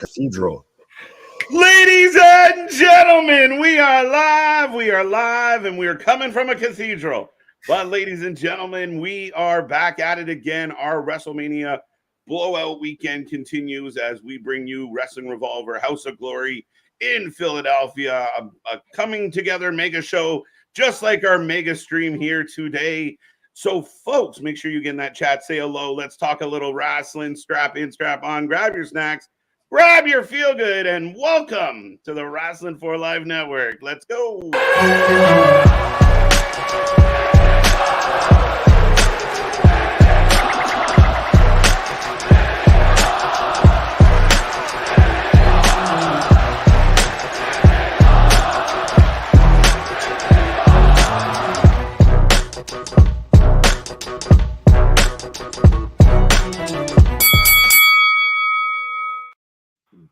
Cathedral. Ladies and gentlemen, we are live, and we are coming from a cathedral. But ladies and gentlemen, we are back at it again. Our WrestleMania blowout weekend continues as we bring you Wrestling Revolver, House of Glory in Philadelphia, a coming together mega show, just like our mega stream here today. So folks, make sure you get in that chat, say hello. Let's talk a little wrestling. Strap in, strap on, grab your snacks, grab your feel good, and welcome to the Wrestling for Life Network. Let's go.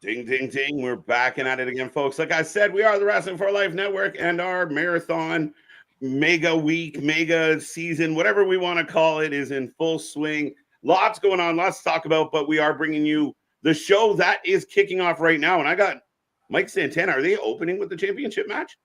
Ding, ding, ding. We're back and at it again, folks. Like I said, we are the Wrestling for Life Network, and our marathon mega week, mega season, whatever we want to call it, is in full swing. Lots going on, lots to talk about, but we are bringing you the show that is kicking off right now. And I got Mike Santana. Are they opening with the championship match?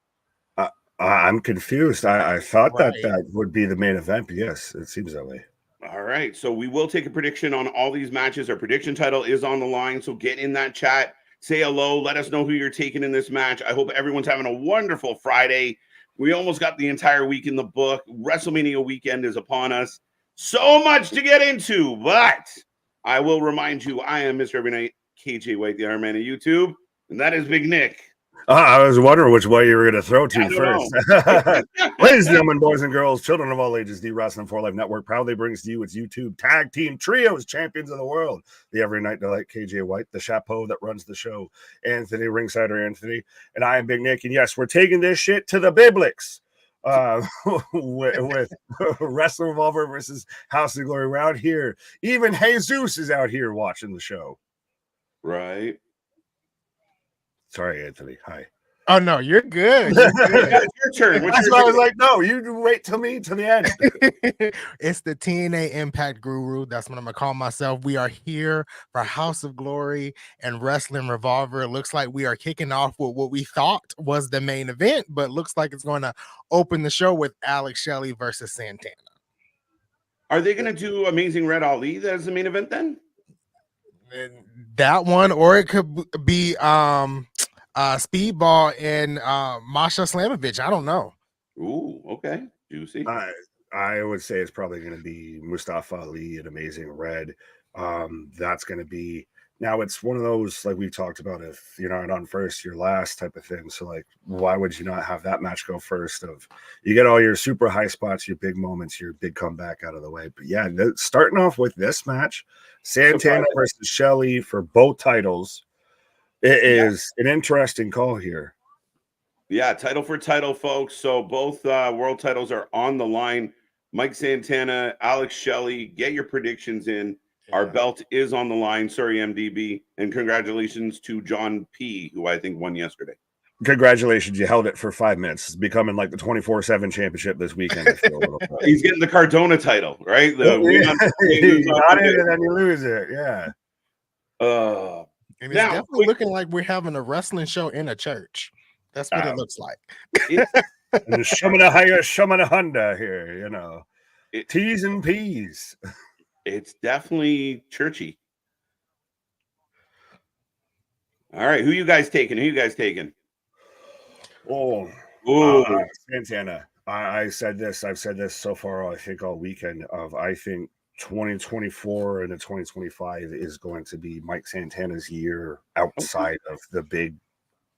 I'm confused. I thought that would be the main event, but yes, it seems that way. All right, so we will take a prediction on all these matches. Our prediction title is on the line, so get in that chat, say hello, let us know who you're taking in this match. I hope everyone's having a wonderful Friday. We almost got the entire week in the book. WrestleMania weekend is upon us. So much to get into, but I will remind you, I am Mr. Every Night, KJ White, the Iron Man of YouTube, and that is Big Nick. I was wondering which way you were going to throw to first. Ladies and gentlemen, boys and girls, children of all ages, the Wrestling for Life Network proudly brings to you its YouTube Tag Team Trios Champions of the World. The Every Night Delight, KJ White, the chapeau that runs the show, Anthony, Ringsider Anthony, and I am Big Nick. And yes, we're taking this shit to the Biblics with Wrestling Revolver versus House of Glory around here. Even Jesus is out here watching the show. Right. Sorry, Anthony. Hi. Oh, no, you're good. You're good. It's your turn. That's why I was like, no, you wait till me to the end. It's the TNA Impact Guru. That's what I'm going to call myself. We are here for House of Glory and Wrestling Revolver. It looks like we are kicking off with what we thought was the main event, but looks like it's going to open the show with Alex Shelley versus Santana. Are they going to do Amazing Red Ali as the main event then? That one, or it could be Speedball and Masha Slamovich. I don't know. Ooh, okay. Juicy. I would say it's probably going to be Mustafa Ali and Amazing Red. That's going to be, now it's one of those, like we talked about, if you're not on first, you're last type of thing. So like, why would you not have that match go first? Of you get all your super high spots, your big moments, your big comeback out of the way. But yeah, starting off with this match, Santana versus Shelley for both titles. It is an interesting call here. Yeah, title for title, folks. So both world titles are on the line. Mike Santana, Alex Shelley, get your predictions in. Yeah. Our belt is on the line. Sorry, MDB. And congratulations to John P., who I think won yesterday. Congratulations. You held it for 5 minutes. It's becoming like the 24/7 championship this weekend. I feel a little He's getting the Cardona title, right? You got it and then you lose it. Yeah. And it's definitely looking like we're having a wrestling show in a church. That's what it looks like. And the Shumana Honda here, you know. T's and P's. It's definitely churchy. All right, who you guys taking? Oh, Santana. I've said this so far, I think all weekend I think 2024 and 2025 is going to be Mike Santana's year outside of the big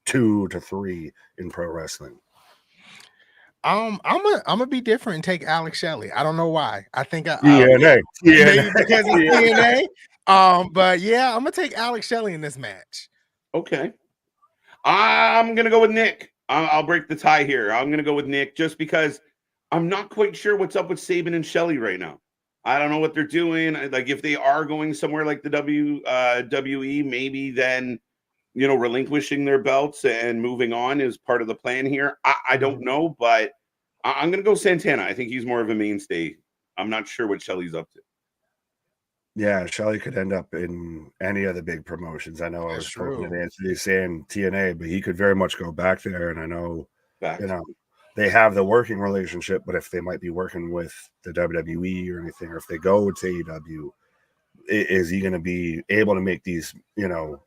2 to 3 in pro wrestling. I'm gonna be different and take Alex Shelley. I don't know why. I think TNA. Maybe because it's TNA. But yeah, I'm gonna take Alex Shelley in this match. Okay. I'm gonna go with Nick. I'll break the tie here. I'm gonna go with Nick just because I'm not quite sure what's up with Sabin and Shelley right now. I don't know what they're doing. Like if they are going somewhere like the WWE, maybe then relinquishing their belts and moving on is part of the plan here. I don't know, but I'm going to go Santana. I think he's more of a mainstay. I'm not sure what Shelley's up to. Yeah, Shelley could end up in any of the big promotions. I know I That's was poking true. at Anthony saying TNA, but he could very much go back there. And I know, Back. you know, they have the working relationship, but if they might be working with the WWE or anything, or if they go to AEW, is he going to be able to make these,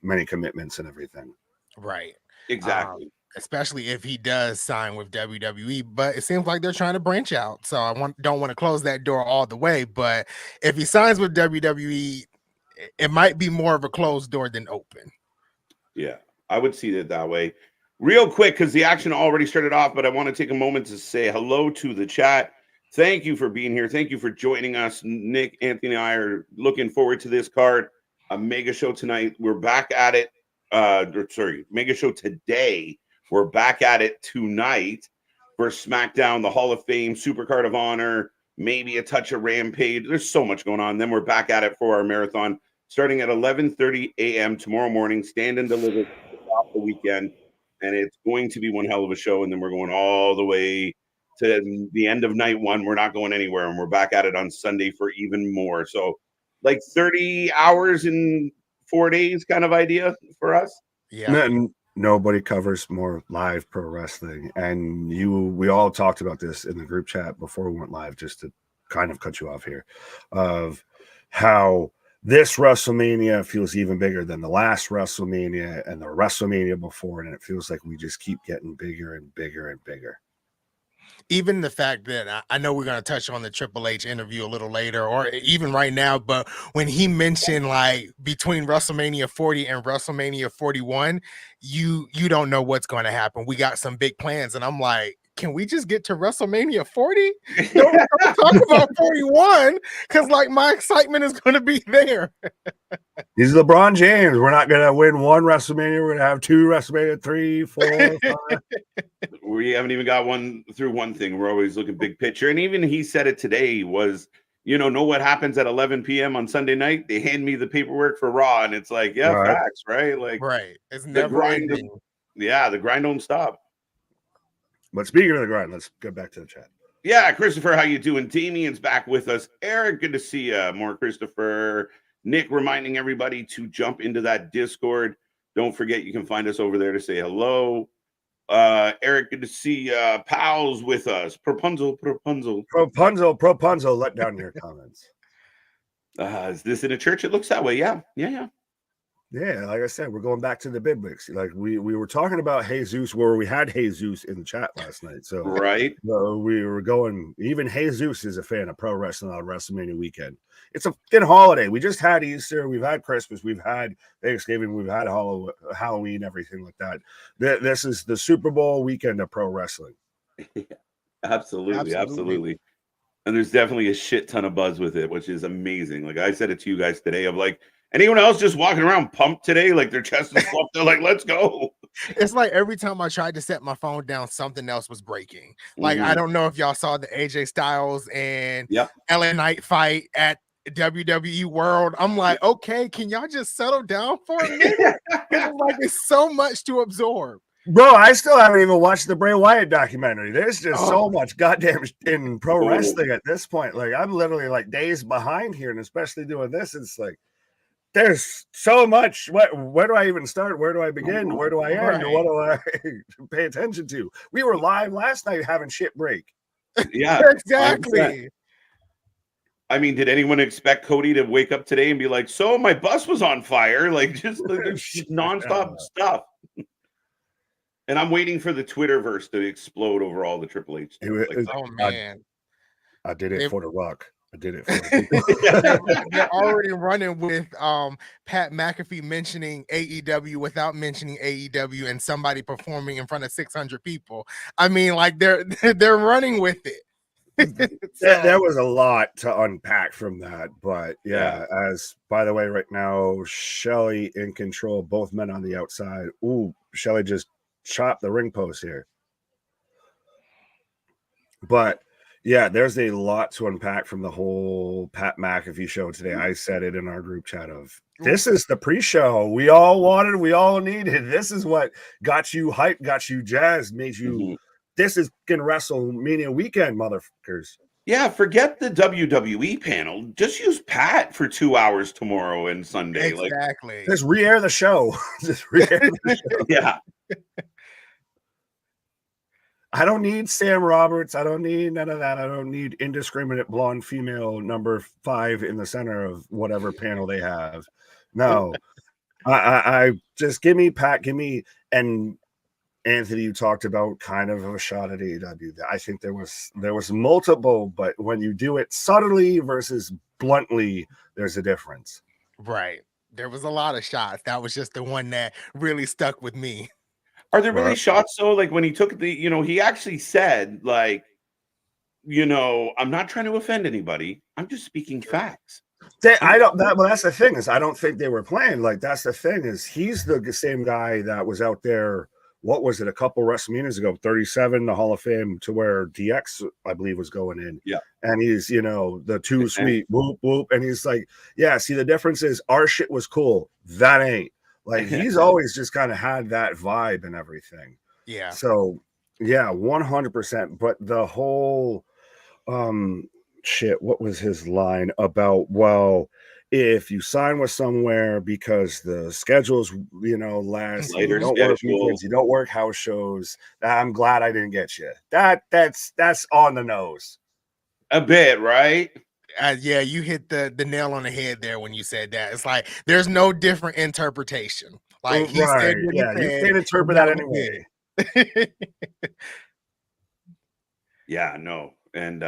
many commitments and everything? Right. Exactly. Especially if he does sign with WWE, but it seems like they're trying to branch out. So don't want to close that door all the way. But if he signs with WWE, it might be more of a closed door than open. Yeah, I would see it that way. Real quick, because the action already started off, but I want to take a moment to say hello to the chat. Thank you for being here. Thank you for joining us. Nick, Anthony, and I are looking forward to this card. A mega show tonight. We're back at it. Mega show today. We're back at it tonight for SmackDown, the Hall of Fame, Super Card of Honor, maybe a touch of Rampage. There's so much going on. Then we're back at it for our marathon starting at 11:30 a.m. tomorrow morning. Stand and deliver off the weekend. And it's going to be one hell of a show. And then we're going all the way to the end of night one. We're not going anywhere. And we're back at it on Sunday for even more. So like 30 hours in 4 days kind of idea for us. Yeah. Nobody covers more live pro wrestling. And we all talked about this in the group chat before we went live, just to kind of cut you off here, of how this WrestleMania feels even bigger than the last WrestleMania and the WrestleMania before. And it feels like we just keep getting bigger and bigger and bigger. Even the fact that I know we're going to touch on the Triple H interview a little later, or even right now, but when he mentioned like between WrestleMania 40 and WrestleMania 41, you don't know what's going to happen. We got some big plans. And I'm like, can we just get to WrestleMania 40? Don't talk about 41, because like my excitement is going to be there. He's LeBron James. We're not going to win one WrestleMania. We're going to have two WrestleMania, 3, 4, 5. We haven't even got one through one thing. We're always looking big picture. And even he said it today was, know what happens at 11 p.m. on Sunday night? They hand me the paperwork for Raw. And it's like, yeah, right. Facts, right? Like, right. It's never ending. The grind don't stop. But speaking of the grind, let's get back to the chat. Yeah, Christopher, how you doing? Damien's back with us. Eric, good to see you. More Christopher. Nick reminding everybody to jump into that Discord. Don't forget, you can find us over there to say hello. Eric, good to see Pals with us. Propunzel. Let down your comments. Is this in a church? It looks that way. Yeah. Yeah, like I said, we're going back to the biblics. Like we were talking about Jesus, where we had Jesus in the chat last night. So right, we were going. Even Jesus is a fan of pro wrestling on WrestleMania weekend. It's a fucking holiday. We just had Easter, we've had Christmas, we've had Thanksgiving, we've had Halloween, everything like that. This is the Super Bowl weekend of pro wrestling. Absolutely. And there's definitely a shit ton of buzz with it, which is amazing. Like I said it to you guys today, of like, anyone else just walking around pumped today? Like their chest is fluffed. They're like, let's go. It's like every time I tried to set my phone down, something else was breaking. Like, I don't know if y'all saw the AJ Styles and LA Knight fight at WWE World. I'm like, okay, can y'all just settle down for a minute? Like, it's so much to absorb. Bro, I still haven't even watched the Bray Wyatt documentary. There's just so much goddamn in pro wrestling at this point. Like, I'm literally like days behind here, and especially doing this, it's like, there's so much. Where do I even start? Where do I begin? Where do I end? Right. What do I pay attention to? We were live last night having shit break. Yeah, exactly. 100%. I mean, did anyone expect Cody to wake up today and be like, so my bus was on fire? Like, just nonstop stuff. And I'm waiting for the Twitterverse to explode over all the Triple H stuff. Oh, man. I did it for The Rock. I did it for They're already running with Pat McAfee mentioning AEW without mentioning AEW and somebody performing in front of 600 people. I mean, like they're running with it. There was a lot to unpack from that, but as by the way, right now, Shelly in control, both men on the outside. Ooh, Shelly just chopped the ring post here. But yeah, there's a lot to unpack from the whole Pat McAfee show today. I said it in our group chat of, this is the pre-show we all wanted, we all needed. This is what got you hyped, got you jazzed, made you, this is fucking WrestleMania weekend, motherfuckers. Yeah, forget the WWE panel. Just use Pat for 2 hours tomorrow and Sunday. Like, Exactly. Just re-air the show. Just re-air the show. yeah. I don't need Sam Roberts. I don't need none of that. I don't need indiscriminate blonde female number 5 in the center of whatever panel they have. No, I just give me Pat, give me, and Anthony, you talked about kind of a shot at AEW. I think there was multiple, but when you do it subtly versus bluntly, there's a difference. Right. There was a lot of shots. That was just the one that really stuck with me. Are there really Right. shots though? Like when he took the, he actually said, like, I'm not trying to offend anybody. I'm just speaking facts. Well, that's the thing, is I don't think they were playing. Like, that's the thing, is he's the same guy that was out there. What was it? A couple WrestleManias ago, 37, the Hall of Fame, to where DX, I believe, was going in. Yeah. And he's, the too sweet whoop whoop. And he's like, yeah, see, the difference is our shit was cool. That ain't. Like, he's always just kind of had that vibe and everything. Yeah. So yeah, 100%. But the whole shit, what was his line about? Well, if you sign with somewhere because the schedule's last, Later you don't work schedule. weekends, you don't work house shows, I'm glad I didn't get you. That's on the nose a bit, right? Yeah, you hit the nail on the head there when you said that. It's like there's no different interpretation. Like he said what he Yeah, you said, can't interpret that anyway. Yeah, no. And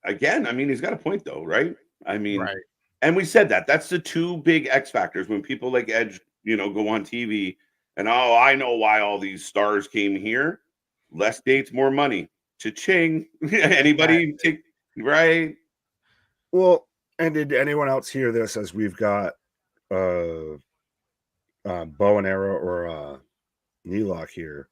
again, I mean, he's got a point though, right? I mean, right. And we said that's the two big X factors when people like Edge, go on TV and, oh, I know why all these stars came here. Less dates, more money. Cha-ching. Anybody take right? Well, and did anyone else hear this, as we've got bow and arrow or knee lock here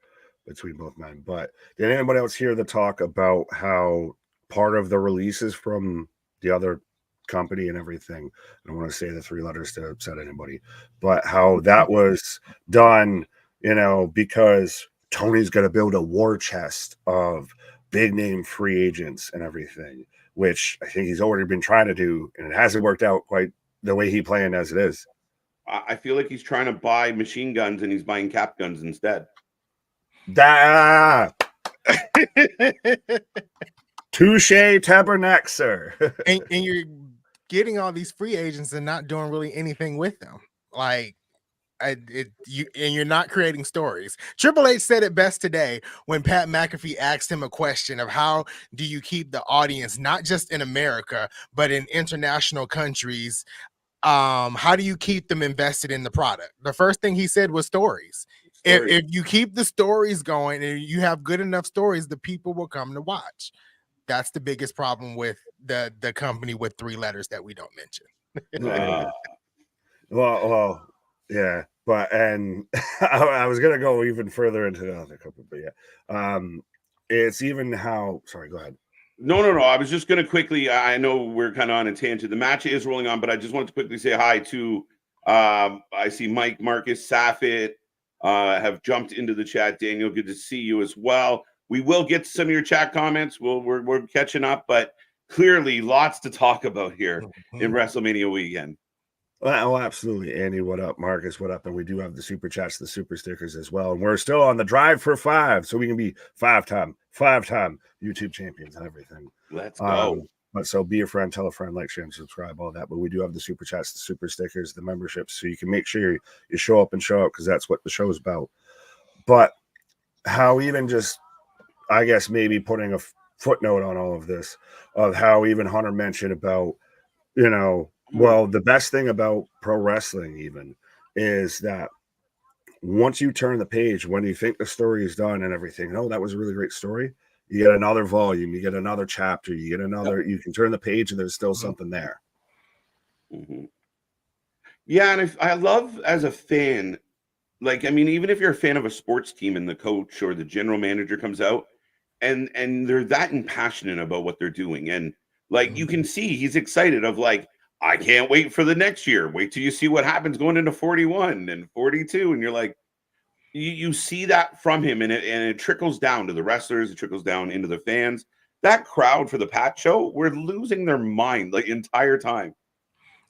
between both men, but did anybody else hear the talk about how part of the releases from the other company and everything, I don't want to say the 3 letters to upset anybody, but how that was done, because Tony's going to build a war chest of big name free agents and everything, which I think he's already been trying to do, and it hasn't worked out quite the way he planned as it is. I feel like he's trying to buy machine guns and he's buying cap guns instead. Touche tabernacle, sir. and you're getting all these free agents and not doing really anything with them. Like, you're not creating stories. Triple H said it best today when Pat McAfee asked him a question of how do you keep the audience, not just in America, but in international countries, how do you keep them invested in the product? The first thing he said was stories. If you keep the stories going and you have good enough stories, the people will come to watch. That's the biggest problem with the company with 3 letters that we don't mention. Well, yeah, but and I was gonna go even further into the other couple, but yeah, it's even how. Sorry, go ahead. No. I was just gonna quickly. I know we're kind of on a tangent. The match is rolling on, but I just wanted to quickly say hi to. I see Mike, Marcus, Safit have jumped into the chat. Daniel, good to see you as well. We will get to some of your chat comments. We're catching up, but clearly lots to talk about here in WrestleMania weekend. Oh, absolutely. Andy, what up? Marcus, what up? And we do have the super chats, the super stickers as well. And we're still on the drive for 5, so we can be 5-time YouTube champions and everything. Let's go. But so be a friend, tell a friend, like, share, and subscribe, all that. But we do have the super chats, the super stickers, the memberships, so you can make sure you show up because that's what the show is about. But how even just, I guess, maybe putting a footnote on all of this, of how even Hunter mentioned about, well, the best thing about pro wrestling even is that once you turn the page, when you think the story is done and everything, that was a really great story. You get another volume, you get another chapter, you get another, you can turn the page and there's still something there. Mm-hmm. Yeah. And I love as a fan, like, I mean, even if you're a fan of a sports team and the coach or the general manager comes out and they're that impassionate about what they're doing. And like, you can see he's excited of like, I can't wait for the next year. Wait till you see what happens going into 41 and 42. And you're like, you see that from him and it trickles down to the wrestlers. It trickles down into the fans. that crowd for the Pat show were losing their mind like entire time.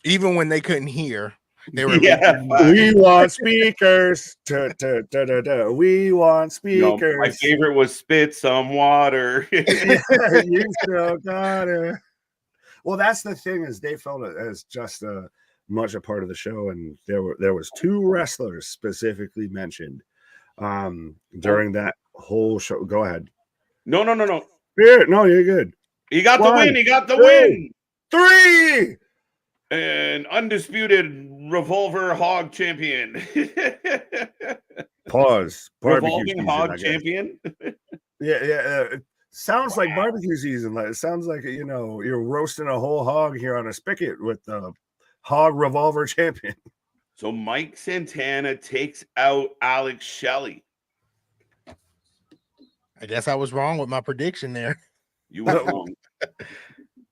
Even when they couldn't hear, they were Yeah, we want speakers. We want my speakers. favorite was spit some water. You still got it. Well, that's the thing, is they felt it as just much a part of the show, and there was 2 wrestlers specifically mentioned during that whole show. Go ahead. No. Yeah, no, you're good. He got the win. He got the 2, win. 3. And undisputed Revolver Hog champion. Pause. Revolving Season, Hog champion. Yeah. Sounds like barbecue season. It sounds like, you're roasting a whole hog here on a spigot with the Hog Revolver champion. So Mike Santana takes out Alex Shelley. I guess I was wrong with my prediction there. You were wrong.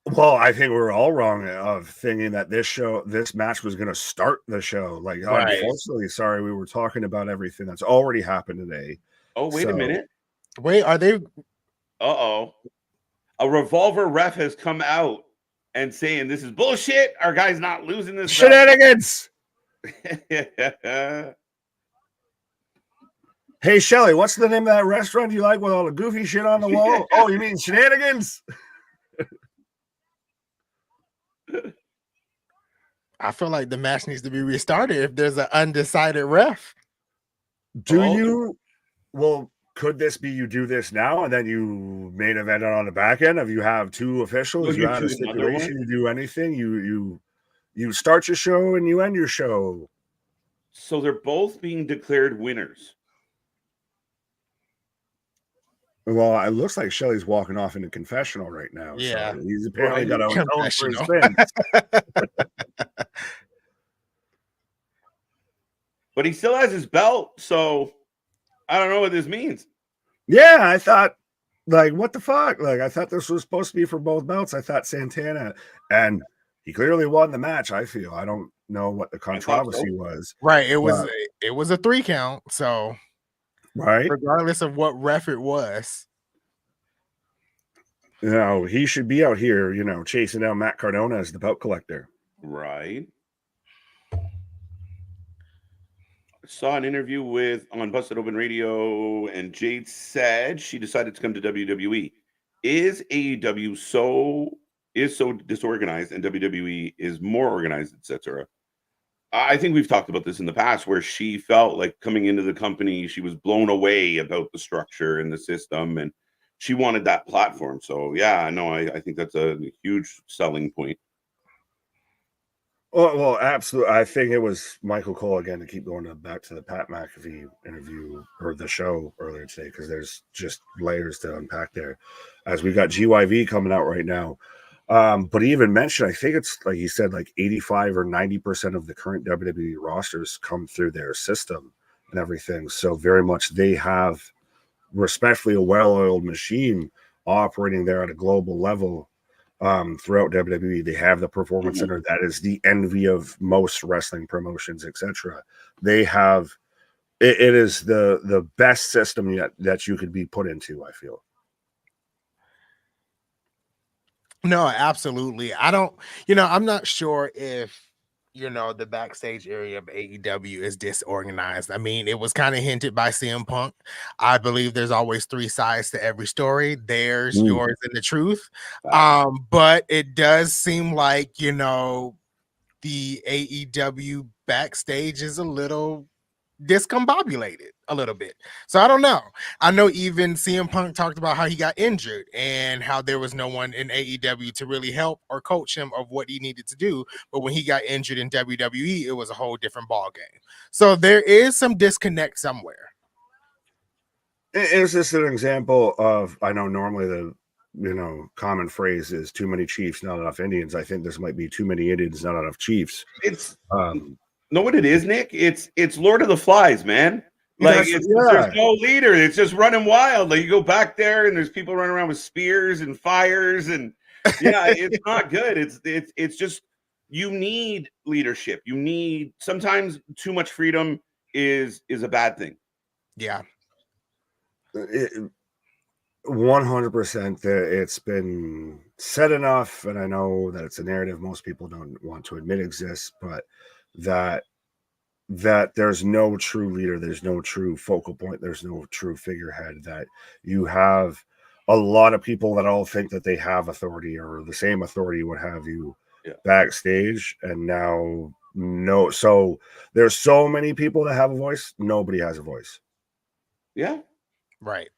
Well, I think we're all wrong of thinking that this match was going to start the show. Like, Right. Unfortunately, sorry, we were talking about everything that's already happened today. Oh, wait a minute. Wait, are they? Uh-oh. A Revolver ref has come out and saying this is bullshit. Our guy's not losing this. Shenanigans. Hey, Shelly, what's the name of that restaurant you like with all the goofy shit on the wall? Oh, you mean Shenanigans? I feel like the match needs to be restarted if there's an undecided ref. Well, could this be you do this now and then you main event on the back end? If you have 2 officials, you have a stipulation, you do anything, you start your show and you end your show. So they're both being declared winners. Well, it looks like Shelly's walking off in a confessional right now. Yeah. So he's apparently got a tone for his Confessional. fans. But he still has his belt, so I don't know what this means. Yeah, I thought, like, what the fuck? Like, I thought this was supposed to be for both belts. I thought Santana, and he clearly won the match, I feel. I don't know what the controversy was. Right. It was a 3 count, so right. Regardless of what ref it was. He should be out here, chasing down Matt Cardona as the belt collector. Right. Saw an interview on Busted Open Radio, and Jade said she decided to come to WWE. Is AEW so disorganized and WWE is more organized, etc.? I think we've talked about this in the past, where she felt like coming into the company, she was blown away about the structure and the system, and she wanted that platform. So yeah, no, I think that's a huge selling point. Well, absolutely. I think it was Michael Cole again, to keep going back to the Pat McAfee interview or the show earlier today, because there's just layers to unpack there. As we got GYV coming out right now. But he even mentioned, I think it's like he said, like 85 or 90% of the current WWE rosters come through their system and everything. So very much they have, respectfully, a well-oiled machine operating there at a global level. Throughout WWE, they have the performance center that is the envy of most wrestling promotions, etc. They have it is the best system yet that you could be put into, I feel. No, absolutely. I'm not sure if the backstage area of AEW is disorganized. I mean, it was kind of hinted by CM Punk. I believe there's always 3 sides to every story. There's yours and the truth. But it does seem like, the AEW backstage is a little discombobulated a little bit. So I don't know. I know even CM Punk talked about how he got injured and how there was no one in AEW to really help or coach him of what he needed to do. But when he got injured in WWE, it was a whole different ball game. So there is some disconnect somewhere. Is this an example of, I know normally the common phrase is too many Chiefs, not enough Indians. I think this might be too many Indians, not enough Chiefs. It's know what it is, Nick? It's Lord of the Flies, man. Like there's no leader. It's just running wild. Like you go back there and there's people running around with spears and fires, and it's not good. It's just, you need leadership. You need, sometimes too much freedom is a bad thing. Yeah. 100% that it's been said enough, and I know that it's a narrative most people don't want to admit exists, but that there's no true leader, there's no true focal point, there's no true figurehead, that you have a lot of people that all think that they have authority or the same authority, what have you, backstage, and now no. So there's so many people that have a voice, nobody has a voice. Yeah. Right.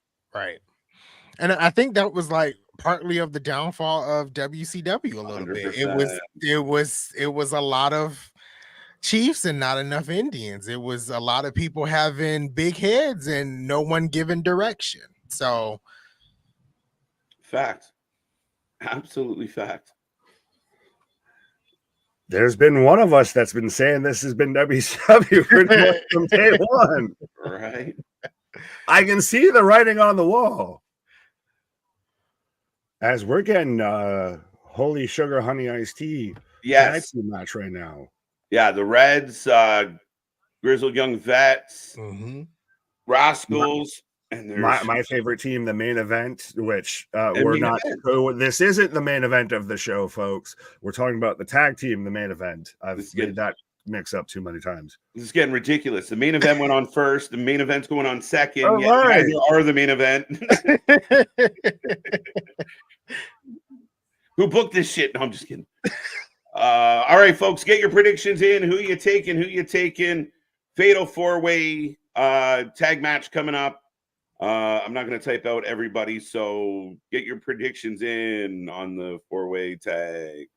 And I think that was like partly of the downfall of WCW a little bit. 100%. It was a lot of Chiefs and not enough Indians. It was a lot of people having big heads and no one giving direction. So Fact. Absolutely fact. There's been one of us that's been saying this has been WCW pretty much from day one. Right. I can see the writing on the wall. As we're getting Holy Sugar Honey Iced Tea tag team match right now. Yeah, the Reds, Grizzled Young Vets, Rascals, and there's my favorite team, the main event, which we're not. This isn't the main event of the show, folks. We're talking about the tag team, the main event. I've made that mix up too many times. This is getting ridiculous. The main event went on first. The main event's going on second. Oh, right. You are the main event. Who booked this shit? No, I'm just kidding. All right, folks, get your predictions in. Who you taking? Fatal 4-way tag match coming up. I'm not going to type out everybody, so get your predictions in on the 4-way tag.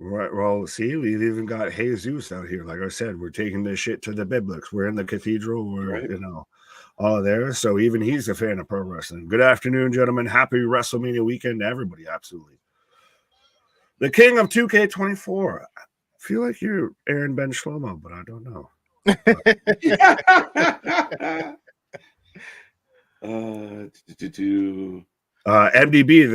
Right. Well, see, we've even got Jesus out here. Like I said, we're taking this shit to the Biblics. We're in the cathedral. We're, all there. So even he's a fan of pro wrestling. Good afternoon, gentlemen. Happy WrestleMania weekend to everybody. Absolutely. The king of 2K24. I feel like you're Aaron Ben Shlomo, but I don't know. MDB,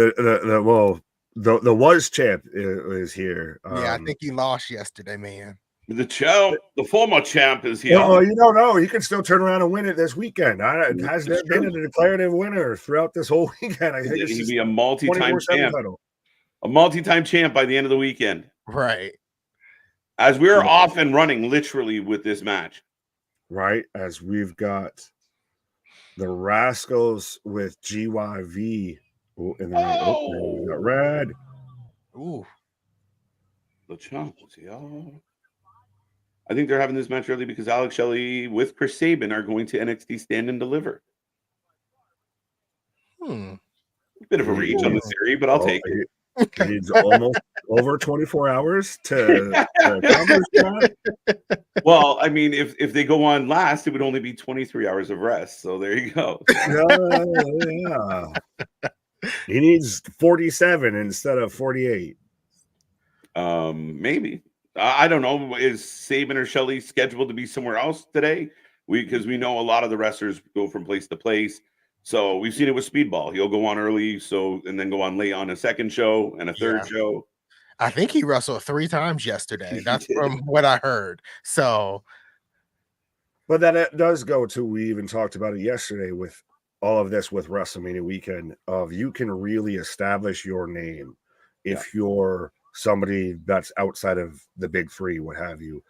the was champ is here. I think he lost yesterday, man. The former champ is here. Well, you don't know. You can still turn around and win it this weekend. Has there been a declarative winner throughout this whole weekend? I think it's going to be a multi-time champ. A multi-time champ by the end of the weekend. Right. As we're off and running literally with this match. Right. As we've got the Rascals with GYV. Oh, and then we got Red. Ooh. The Chunks, y'all. I think they're having this match early because Alex Shelley with Chris Sabin are going to NXT Stand and Deliver. Bit of a reach on the theory, but I'll take it. It needs almost over 24 hours to accomplish that. Well, I mean, if they go on last, it would only be 23 hours of rest. So there you go. Yeah. He needs 47 instead of 48. Maybe. I don't know. Is Sabin or Shelley scheduled to be somewhere else today? Because we know a lot of the wrestlers go from place to place. So we've seen it with Speedball. He'll go on early, and then go on late on a second show and a third show. I think he wrestled 3 times yesterday. That's from what I heard. So, but then it does go to, we even talked about it yesterday with all of this with WrestleMania weekend, of you can really establish your name if you're somebody that's outside of the big three, what have you,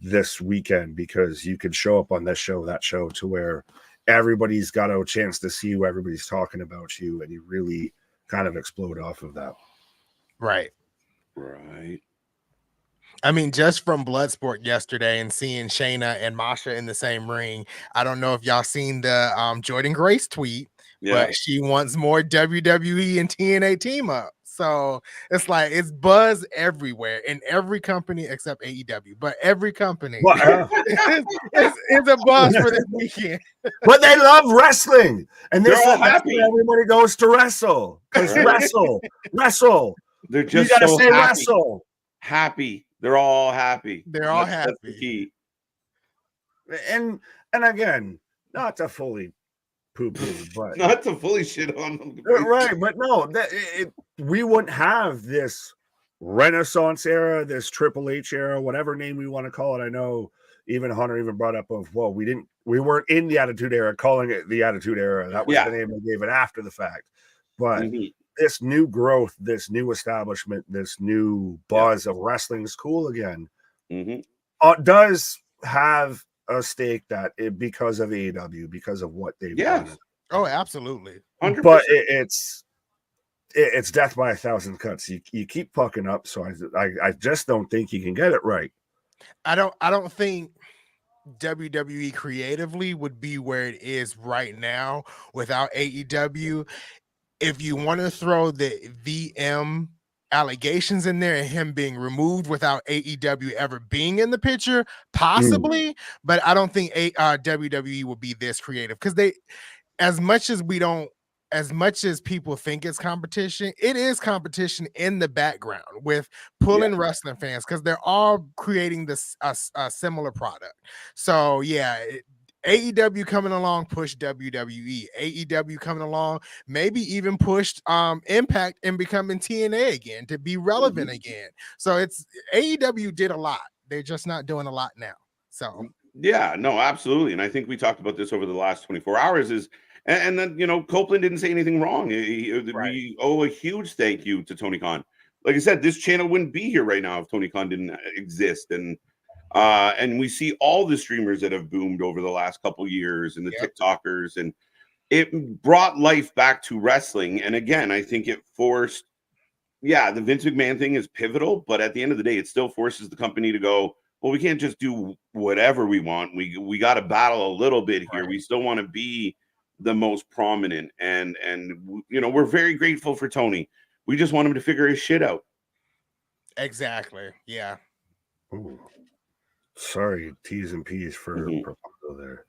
this weekend, because you could show up on this show, that show, to where everybody's got a chance to see you, everybody's talking about you, and you really kind of explode off of that. Right. I mean, just from Bloodsport yesterday and seeing Shayna and Masha in the same ring, I don't know if y'all seen the Jordan Grace tweet, but she wants more WWE and TNA team up. So it's like it's buzz everywhere in every company except AEW, but every company is a buzz for this weekend. But they love wrestling, and they're all happy. Everybody goes to wrestle because wrestle. They're just you gotta so say happy. Wrestle. Happy. They're all happy. That's the key. And again, not to fully poo-poo, but not to fully shit on them. Right, but no, we wouldn't have this Renaissance era, this Triple H era, whatever name we want to call it. I know even Hunter even brought up of, well, we weren't in the Attitude Era calling it the Attitude Era. That was the name they gave it after the fact. But this new growth, this new establishment, this new buzz of wrestling is cool again, does have a stake that because of AEW, because of what they've done. Oh, absolutely. 100%. But it's death by 1,000 cuts. You keep fucking up, so I just don't think you can get it right. I don't think WWE creatively would be where it is right now without AEW. If you want to throw the VM allegations in there and him being removed without AEW ever being in the picture, possibly, but I don't think WWE will be this creative, because they, as much as people think it's competition, it is competition in the background with pulling wrestling fans, because they're all creating this a similar product. So yeah, AEW coming along pushed WWE. AEW coming along maybe even pushed Impact and becoming TNA again to be relevant again. So it's AEW did a lot. They're just not doing a lot now. So yeah, no, absolutely. And I think we talked about this over the last 24 hours and then, Copeland didn't say anything wrong. We owe a huge thank you to Tony Khan. Like I said, this channel wouldn't be here right now if Tony Khan didn't exist. And we see all the streamers that have boomed over the last couple years, and the TikTokers, and it brought life back to wrestling. And again, I think it forced, the Vince McMahon thing is pivotal, but at the end of the day, it still forces the company to go, well, we can't just do whatever we want. We got to battle a little bit here. We still want to be the most prominent, and we're very grateful for Tony. We just want him to figure his shit out. Exactly. Yeah. Ooh. Sorry, T's and P's for Profondo there.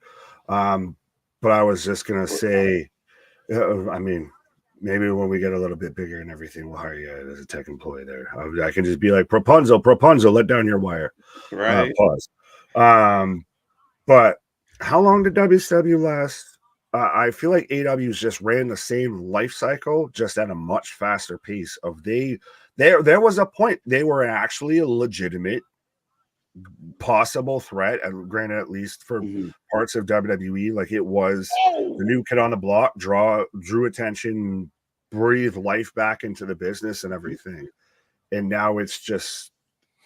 But I was just gonna say, I mean, maybe when we get a little bit bigger and everything, we'll hire you as a tech employee there. I can just be like, Propunzo, let down your wire. Right. Pause. But how long did WCW last? I feel like AW's just ran the same life cycle, just at a much faster pace. There was a point they were actually a legitimate possible threat, and granted, at least for parts of WWE, like it was the new kid on the block, drew attention, breathed life back into the business and everything. And now it's just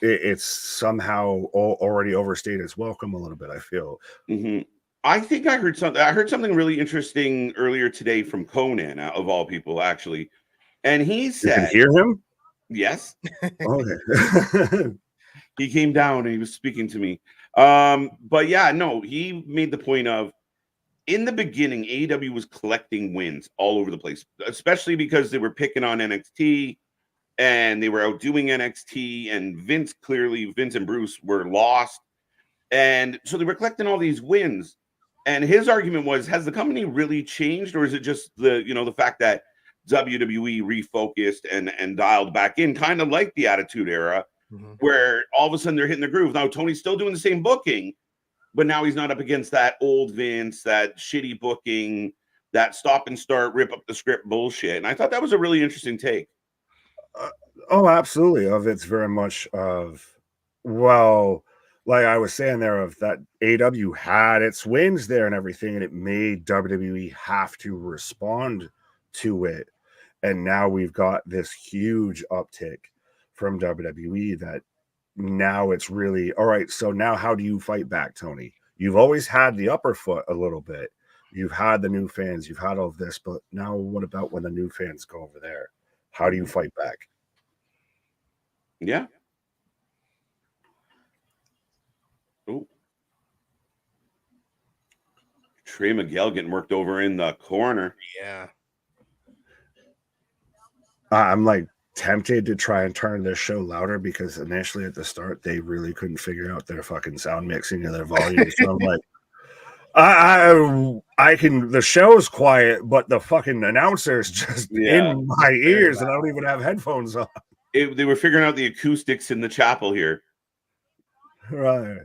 it's somehow already overstayed its welcome a little bit, I feel. I think I heard something really interesting earlier today from Conan, of all people, actually. And he said, you can hear him? Yes. Okay. He came down and he was speaking to me. But yeah, no, he made the point of, in the beginning, AEW was collecting wins all over the place, especially because they were picking on NXT and they were outdoing NXT, and Vince and Bruce were lost. And so they were collecting all these wins. And his argument was, has the company really changed, or is it just the fact that WWE refocused and dialed back in, kind of like the Attitude Era, where all of a sudden they're hitting the groove? Now, Tony's still doing the same booking, but now he's not up against that old Vince, that shitty booking, that stop and start, rip up the script bullshit. And I thought that was a really interesting take. Oh, absolutely. It's very much of, well, like I was saying there, of that AW had its wins there and everything, and it made WWE have to respond to it. And now we've got this huge uptick from WWE that now it's really, all right, so now how do you fight back, Tony? You've always had the upper foot a little bit. You've had the new fans, you've had all of this, but now what about when the new fans go over there? How do you fight back? Yeah. Oh. Trey Miguel getting worked over in the corner. Yeah. I'm like tempted to try and turn this show louder, because initially at the start they really couldn't figure out their fucking sound mixing and their volume. So I'm like, I can. The show's quiet, but the fucking announcer's just in my ears, and I don't even have headphones on. They were figuring out the acoustics in the chapel here. Right.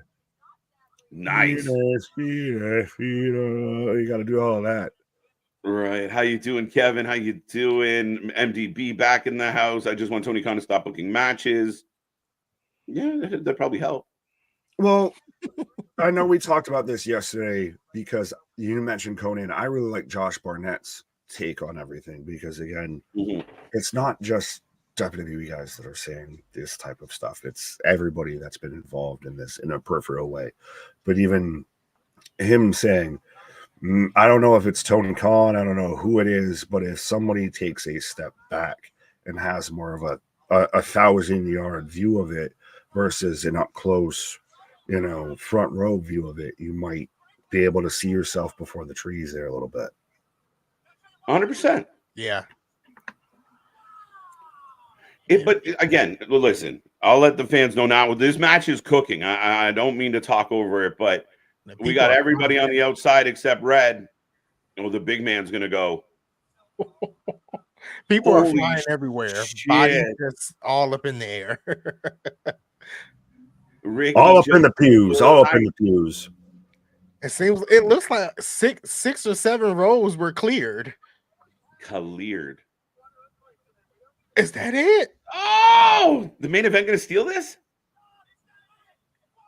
Nice. You got to do all of that. Right. How you doing, Kevin? How you doing? MDB back in the house. I just want Tony Khan to stop booking matches. Yeah, that probably help. Well, I know we talked about this yesterday because you mentioned Conan. I really like Josh Barnett's take on everything because, again, it's not just WWE guys that are saying this type of stuff. It's everybody that's been involved in this in a peripheral way. But even him saying, I don't know if it's Tony Khan, I don't know who it is, but if somebody takes a step back and has more of a 1,000-yard view of it versus an up close, front row view of it, you might be able to see yourself before the trees there a little bit. 100%. Yeah. But again, listen, I'll let the fans know now. This match is cooking. I don't mean to talk over it, but we got everybody on the outside except Red. The big man's going to go. People are flying everywhere. Shit. Bodies just all up in the air. All up in the pews. All up in the pews. It looks like six or seven rows were cleared. Cleared. Is that it? Oh, the main event going to steal this?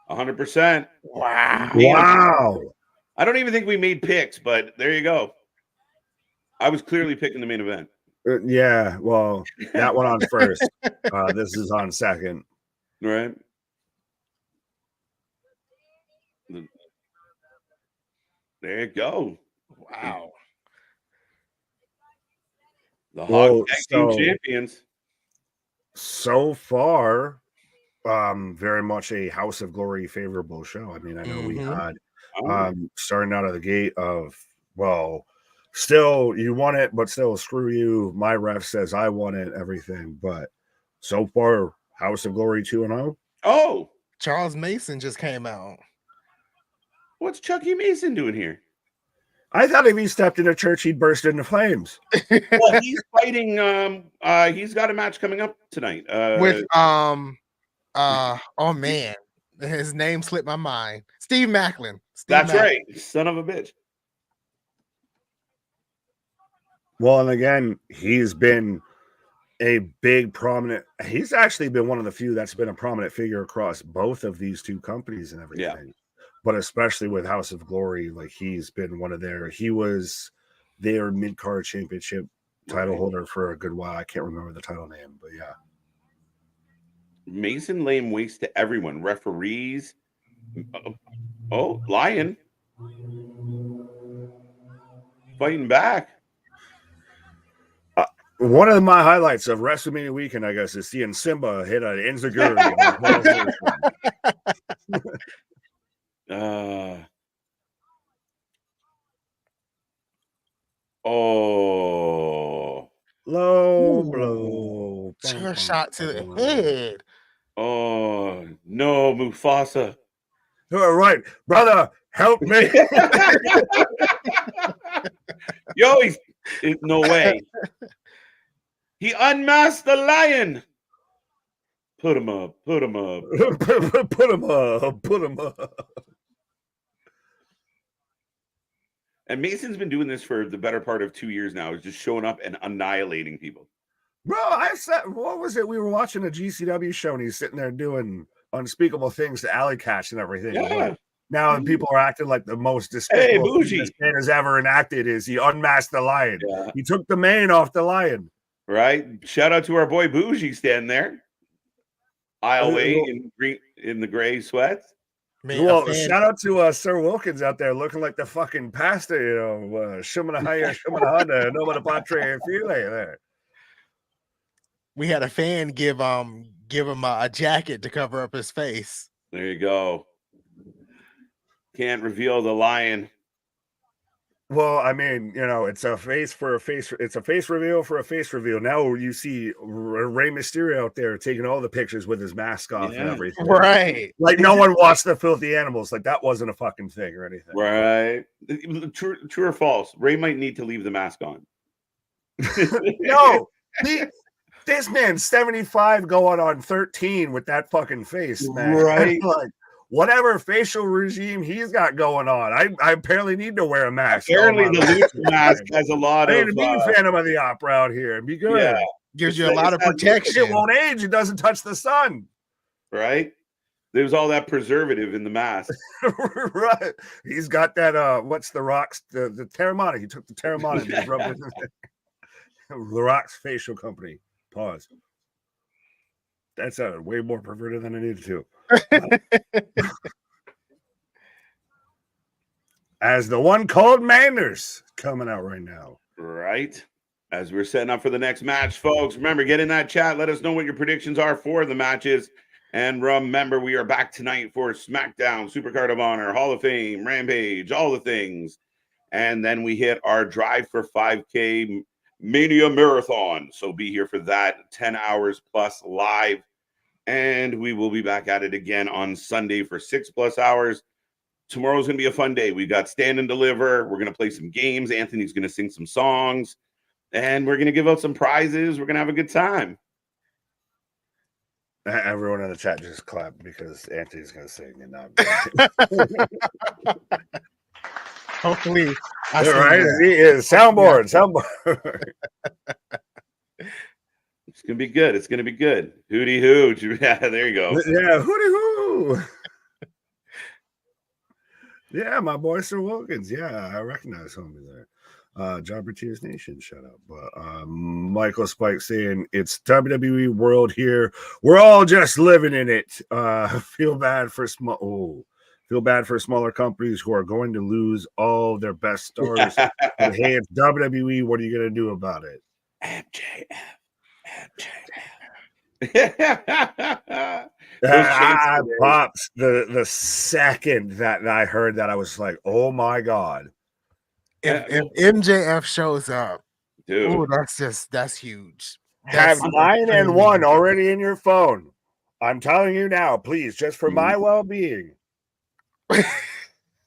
100%. Wow. I don't even think we made picks, but there you go. I was clearly picking the main event. Yeah, well, that one on first. This is on second. Right. There you go. Wow. The Hog Tag Team champions. So far, very much a House of Glory favorable show. I mean, I know we had starting out of the gate of, well, still you won it, but still screw you. My ref says I won it, everything. But so far, House of Glory 2-0. Oh, Charles Mason just came out. What's Chucky Mason doing here? I thought if he stepped in a church, he'd burst into flames. Well, he's fighting. He's got a match coming up tonight. With oh man, his name slipped my mind. Steve Macklin. That's right, son of a bitch. Well, and again, he's been a big prominent. He's actually been one of the few that's been a prominent figure across both of these two companies and everything. Yeah. But especially with House of Glory, like he's been one of he was their mid-card championship title holder for a good while. I can't remember the title name, but yeah. Mason laying waste to everyone. Referees. Oh, Lion. Fighting back. One of my highlights of WrestleMania weekend, I guess, is seeing Simba hit an Enziguri. Low blow. Sure shot to the head. Oh no, Mufasa. All right, brother, help me. Yo, no way. He unmasked the lion. Put him up. Put him up. Put him up. Put him up. And Mason's been doing this for the better part of 2 years now. He's just showing up and annihilating people. Bro, I said, what was it? We were watching a GCW show and he's sitting there doing unspeakable things to Alley Catch and everything. Yeah. Now people are acting like the most despicable thing this man has ever enacted is he unmasked the lion. Yeah. He took the mane off the lion. Right. Shout out to our boy Bougie standing there. Aisle way in the gray sweats. Man, well, shout out to Sir Wilkins out there looking like the fucking pastor, Shumana Haya, Shumana Honda, Nobody Patre File there. We had a fan give him a jacket to cover up his face. There you go. Can't reveal the lion. Well, I mean, it's a face for a face. It's a face reveal for a face reveal. Now you see Rey Mysterio out there taking all the pictures with his mask off and everything. Right. Like no one watched the Filthy Animals. Like that wasn't a fucking thing or anything. Right. True or false? Ray might need to leave the mask on. No. This man's 75 going on 13 with that fucking face, man. Right. Like, whatever facial regime he's got going on, I apparently need to wear a mask. Apparently, the Lucha mask has a lot of. I need to be a Phantom of the Opera out here and be good. Yeah, gives you a lot of protection. It won't age. It doesn't touch the sun. Right. There's all that preservative in the mask. Right. He's got that what's the Rock's the Terramana. He took the Terramana and just rubbed it in the Rock's facial company. Pause. That sounded way more perverted than I needed to. As the one called Manners coming out right now. Right. As we're setting up for the next match, folks, remember, get in that chat. Let us know what your predictions are for the matches. And remember, we are back tonight for SmackDown, Supercard of Honor, Hall of Fame, Rampage, all the things. And then we hit our Drive for 5K Mania Marathon. So be here for that, 10 hours plus live. And we will be back at it again on Sunday for 6+ hours. Tomorrow's going to be a fun day. We've got Stand and Deliver. We're going to play some games. Anthony's going to sing some songs. And we're going to give out some prizes. We're going to have a good time. Everyone in the chat just clapped because Anthony's going to sing and not. Hopefully, Right? Soundboard. It's going to be good. It's going to be good. Hootie hoo. Yeah, there you go. Yeah, hootie hoo. Yeah, my boy Sir Wilkins. Yeah, I recognize homie there. John Bertier's Nation, shut up. But Michael Spike saying it's WWE World here. We're all just living in it. Feel bad for smaller companies who are going to lose all their best stars. But hey, it's WWE. What are you gonna do about it? MJF. I popped the second that I heard that. I was like, oh my god. If MJF shows up, dude, ooh, that's huge. Have 9 and 1 already in your phone. I'm telling you now, please, just for my well-being.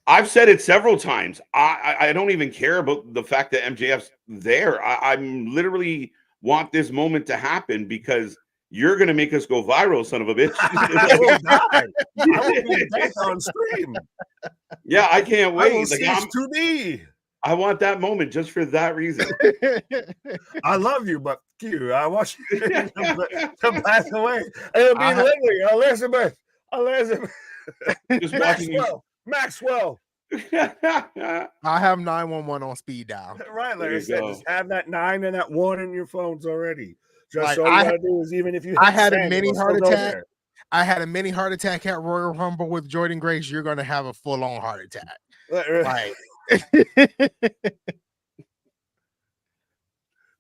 I've said it several times. I don't even care about the fact that MJF's there. I'm literally want this moment to happen because you're going to make us go viral, son of a bitch. I will die. I will be dead on stream. Yeah, I can't wait. I will cease to be. I want that moment just for that reason. I love you, but you. I want you to pass away. It'll be literally Elizabeth. Just watching Maxwell. I have 911 on speed dial. Right, Larry said, just have that 9 and that 1 in your phones already. Just like, all you gotta do is even if you. I had a mini heart attack. I had a mini heart attack at Royal Rumble with Jordan Grace. You're gonna have a full-on heart attack. Like.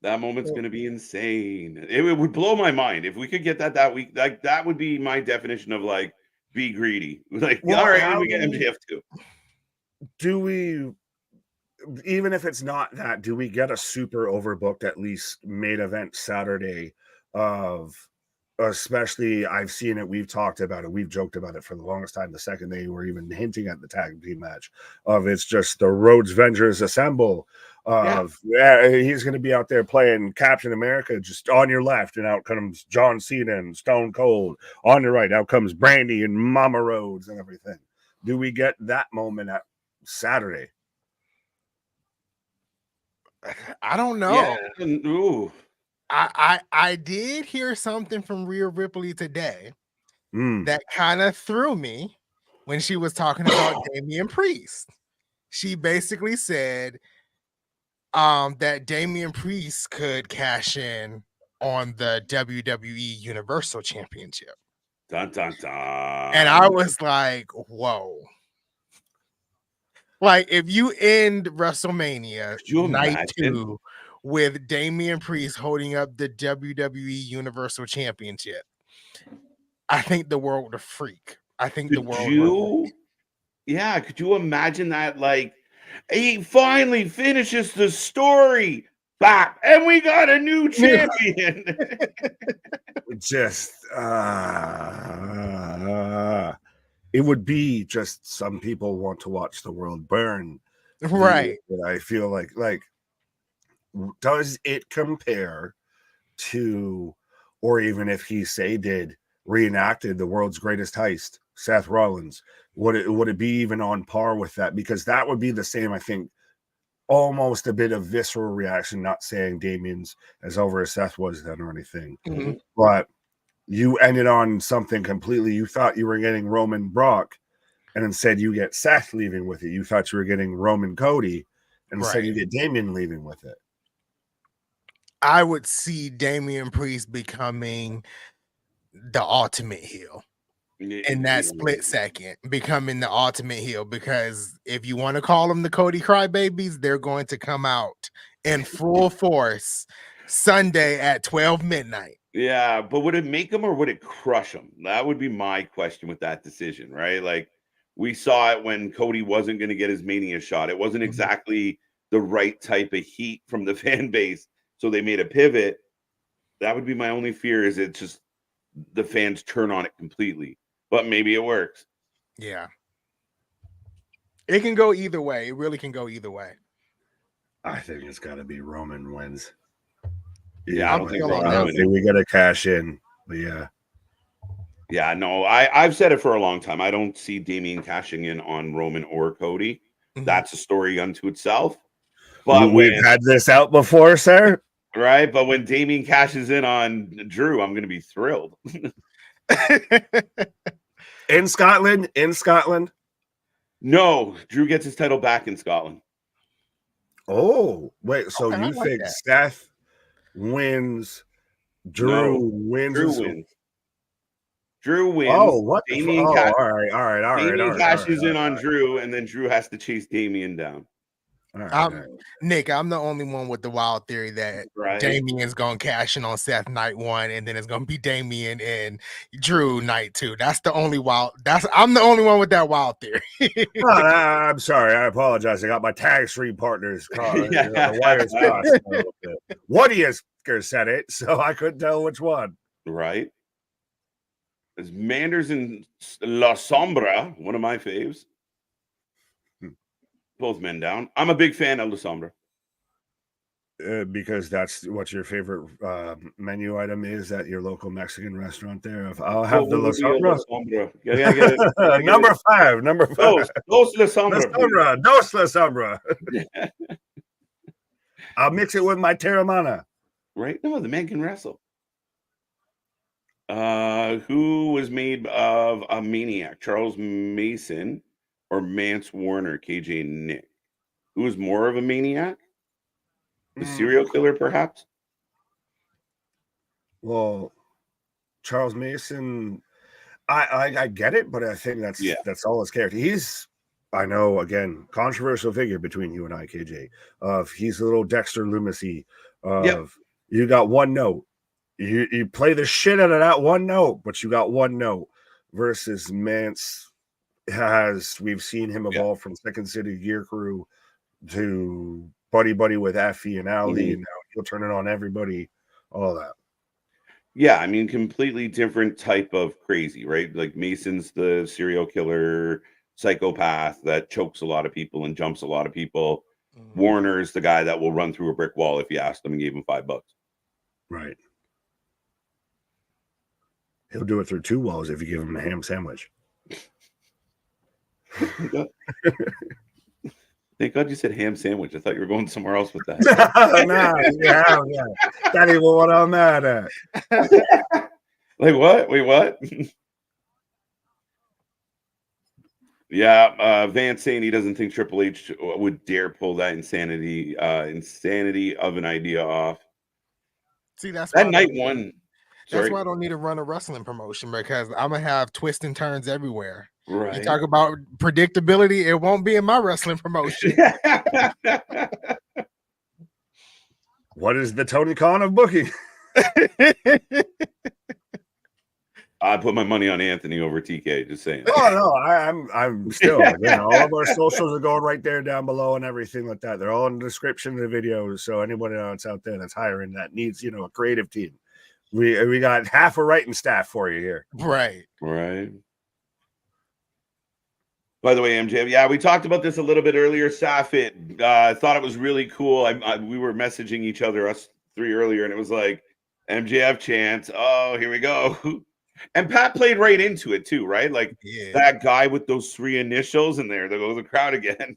That moment's going to be insane. It would blow my mind if we could get that week. Like that would be my definition of like be greedy. Like, well, all right, we get MJF too. Do we, even if it's not that, do we get a super overbooked at least main event Saturday of? Especially, I've seen it. We've talked about it. We've joked about it for the longest time. The second they were even hinting at the tag team match of it's just the Rhodes Vengers assemble. He's going to be out there playing Captain America just on your left, and out comes John Cena and Stone Cold. On your right, out comes Brandy and Mama Rhodes and everything. Do we get that moment at Saturday? I don't know. Yeah. Ooh. I did hear something from Rhea Ripley today that kind of threw me when she was talking about Damian Priest. She basically said that Damian Priest could cash in on the WWE Universal Championship. Dun, dun, dun. And I was like, whoa. Like, if you end WrestleMania night 2 with Damian Priest holding up the WWE Universal Championship, I think the world would freak. I think the world. Yeah, could you imagine that? Like, he finally finishes the story back, and we got a new champion. Just it would be just some people want to watch the world burn, right? I feel like does it compare to, or even if he did reenacted the world's greatest heist, Seth Rollins, would it be even on par with that? Because that would be the same, I think, almost a bit of visceral reaction, not saying Damian's as over as Seth was then or anything, but you ended on something completely. You thought you were getting Roman Brock, and instead you get Seth leaving with it. You thought you were getting Roman Cody, and instead you get Damian leaving with it. I would see Damian Priest becoming the ultimate heel in that split second, becoming the ultimate heel, because if you want to call them the Cody Crybabies, they're going to come out in full force Sunday at 12 midnight. Yeah, but would it make them or would it crush them? That would be my question with that decision, right? Like we saw it when Cody wasn't going to get his Mania shot. It wasn't exactly the right type of heat from the fan base, so they made a pivot. That would be my only fear, is it just the fans turn on it completely. But maybe it works. Yeah. It can go either way. It really can go either way. I think it's got to be Roman wins. Yeah, I don't think we got to cash in. But yeah. Yeah, no, I've said it for a long time. I don't see Damian cashing in on Roman or Cody. That's a story unto itself. But we've had this out before, sir. Right, but when Damian cashes in on Drew, I'm going to be thrilled. In Scotland? No, Drew gets his title back in Scotland. Oh, wait. So you think Seth wins? Drew wins. Drew wins. Oh, what? Damian all right. Damian cashes in on Drew, and then Drew has to chase Damian down. Nick, I'm the only one with the wild theory that Damian's gonna cash in on Seth night 1, and then it's gonna be Damian and Drew night 2. That's the only I'm the only one with that wild theory. I'm sorry, I apologize. I got my tag stream partners caught. The wires crossed a little bit. One of you said it, so I couldn't tell which one. Right. There's Manders and La Sombra, one of my faves. Both men down. I'm a big fan of La Sombra. Because that's what your favorite menu item is at your local Mexican restaurant there. I'll have the La Sombra. Yeah, number five. Dos La Sombra. Dos La Sombra. I'll mix it with my Terramana. Right? No, the man can wrestle. Who was made of a maniac? Charles Mason or Mance Warner, KJ Nick? Who was more of a maniac? The serial killer, perhaps? Well, Charles Mason, I get it, but I think that's all his character. He's, I know, again, controversial figure between you and I, KJ. He's a little Dexter Loomis-y. You got one note. You play the shit out of that one note, but you got one note. Versus Mance we've seen him evolve from Second City Gear Crew to buddy with Effie and Ali, and now he'll turn it on everybody, all that. Yeah, I mean, completely different type of crazy, right? Like Mason's the serial killer psychopath that chokes a lot of people and jumps a lot of people. Warner's the guy that will run through a brick wall if you asked him and gave him $5. Right. He'll do it through 2 walls if you give him a ham sandwich. Thank God you said ham sandwich. I thought you were going somewhere else with that. That ain't what I'm mad at. Like what? Wait, what? Yeah, Vance saying he doesn't think Triple H would dare pull that insanity of an idea off. See, that's that night one. That's why I don't need to run a wrestling promotion, because I'm gonna have twists and turns everywhere. Right. You talk about predictability, it won't be in my wrestling promotion. What is the Tony Khan of booking? I put my money on Anthony over TK, just saying. Oh no, I'm still, all of our socials are going right there down below and everything like that. They're all in the description of the videos. So anybody else out there that's hiring that needs, a creative team, we got half a writing staff for you here. Right. By the way, MJ, yeah, we talked about this a little bit earlier. Safit, thought it was really cool. We were messaging each other, us three, earlier, and it was like MJF chants. Oh, here we go. And Pat played right into it too, right? Like that guy with those 3 initials in there. There goes the crowd again.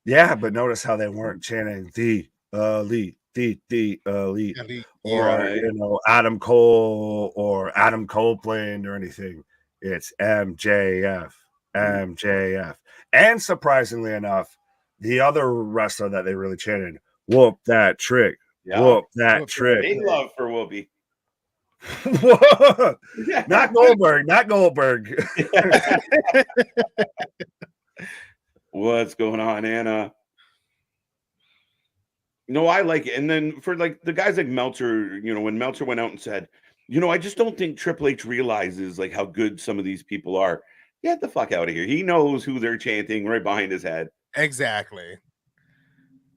Yeah, but notice how they weren't chanting the elite. the elite, Elite, or right. you know, Adam Cole or Adam Copeland or anything. It's MJF, MJF, and surprisingly enough, the other wrestler that they really chanted, "Whoop that trick, Yeah. whoop that Whoop that trick." Big love for Whoopi. Not Goldberg, not Goldberg. What's going on, Anna? No, I like it. And then for like the guys like Meltzer, you know, when Meltzer went out and said, you know, I just don't think Triple H realizes like how good some of these people are. Get the fuck out of here. He knows who they're chanting right behind his head. Exactly.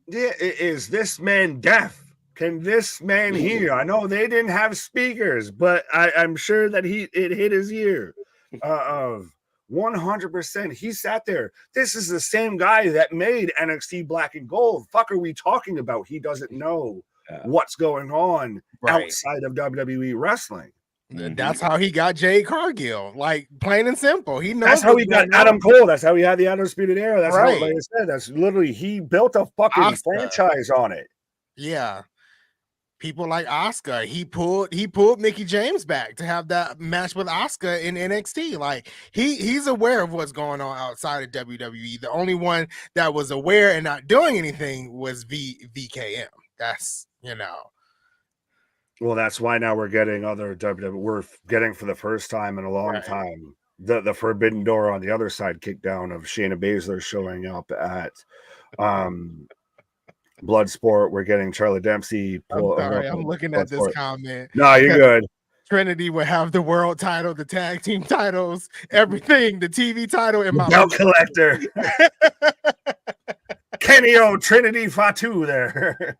Yeah, is this man deaf? Can this man hear? I know they didn't have speakers, but I'm sure that it hit his ear. Of 100%, he sat there. This is the same guy that made NXT Black and Gold. Fuck, are we talking about? He doesn't know what's going on outside of WWE wrestling. That's how he got Jade Cargill, like plain and simple. He knows that's how he got Adam Cole. That's how he had the Undisputed Era. That's how, like I said, that's literally he built a fucking franchise on it. Yeah. People like Asuka, he pulled Mickey James back to have that match with Asuka in NXT. Like he's aware of what's going on outside of WWE. The only one that was aware and not doing anything was VKM. That's, you know. Well, that's why now we're getting other WWE. We're getting for the first time in a long time the forbidden door on the other side kicked down of Shayna Baszler showing up at Bloodsport. We're getting Charlie Dempsey. I'm looking at this comment. No, you're good. Trinity would have the world title, the tag team titles, everything, the TV title in my belt collector. Kenny O, Trinity Fatu there.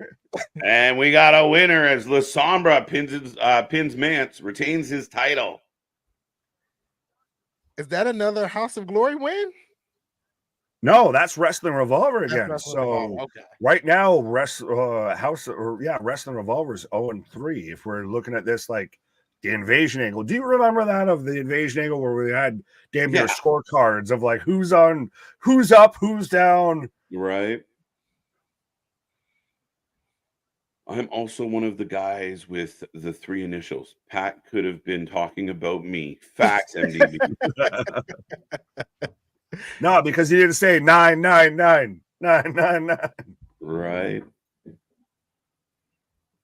And we got a winner as La Sombra pins Mance, retains his title. Is that another House of Glory win? No, that's Wrestling Revolver again. So right now, Wrestling Revolver is 0-3. If we're looking at this like the invasion angle, do you remember that of the invasion angle where we had damn near scorecards of like who's up, who's down? Right. I'm also one of the guys with the 3 initials. Pat could have been talking about me. Facts, MDB. No, because he didn't say 999 999. Right.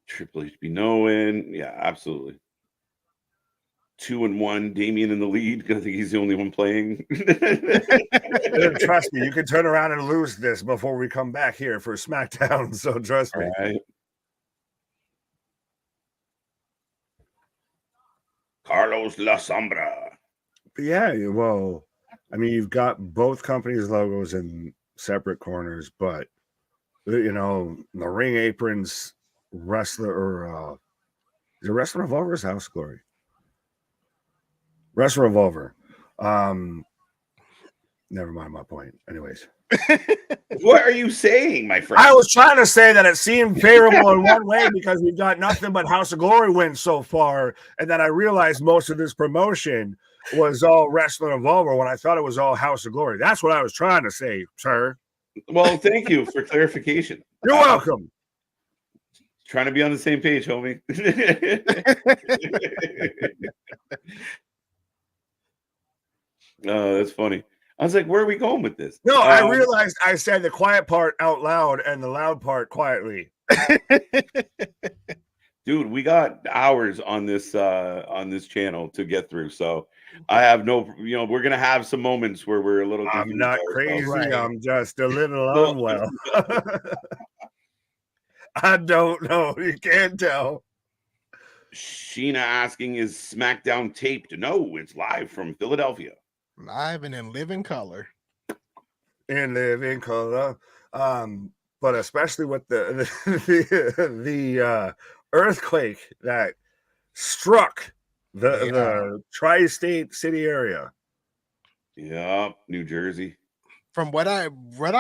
Triple H be knowing. Yeah, absolutely. 2-1. Damien in the lead. I think he's the only one playing. Trust me, you can turn around and lose this before we come back here for SmackDown. So trust me. Right. Carlos La Sombra. Yeah, well, I mean, you've got both companies' logos in separate corners, but you know, the ring aprons, wrestler or is it Wrestling Revolver's House of Glory? Wrestling Revolver. Never mind my point. Anyways. What are you saying, my friend? I was trying to say that it seemed favorable in one way because we've got nothing but House of Glory wins so far, and then I realized most of this promotion was all Wrestling Revolver when I thought it was all House of Glory. That's what I was trying to say, sir. Well, thank you for clarification. You're welcome. Trying to be on the same page, homie. Oh, that's funny. I was like, where are we going with this? No, I realized I said the quiet part out loud and the loud part quietly. Dude, we got hours on this channel to get through. So I have no, you know, we're gonna have some moments where we're a little I'm not crazy, right. I'm just a little unwell. I don't know. You can't tell. Sheena asking, is SmackDown taped? No, it's live from Philadelphia. Live and in living color. In living color. But especially with the earthquake that struck the tri-state city area. Yep, New Jersey. From what I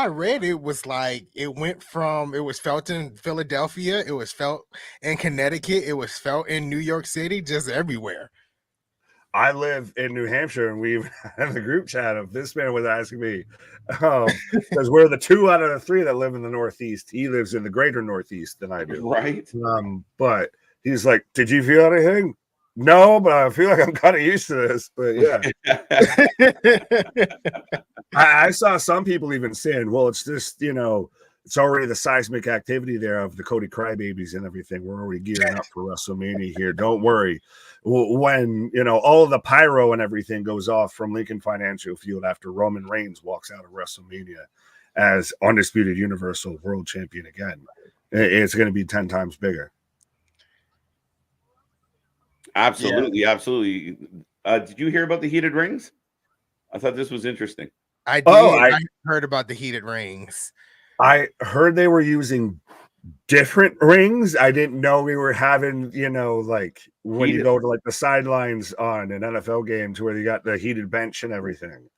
read, it was like it was felt in Philadelphia, it was felt in Connecticut, it was felt in New York City, just everywhere. I live in New Hampshire, and we've had the group chat of this man was asking me, because we're the 2 out of the 3 that live in the Northeast. He lives in the greater Northeast than I do. Right. But he's like, did you feel anything? No, but I feel like I'm kind of used to this. But yeah, I saw some people even saying, well, it's just, it's already the seismic activity there of the Cody Crybabies and everything. We're already gearing up for WrestleMania here. Don't worry. When, all of the pyro and everything goes off from Lincoln Financial Field after Roman Reigns walks out of WrestleMania as undisputed Universal World Champion again, it's going to be 10 times bigger. Absolutely. Absolutely. Did you hear about the heated rings? I thought this was interesting. I did. I heard about the heated rings. I heard they were using different rings. I didn't know we were having, like when you go to like the sidelines on an NFL game to where you got the heated bench and everything.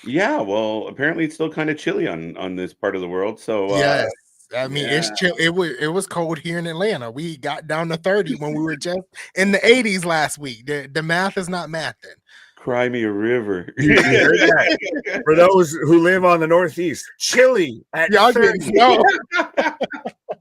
Yeah, well, apparently it's still kind of chilly on this part of the world. So yes, I mean it's chill. It was cold here in Atlanta. We got down to 30 when we were just in the 80s last week. The math is not mathing. Cry me a river. For those who live on the Northeast, chilly at 30.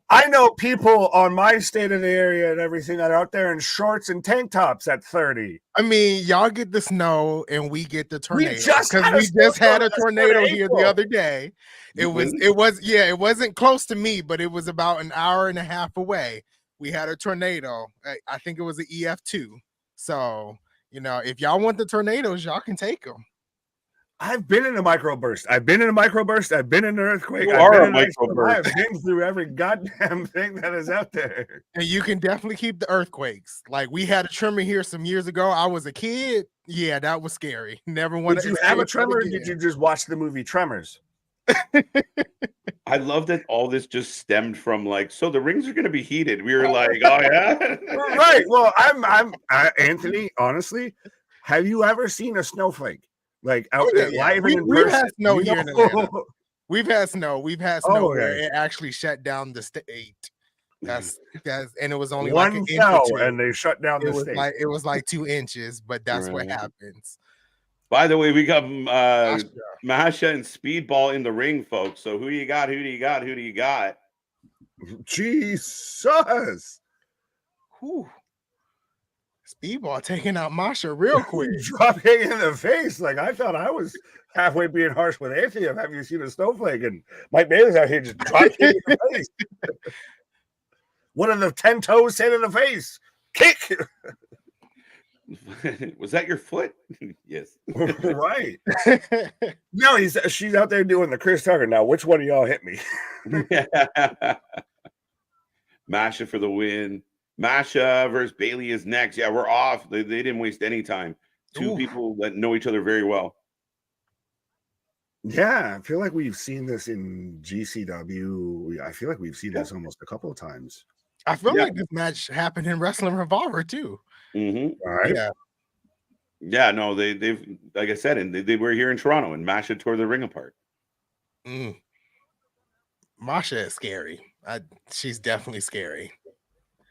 I know people on my state of the area and everything that are out there in shorts and tank tops at 30. I mean, y'all get the snow and we get the tornado. We just had a tornado here the other day. It wasn't close to me, but it was about an hour and a half away. We had a tornado. I think it was an EF2. So, if y'all want the tornadoes, y'all can take them. I've been in a microburst. I've been in an earthquake. I've been through every goddamn thing that is out there. And you can definitely keep the earthquakes. Like we had a tremor here some years ago. I was a kid. Yeah, that was scary. Never wanted. Did you have a tremor? Or did you just watch the movie Tremors? I love that all this just stemmed from so the rings are going to be heated. We were like, oh yeah, right. Well, I'm Anthony. Honestly, have you ever seen a snowflake out there live in person? We've had snow here in Atlanta. We've had snow. Where it actually shut down the state. That's and it was only one like fell, and they shut down the state. It was like 2 inches, but that's what happens. By the way, we got Masha and Speedball in the ring, folks. So who do you got? Jesus. Whew. Speedball taking out Masha real quick. Dropping in the face. I thought I was halfway being harsh with Anthony. Have you seen a snowflake? And Mike Bailey's out here just dropping in the face. One of the 10 toes hit in the face. Kick. Was that your foot? Yes. Right. No, she's out there doing the Chris Tucker. Now, which one of y'all hit me? Masha for the win. Masha versus Bailey is next. Yeah, we're off. They didn't waste any time. Two people that know each other very well. Yeah, I feel like we've seen this in GCW. I feel like we've seen this almost a couple of times. I feel like this match happened in Wrestling Revolver too. Mm-hmm. All right. Yeah. No, they've like I said, and they were here in Toronto, and Masha tore the ring apart. Masha is scary. She's definitely scary.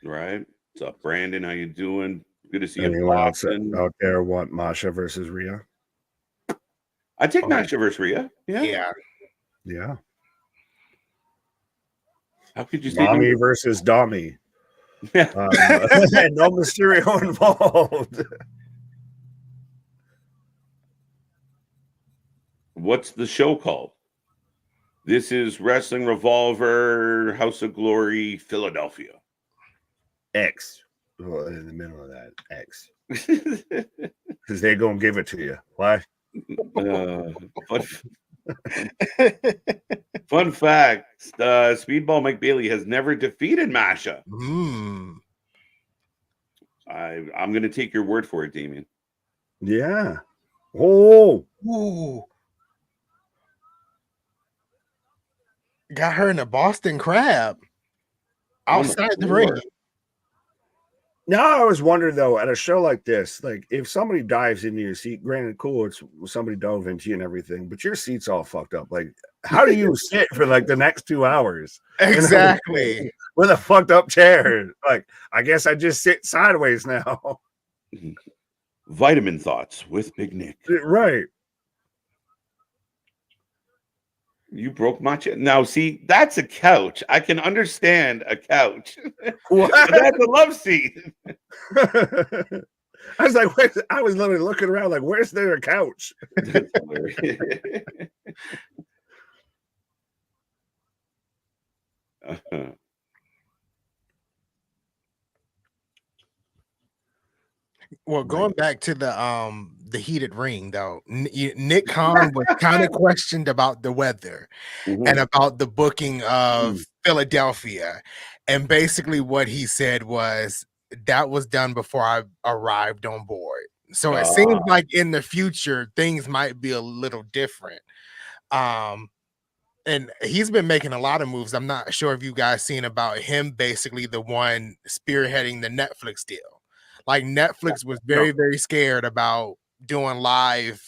Right. What's up, Brandon? How you doing? Good to see you. Out there want Masha versus Rhea? I take Masha versus Rhea. Yeah. How could you say Mommy versus Dommy? And no Mysterio involved. What's the show called? This is Wrestling Revolver, House of Glory, Philadelphia. X. Well, in the middle of that, X. Because they're going to give it to you. Why? Fun fact, Speedball Mike Bailey has never defeated Masha. I'm going to take your word for it, Damien. Yeah. Oh. Ooh. Got her in a Boston Crab outside the ring. Now I was wondering though, at a show like this, if somebody dives into your seat, granted, cool, it's somebody dove into you and everything, but your seat's all fucked up. How do you sit for the next 2 hours? Exactly. With a fucked up chair. I guess I just sit sideways now. Vitamin Thoughts with Big Nick. Right. You broke my chair. Now, see, that's a couch. I can understand a couch. What? But that's a love seat. I was like, I was literally looking around like, where's there a couch? That's hilarious. Well, going back to the heated ring though, Nick Khan was kind of questioned about the weather and about the booking of Philadelphia, and basically what he said was that was done before I arrived on board. So it seems like in the future things might be a little different. And he's been making a lot of moves. I'm not sure if you guys seen about him, basically the one spearheading the Netflix deal. Like Netflix was very, very scared about doing live,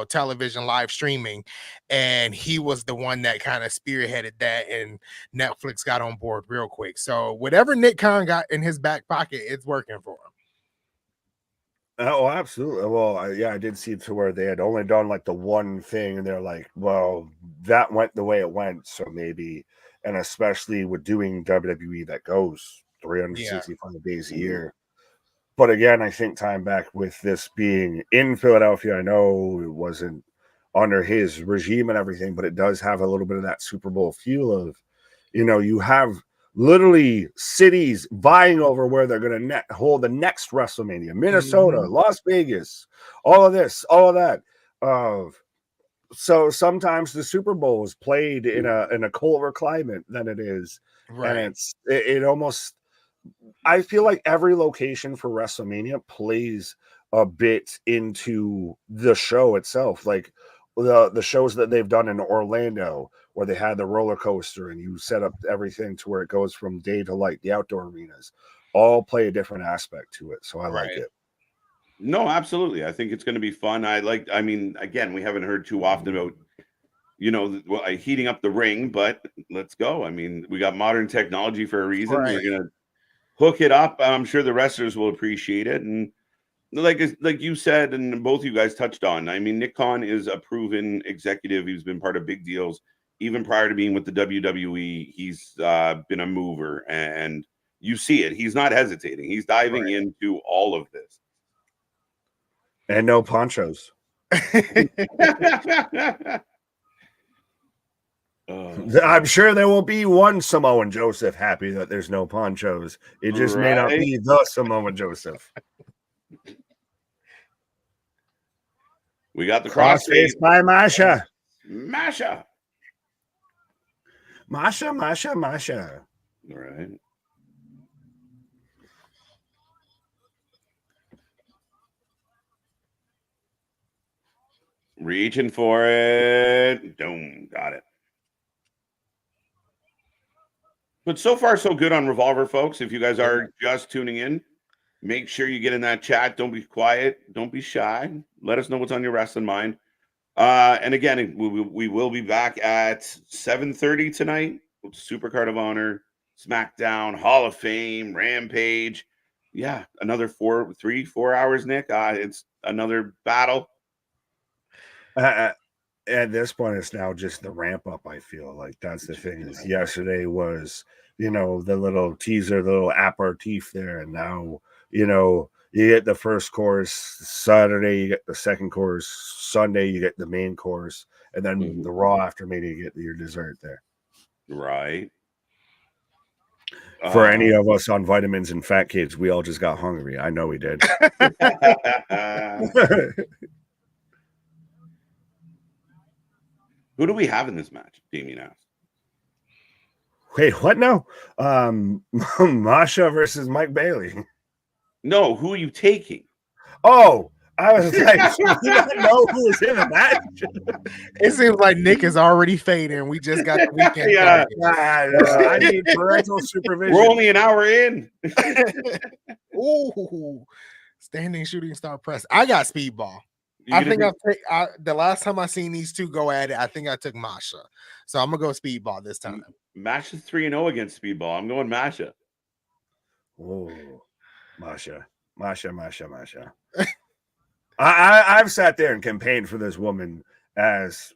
television live streaming. And he was the one that kind of spearheaded that, and Netflix got on board real quick. So whatever Nick Khan got in his back pocket, it's working for him. Oh, absolutely. Well, I did see to where they had only done like the one thing, and they're like, well, that went the way it went. So maybe, and especially with doing WWE that goes 365 days a year. But again, I think time back with this being in Philadelphia, I know it wasn't under his regime and everything, but it does have a little bit of that Super Bowl feel of, you have literally cities vying over where they're going to hold the next WrestleMania. Minnesota, Las Vegas, all of this, all of that. So sometimes the Super Bowl is played in a colder climate than it is, Right. And it almost, I feel like every location for WrestleMania plays a bit into the show itself. Like the shows that they've done in Orlando, where they had the roller coaster and you set up everything to where it goes from day to light, the outdoor arenas, all play a different aspect to it. So I like it. No, absolutely. I think it's going to be fun. I mean, again, we haven't heard too often about, heating up the ring, but let's go. I mean, we got modern technology for a reason. Right. We're going to hook it up. I'm sure the wrestlers will appreciate it. And like you said, and both you guys touched on, I mean, Nick Khan is a proven executive. He's been part of big deals. Even prior to being with the WWE, he's been a mover, and you see it. He's not hesitating. He's diving into all of this. And no ponchos. I'm sure there will be one Samoan Joseph happy that there's no ponchos. It just may not be the Samoan Joseph. We got the crossface by Masha. Masha. All right. Reaching for it. Boom. Got it. But so far, so good on Revolver, folks. If you guys are just tuning in, make sure you get in that chat. Don't be quiet. Don't be shy. Let us know what's on your wrestling mind. And again, we will be back at 7:30 tonight. Supercard of Honor, SmackDown, Hall of Fame, Rampage. Yeah, another 4 hours, Nick. It's another battle. At this point, it's now just the ramp up. I feel like that's the thing. Is yesterday was, the little teaser, the little aperitif there, and now, you get the first course. Saturday, you get the second course. Sunday, you get the main course, and then the Raw after Mania, you get your dessert there. Right. For any of us on vitamins and fat kids, we all just got hungry. I know we did. Who do we have in this match? Damien asked. Wait, what now? Masha versus Mike Bailey. No, who are you taking? Oh, I was like, you don't know who was in the match. It seems like Nick is already fading. We just got the weekend. I need parental supervision. We're only an hour in. Ooh, standing shooting star press. I got Speedball. I think the last time I seen these two go at it, I think I took Masha. So I'm gonna go Speedball this time. Masha's 3-0 against Speedball. I'm going Masha. Oh, Masha. I've sat there and campaigned for this woman, as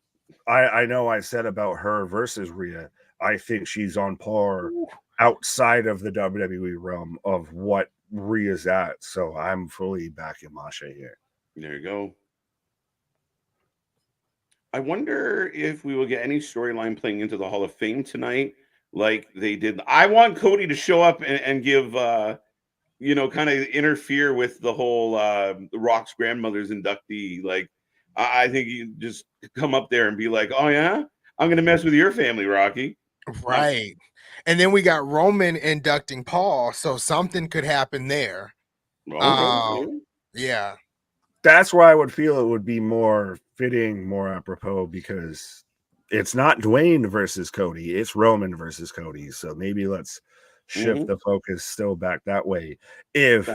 I know I said about her versus Rhea. I think she's on par outside of the WWE realm of what Rhea's at. So I'm fully backing Masha here. There you go. I wonder if we will get any storyline playing into the Hall of Fame tonight, like they did. I want Cody to show up and give, kind of interfere with the whole Rock's grandmother's inductee. Like, I think you just come up there and be like, "Oh yeah, I'm gonna mess with your family, Rocky." Right. And then we got Roman inducting Paul, so something could happen there. Okay. Yeah. That's where I would feel it would be more fitting, more apropos, because it's not Dwayne versus Cody, it's Roman versus Cody. So maybe let's shift the focus still back that way. If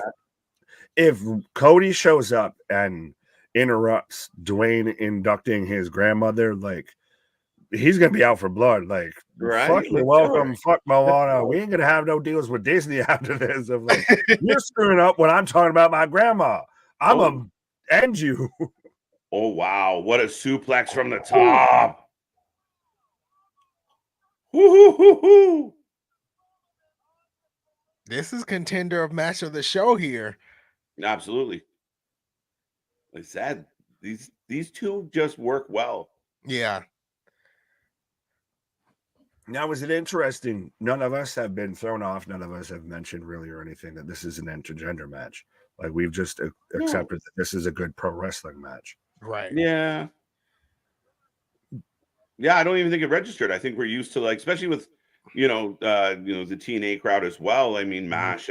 Cody shows up and interrupts Dwayne inducting his grandmother, like, he's gonna be out for blood. Like, Right? Fuck your welcome, fuck Moana. We ain't gonna have no deals with Disney after this. Of like, you're screwing up when I'm talking about my grandma. I'm gonna end you. Oh wow, what a suplex from the top. Woo-hoo-hoo-hoo. This is contender of match of the show here. Absolutely. Like I said, these two just work well. Yeah. Now, is it interesting? None of us have been thrown off. None of us have mentioned really or anything that this is an intergender match. Like, we've just accepted that this is a good pro wrestling match. Right. Yeah. Yeah, I don't even think it registered. I think we're used to, like, especially with the TNA crowd as well. I mean, MASH,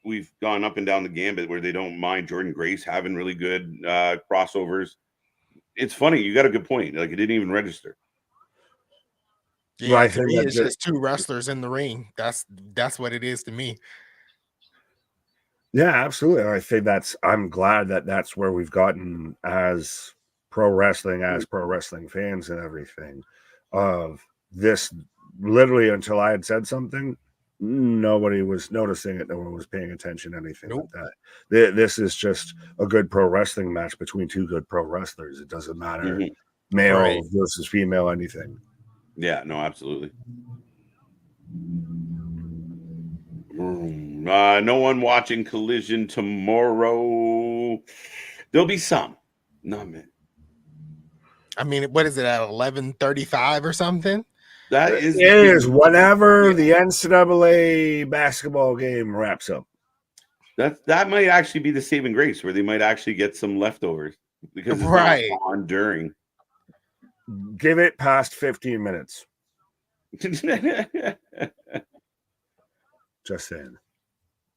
we've gone up and down the gambit where they don't mind Jordan Grace having really good crossovers. It's funny, you got a good point. Like, it didn't even register. Yeah, right, to me, it's just two wrestlers in the ring. That's what it is to me. Yeah, absolutely. I think I'm glad that that's where we've gotten as pro wrestling fans and everything. Of this, literally, until I had said something, nobody was noticing it. No one was paying attention, anything like that. This is just a good pro wrestling match between two good pro wrestlers. It doesn't matter male versus female, anything. Yeah, no, absolutely. No one watching Collision tomorrow. There'll be some. Not many. I mean, what is it at 11:35 or something? That is. It is whenever the NCAA basketball game wraps up. That might actually be the saving grace, where they might actually get some leftovers because it's not on during. Give it past 15 minutes. Just saying.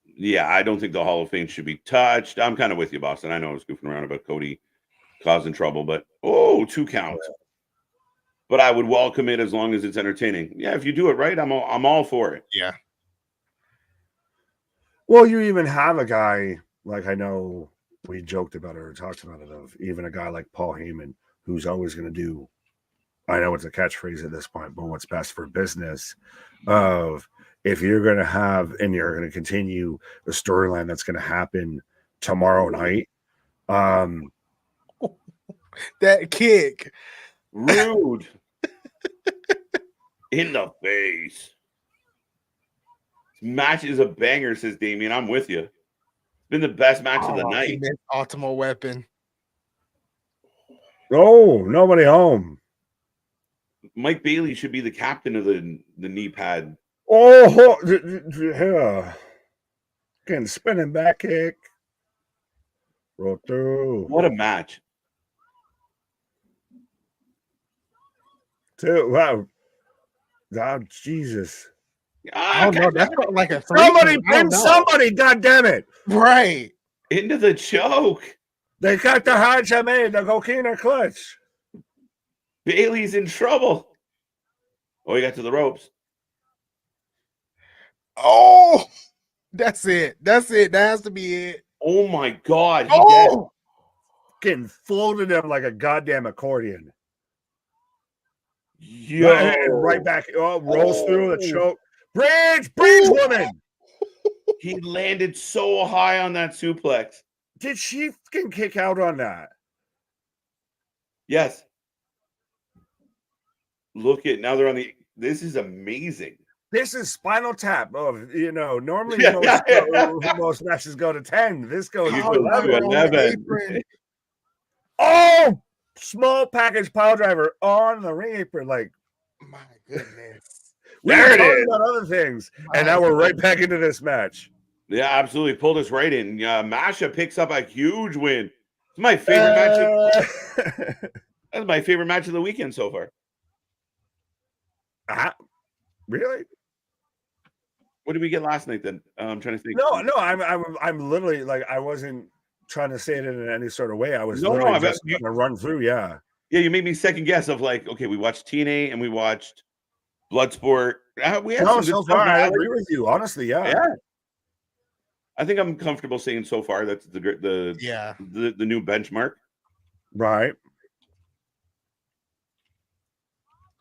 Yeah, I don't think the Hall of Fame should be touched. I'm kind of with you, Boston. I know I was goofing around about Cody causing trouble, but 2 counts. But I would welcome it as long as it's entertaining. Yeah, if you do it right, I'm all for it. Yeah. Well, you even have a guy, like, I know we joked about it or talked about it, of even a guy like Paul Heyman, who's always going to do, I know it's a catchphrase at this point, but what's best for business. Of, if you're going to have, and you're going to continue the storyline that's going to happen tomorrow night. That kick. Rude. In the face. This match is a banger, says Damien. I'm with you. It's been the best match of the night. Ultimate Weapon. Oh, nobody home. Mike Bailey should be the captain of the knee pad. Oh, yeah. Getting spinning back kick. Roll through. What a match. Wow. Oh, Jesus. Oh, no, that's like a somebody pin somebody, goddammit. Right. Into the choke. They got the Hajime, the Gokina clutch. Bailey's in trouble. Oh, he got to the ropes. Oh, that's it. That has to be it. Oh my God. Getting floated up like a goddamn accordion. Yo. Right back. Rolls through the choke. Bridge woman. He landed so high on that suplex. Did she fucking kick out on that? Yes. Look at now they're on the. This is amazing. This is Spinal Tap. Oh, normally Yeah. most matches go to 10. This goes You to go to 11. 11. Oh, small package pile driver on the ring apron. Like, My goodness. we There were it talking is. about other things, and My now we're right back into this match. Yeah, absolutely. Pulled us right in. Masha picks up a huge win. It's my favorite match. That's my favorite match of the weekend so far. Really? What did we get last night then? I'm trying to think. No. I'm literally like, I wasn't trying to say it in any sort of way. I was No, literally just going to run through. Yeah. Yeah, you made me second guess of like, okay, we watched TNA and we watched Bloodsport. We had some good so stuff, far, man. I agree with you. Honestly, yeah. Yeah. I think I'm comfortable saying so far that's the new benchmark. Right.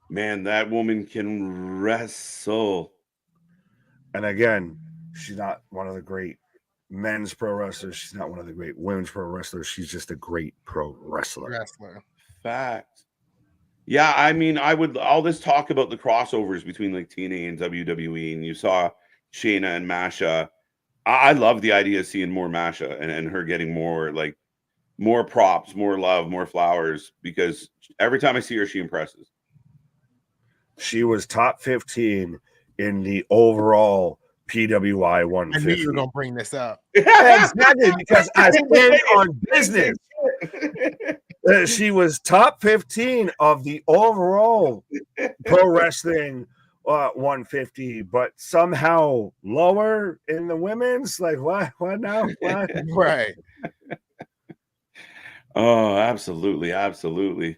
Man, that woman can wrestle. And again, she's not one of the great men's pro wrestlers. She's not one of the great women's pro wrestlers. She's just a great pro wrestler. Fact. Yeah, I mean, all this talk about the crossovers between like TNA and WWE, and you saw Shayna and Masha. I love the idea of seeing more Masha and her getting more props, more love, more flowers, because every time I see her, she impresses. She was top 15 in the overall PWI 150. I knew you were going to bring this up. Exactly, because I stand on business. She was top 15 of the overall pro wrestling 150, but somehow lower in the women's. Like, what now? What? Right. Oh, absolutely.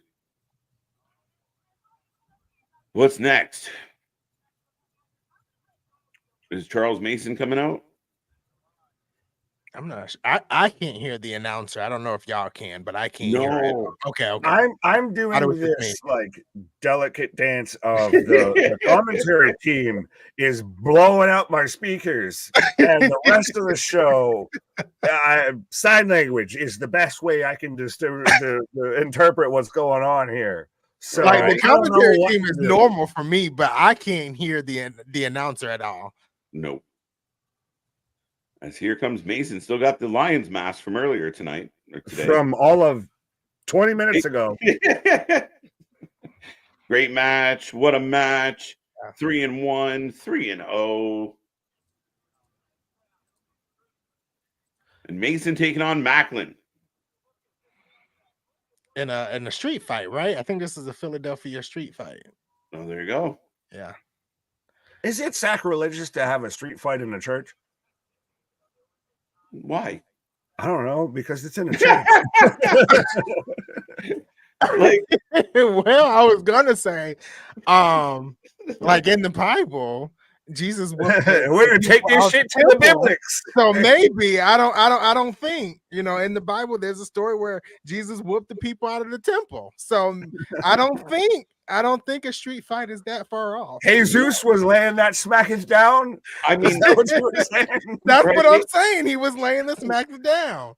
What's next? Is Charles Mason coming out? I'm not. I can't hear the announcer. I don't know if y'all can, but I can't hear it. Okay. I'm doing this like delicate dance of the commentary team is blowing out my speakers, and the rest of the show, sign language is the best way I can just interpret what's going on here. So, like the commentary team is normal for me, but I can't hear the announcer at all. Nope. As here comes Mason, still got the Lions mask from earlier tonight or today. From all of 20 minutes ago. Great match. What a match. 3-1, 3-0. And Mason taking on Macklin. In a street fight, right? I think this is a Philadelphia street fight. Oh, there you go. Yeah. Is it sacrilegious to have a street fight in a church? Why? I don't know, because it's in a church. Well, I was gonna say, like in the Bible, Jesus we're gonna take this shit to the biblics. So maybe I don't think, in the Bible there's a story where Jesus whooped the people out of the temple. So I don't think a street fight is that far off. Jesus was laying that smackage down. I mean, that's what you were saying. That's right? What I'm saying. He was laying the smackage down.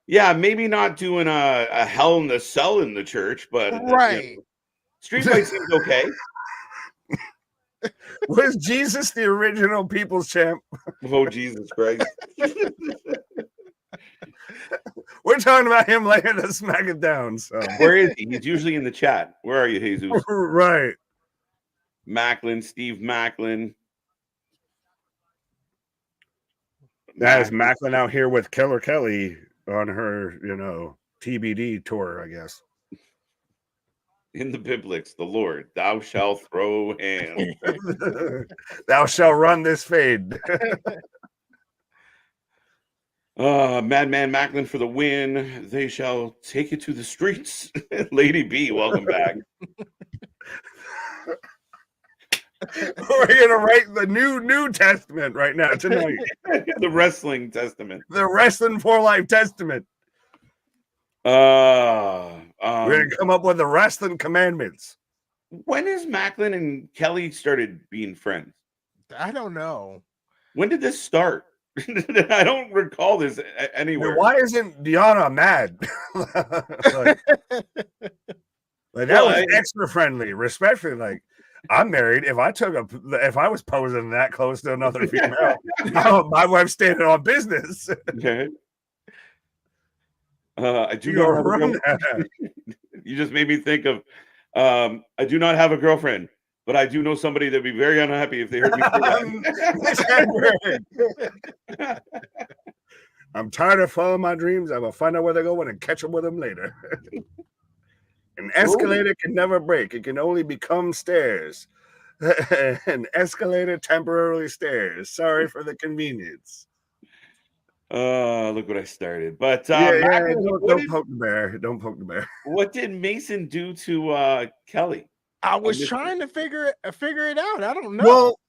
Yeah, maybe not doing a hell in the cell in the church, but right. Street fight seems okay. Was Jesus the original people's champ? Oh, Jesus Christ. We're talking about him laying the smack it down. So where is he? He's usually in the chat. Where are you, Jesus? Right. Macklin, Steve Macklin. That is Macklin out here with Killer Kelly on her, TBD tour, I guess. In the biblics, the Lord, thou shalt throw hands. Thou shalt run this fade. Madman Macklin for the win. They shall take it to the streets. Lady B, welcome back. We're gonna write the New Testament right now tonight. The Wrestling Testament. The Wrestling for Life Testament. We're gonna come up with the Wrestling Commandments. When is Macklin and Kelly started being friends? I don't know. When did this start? I don't recall this anywhere. Why isn't Deanna mad? like, that Well, was extra friendly, respectfully. Like, I'm married. If I was posing that close to another female, my wife's standing on business. Okay. I do not have a girlfriend. You just made me think of I do not have a girlfriend, but I do know somebody that'd be very unhappy if they heard me say that. I'm tired of following my dreams. I will find out where they're going and catch them with them later. An escalator can never break. It can only become stairs. An escalator temporarily stairs. Sorry for the convenience. Look what I started. But don't poke the bear. Don't poke the bear. What did Mason do to Kelly? I was trying to figure it out. I don't know. Well,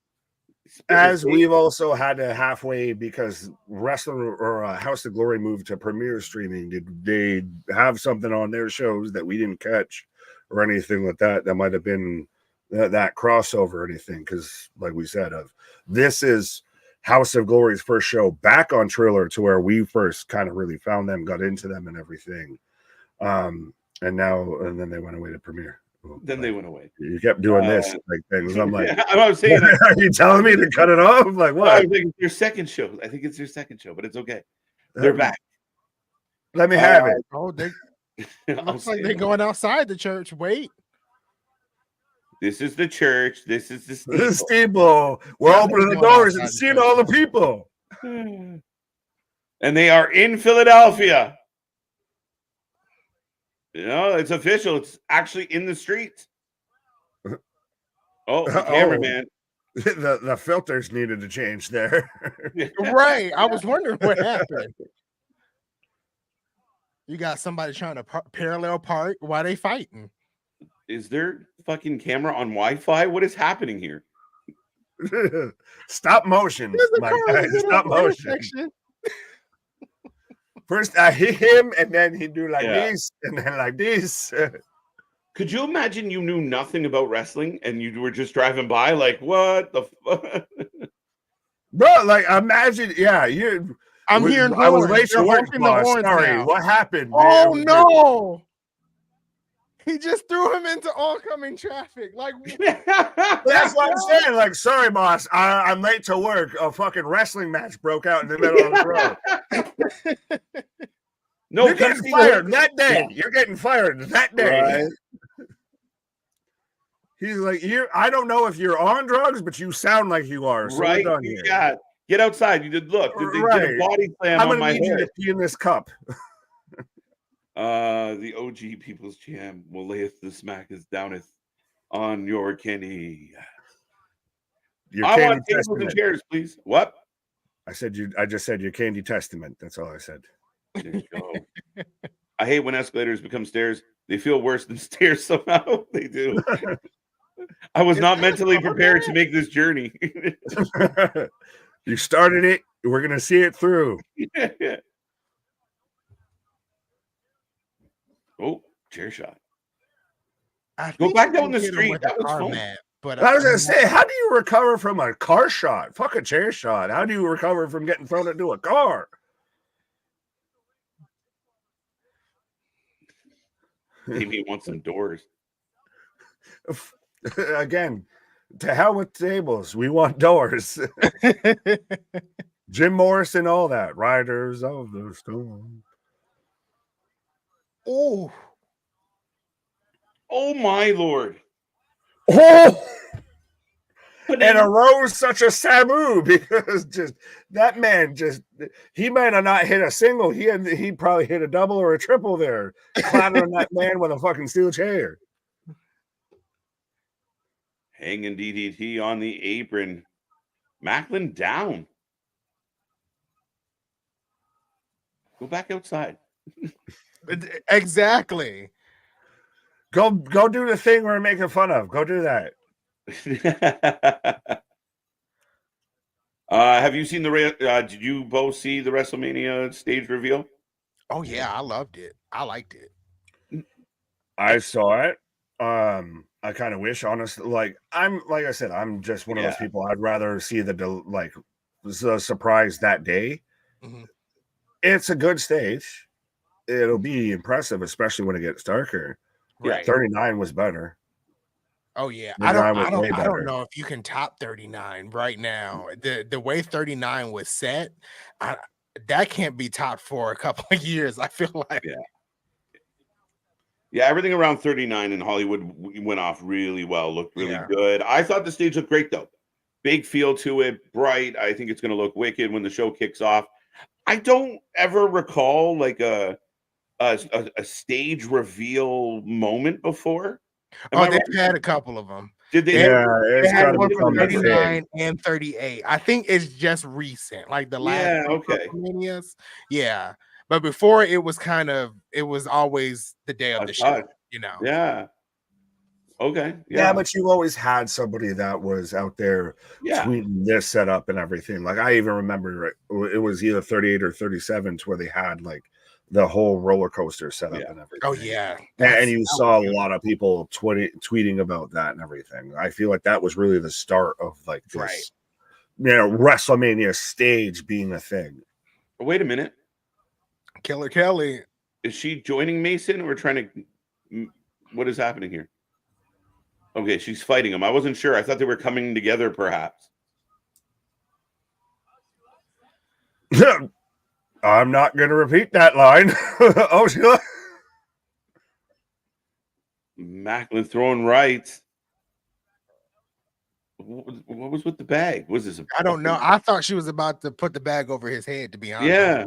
as we've also had to halfway, because Wrestling or House of Glory moved to premiere streaming, did they have something on their shows that we didn't catch or anything like that? That might have been that crossover or anything, because like we said, this is House of Glory's first show back on Triller, to where we first kind of really found them, got into them and everything. And then they went away to premiere. Then they went away. You kept doing this like things. I'm like, I was saying, are you telling me to cut it off? Like, what? I think it's their second show. I think it's their second show, but it's okay. They're back. Let me have it. Oh, looks like they're going outside the church. Wait. This is the church. This is the steeple. The steeple. We're opening the doors and seeing all the people. And they are in Philadelphia. You know, it's official. It's actually in the streets. Oh, the cameraman. The filters needed to change there. Right. I was wondering what happened. You got somebody trying to parallel park while they fighting. Is there fucking camera on Wi-Fi? What is happening here? Stop motion. My guy. Stop motion. First, I hit him, and then he do like this, and then like this. Could you imagine you knew nothing about wrestling and you were just driving by? Like, what the fuck? Bro, like, imagine, I'm hearing I was late to work, boss. Sorry, what happened? Oh, no. He just threw him into oncoming traffic. Like, that's what I'm saying. Like, sorry, boss. I'm late to work. A fucking wrestling match broke out in the middle of the road. No, you're getting fired that day. You're getting fired that day. Right. He's like, I don't know if you're on drugs, but you sound like you are. So right? We're done here. Yeah. Get outside. You did look. They did a body slam on my head. I'm gonna need you to pee in this cup. The OG People's Jam will layeth the smack as downeth on your candy. I want tables and chairs, please. What? I just said your candy testament. That's all I said. There you go. I hate when escalators become stairs. They feel worse than stairs somehow. They do. I was not mentally prepared to make this journey. You started it. We're gonna see it through. Yeah. Oh, chair shot. Go back down the street. That was fun. But I was gonna say, how do you recover from a car shot? Fuck a chair shot. How do you recover from getting thrown into a car? Maybe he wants some doors. Again, to hell with tables. We want doors. Jim Morrison, all that. Riders of the Storm. Oh my Lord. Oh, and arose such a Samu, because just that man he might have not hit a single. He probably hit a double or a triple there, clattering that man with a fucking steel chair. Hanging DDT on the apron. Macklin down. Go back outside. Exactly. Go do the thing we're making fun of. Go do that. Have you seen did you both see the WrestleMania stage reveal? Oh yeah, I loved it. I liked it. I saw it. I kind of wish, honestly, like I said, I'm just one of those people. I'd rather see the surprise that day. Mhm. It's a good stage. It'll be impressive, especially when it gets darker. Yeah. Right. 39 was better. Oh yeah. 39 was way I better. don't know if you can top 39 right now. The way 39 was set, that can't be topped for a couple of years. I feel like. Yeah, everything around 39 in Hollywood went off really well, looked really Yeah. good. I thought the stage looked great though. Big feel to it, bright. I think it's going to look wicked when the show kicks off. I don't ever recall like a stage reveal moment before. Am I They've right? had a couple of them. Did they? They, Yeah, they it's had got to one for become the thing. 39 and 38. I think it's just recent, like the last Yeah, two okay. WrestleManias. Yeah. But before it was always the day of A the show, touch. you know. Yeah. Okay. Yeah, Yeah. but you always had somebody that was out there Yeah. tweeting this setup and everything. Like I even remember it was either 38 or 37 to where they had like the whole roller coaster setup Yeah. and everything. Oh yeah. And you saw a lot of people tweeting about that and everything. I feel like that was really the start of like this, Right. WrestleMania stage being a thing. Wait a minute. Killer Kelly. Is she joining Mason or trying to? What is happening here? Okay, she's fighting him. I wasn't sure. I thought they were coming together, perhaps. I'm not going to repeat that line. Oh, Macklin throwing rights. What was with the bag? Was this? I don't know. I thought she was about to put the bag over his head, to be honest. Yeah.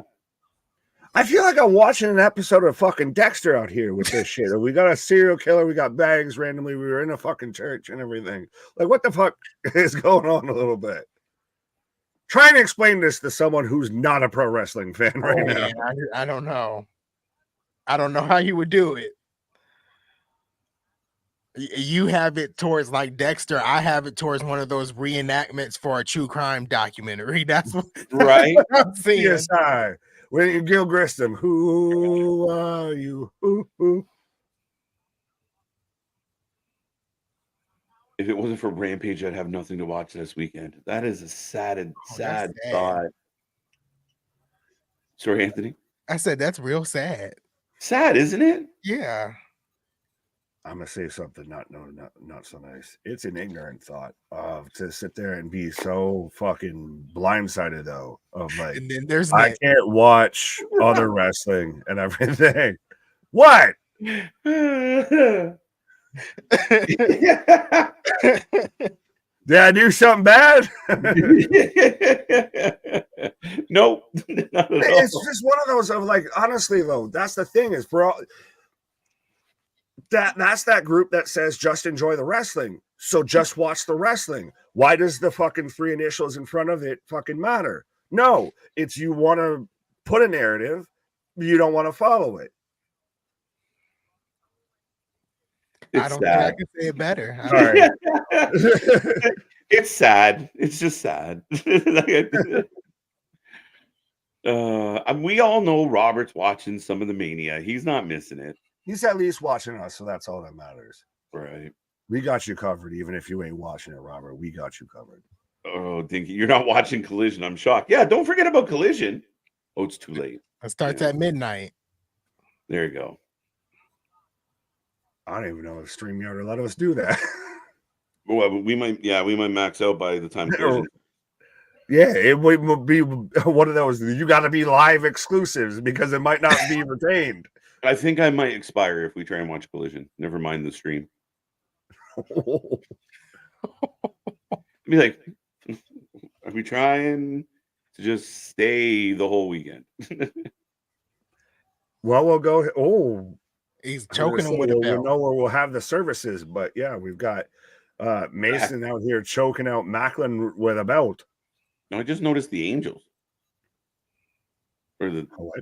I feel like I'm watching an episode of fucking Dexter out here with this shit. We got a serial killer. We got bags randomly. We were in a fucking church and everything. Like, what the fuck is going on a little bit? Trying to explain this to someone who's not a pro wrestling fan right now. Man, I don't know. I don't know how you would do it. You have it towards like Dexter. I have it towards one of those reenactments for a true crime documentary. That's what, Right. what I'm seeing. Yes, hi. When you Gil Grissom, who are you? Who? If it wasn't for Rampage, I'd have nothing to watch this weekend. That is a sad sad. thought. Sorry, Anthony. I said that's real sad. Sad, isn't it? Yeah. I'm gonna say something not so nice. It's an ignorant thought to sit there and be so fucking blindsided though of like And then there's I can't watch other wrestling and everything. What? Did I do something bad? Nope. Not at all. It's just one of those of like, honestly though, that's the thing is, bro. That's that group that says just enjoy the wrestling. So just watch the wrestling. Why does the fucking three initials in front of it fucking matter? No, it's you want to put a narrative, you don't want to follow it. It's I don't sad. think I can say it better. All right. It's sad. It's just sad. We all know Robert's watching some of the Mania. He's not missing it. He's at least watching us, so that's all that matters. Right. We got you covered, even if you ain't watching it, Robert. We got you covered. Oh, Dinky, you're not watching Collision. I'm shocked. Yeah, don't forget about Collision. Oh, it's too late. It starts at midnight. There you go. I don't even know if StreamYard will let us do that. Well, we might max out by the time. Yeah, it would be one of those. You got to be live exclusives because it might not be retained. I think I might expire if we try and watch Collision. Never mind the stream. Be like, are we trying to just stay the whole weekend? Well, we'll go. Oh, He's choking him with a we'll belt. know where we'll have the services, but yeah, we've got Mason out here choking out Macklin with a belt. No, I just noticed the Angels. Or the what?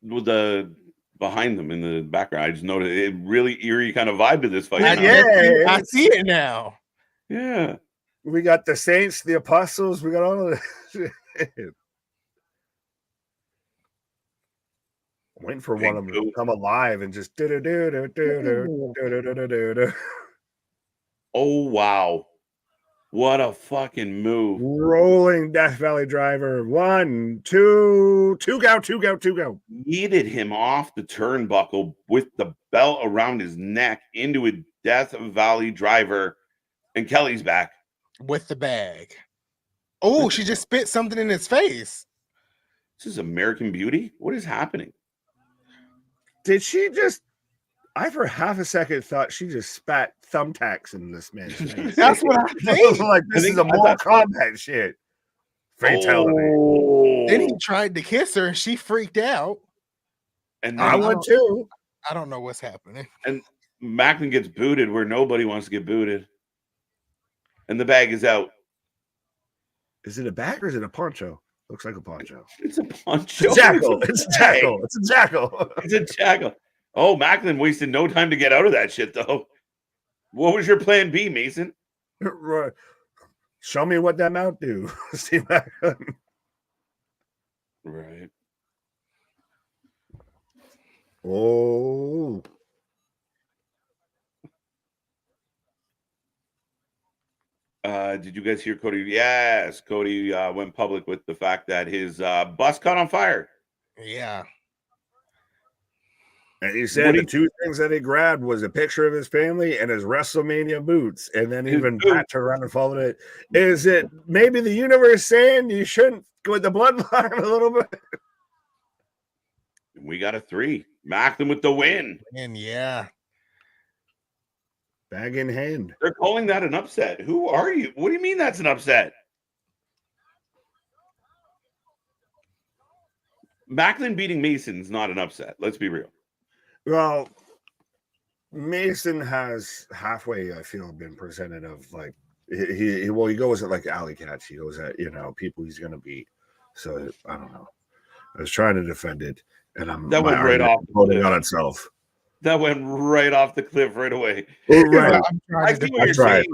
With the behind them in the background. I just noticed it really eerie kind of vibe to this fight. I see it now. Yeah. We got the Saints, the Apostles, we got all of this. Waiting for one of them to come alive and just Oh wow. What a fucking move. Rolling Death Valley Driver. 1, 2, two count, two count, two count. Yeeted him off the turnbuckle with the belt around his neck into a Death Valley Driver. And Kelly's back. With the bag. Oh, she just spit something in his face. This is American Beauty? What is happening? Did she just... I, for half a second, thought she just spat thumbtacks in this man's face. That's what I I think. was like, this is a Mortal Kombat shit. Fatality. Oh. Then he tried to kiss her and she freaked out. And I then would too. I don't know what's happening. And Macklin gets booted where nobody wants to get booted. And the bag is out. Is it a bag or is it a poncho? Looks like a poncho. It's a poncho. It's a jackal. It's a jackal. It's a jackal. It's a jackal. Oh, Macklin wasted no time to get out of that shit, though. What was your plan B, Mason? Show me what that mount do. See Macklin. Right. Oh. Did you guys hear Cody? Yes, Cody went public with the fact that his bus caught on fire. Yeah. And he said the two things that he grabbed was a picture of his family and his WrestleMania boots. And then even Pat turned around and followed it. Is it maybe the universe saying you shouldn't go with the bloodline a little bit? We got a 3. Macklin with the win. And yeah. Bag in hand. They're calling that an upset. Who are you? What do you mean that's an upset? Macklin beating Mason's not an upset. Let's be real. Well, Mason has halfway, I feel, been presented of like he goes at like alley cats. He goes at people he's gonna beat. So I don't know. I was trying to defend it, and that went right off voting on itself. That went right off the cliff right away. Right. I see what you're saying.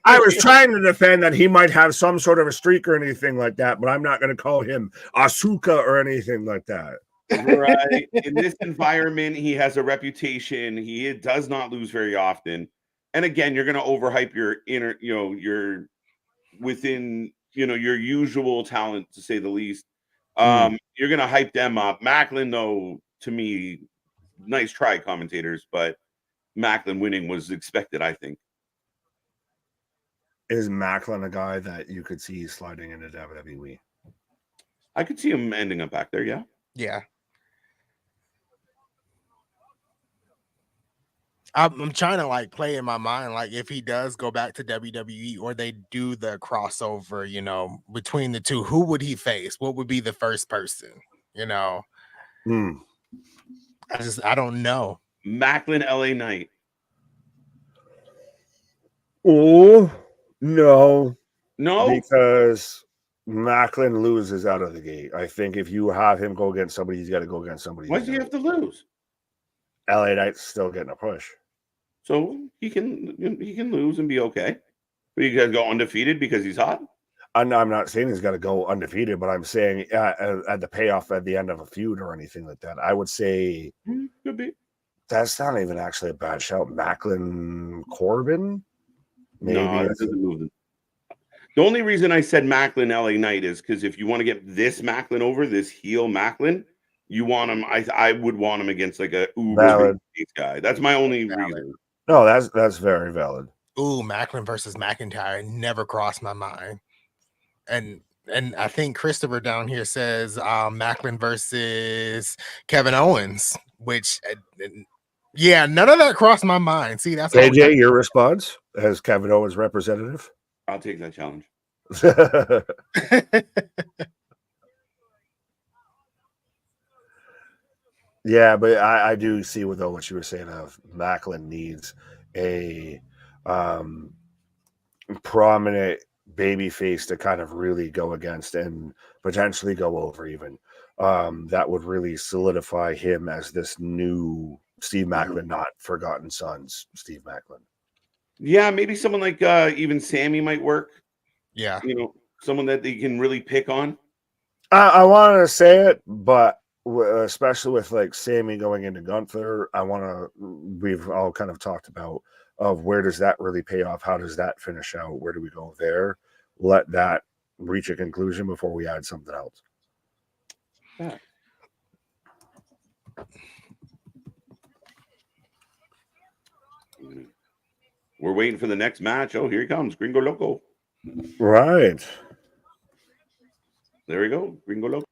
I was trying to defend that he might have some sort of a streak or anything like that, but I'm not going to call him Asuka or anything like that. Right. In this environment, he has a reputation. He does not lose very often. And again, you're going to overhype your inner, your within, your usual talent, to say the least. You're going to hype them up. Macklin, though, to me, nice try, commentators, but Macklin winning was expected, I think. Is Macklin a guy that you could see sliding into WWE? I could see him ending up back there, yeah. Yeah. I'm trying to like play in my mind, like if he does go back to WWE or they do the crossover, between the two, who would he face? What would be the first person? I don't know. Macklin, LA Knight. Oh, no. No? Because Macklin loses out of the gate. I think if you have him go against somebody, he's got to go against somebody. Why does he have to lose? LA Knight's still getting a push. So he can lose and be okay. But you guys go undefeated because he's hot? I'm not saying he's got to go undefeated, but I'm saying at the payoff at the end of a feud or anything like that, I would say could be. That's not even actually a bad shout. Macklin Corbin? Maybe. No, it doesn't move. The only reason I said Macklin LA Knight is because if you want to get this Macklin over, this heel Macklin, you want him. I would want him against like a uber guy. That's my only reason. No, that's very valid. Ooh, Macklin versus McIntyre never crossed my mind. And I think Christopher down here says Macklin versus Kevin Owens, which none of that crossed my mind. See, that's AJ, your response as Kevin Owens representative? I'll take that challenge. Yeah, but I do see what you were saying of Macklin needs a prominent baby face to kind of really go against and potentially go over even. That would really solidify him as this new Steve Macklin, not Forgotten Sons Steve Macklin. Yeah, maybe someone like even Sammy might work. Yeah. Someone that they can really pick on. I want to say it, but especially with like Sammy going into Gunther, we've all kind of talked about of where does that really pay off? How does that finish out? Where do we go there? Let that reach a conclusion before we add something else. Yeah. We're waiting for the next match. Oh, here he comes, Gringo Loco. Right. There we go, Gringo Loco.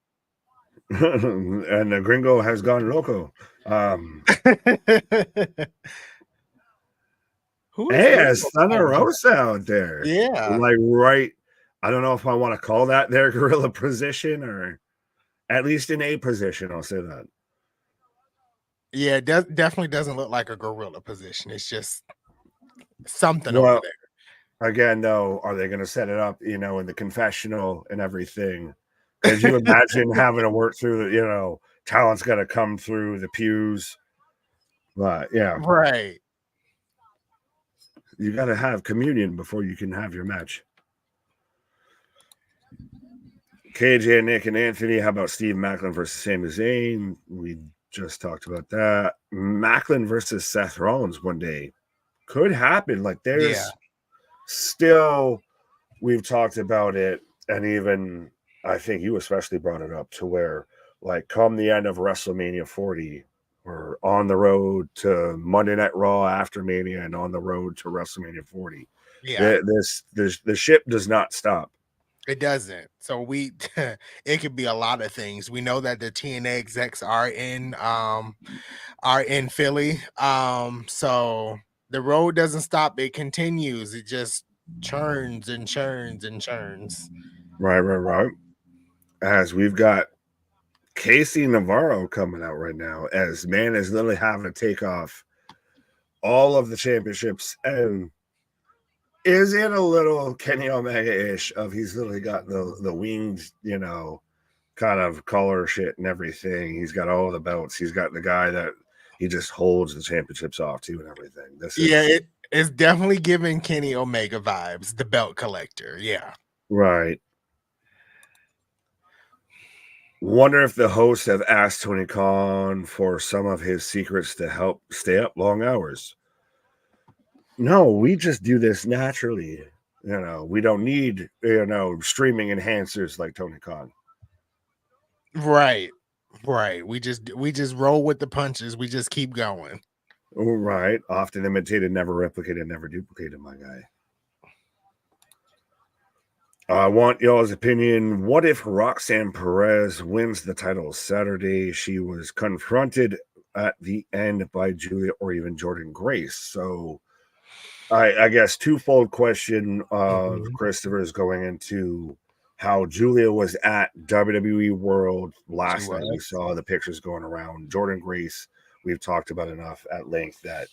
And the Gringo has gone loco. Hey, it's Thunder Rosa out there. Yeah. Like, right. I don't know if I want to call that their gorilla position or at least in a position. I'll say that. Yeah, it definitely doesn't look like a gorilla position. It's just something over there. Again, though, are they going to set it up, in the confessional and everything? Could you imagine having to work through, talent's got to come through the pews? But yeah. Right. You got to have communion before you can have your match. KJ, Nick, and Anthony. How about Steve Macklin versus Sami Zayn? We just talked about that. Macklin versus Seth Rollins one day could happen. Like there's still, we've talked about it, and even I think you especially brought it up to where, like, come the end of WrestleMania 40. We're on the road to Monday Night Raw after Mania and on the road to WrestleMania 40. Yeah. The ship does not stop. It doesn't. So it could be a lot of things. We know that the TNA execs are in Philly. So the road doesn't stop. It continues. It just churns and churns and churns. Right. As we've got Casey Navarro coming out right now, as man is literally having to take off all of the championships and is in a little Kenny Omega-ish of he's literally got the winged, kind of collar shit and everything. He's got all the belts. He's got the guy that he just holds the championships off to and everything. It's definitely giving Kenny Omega vibes, the belt collector. Yeah. Right. Wonder if the hosts have asked Tony Khan for some of his secrets to help stay up long hours. No, we just do this naturally. We don't need, streaming enhancers like Tony Khan. Right. We just roll with the punches. We just keep going. Right. Often imitated, never replicated, never duplicated, my guy. I want y'all's opinion. What if Roxanne Perez wins the title Saturday? She was confronted at the end by Julia or even Jordan Grace. So I guess twofold question of Christopher is going into how Julia was at WWE World last night. We saw the pictures going around. Jordan Grace, we've talked about enough at length that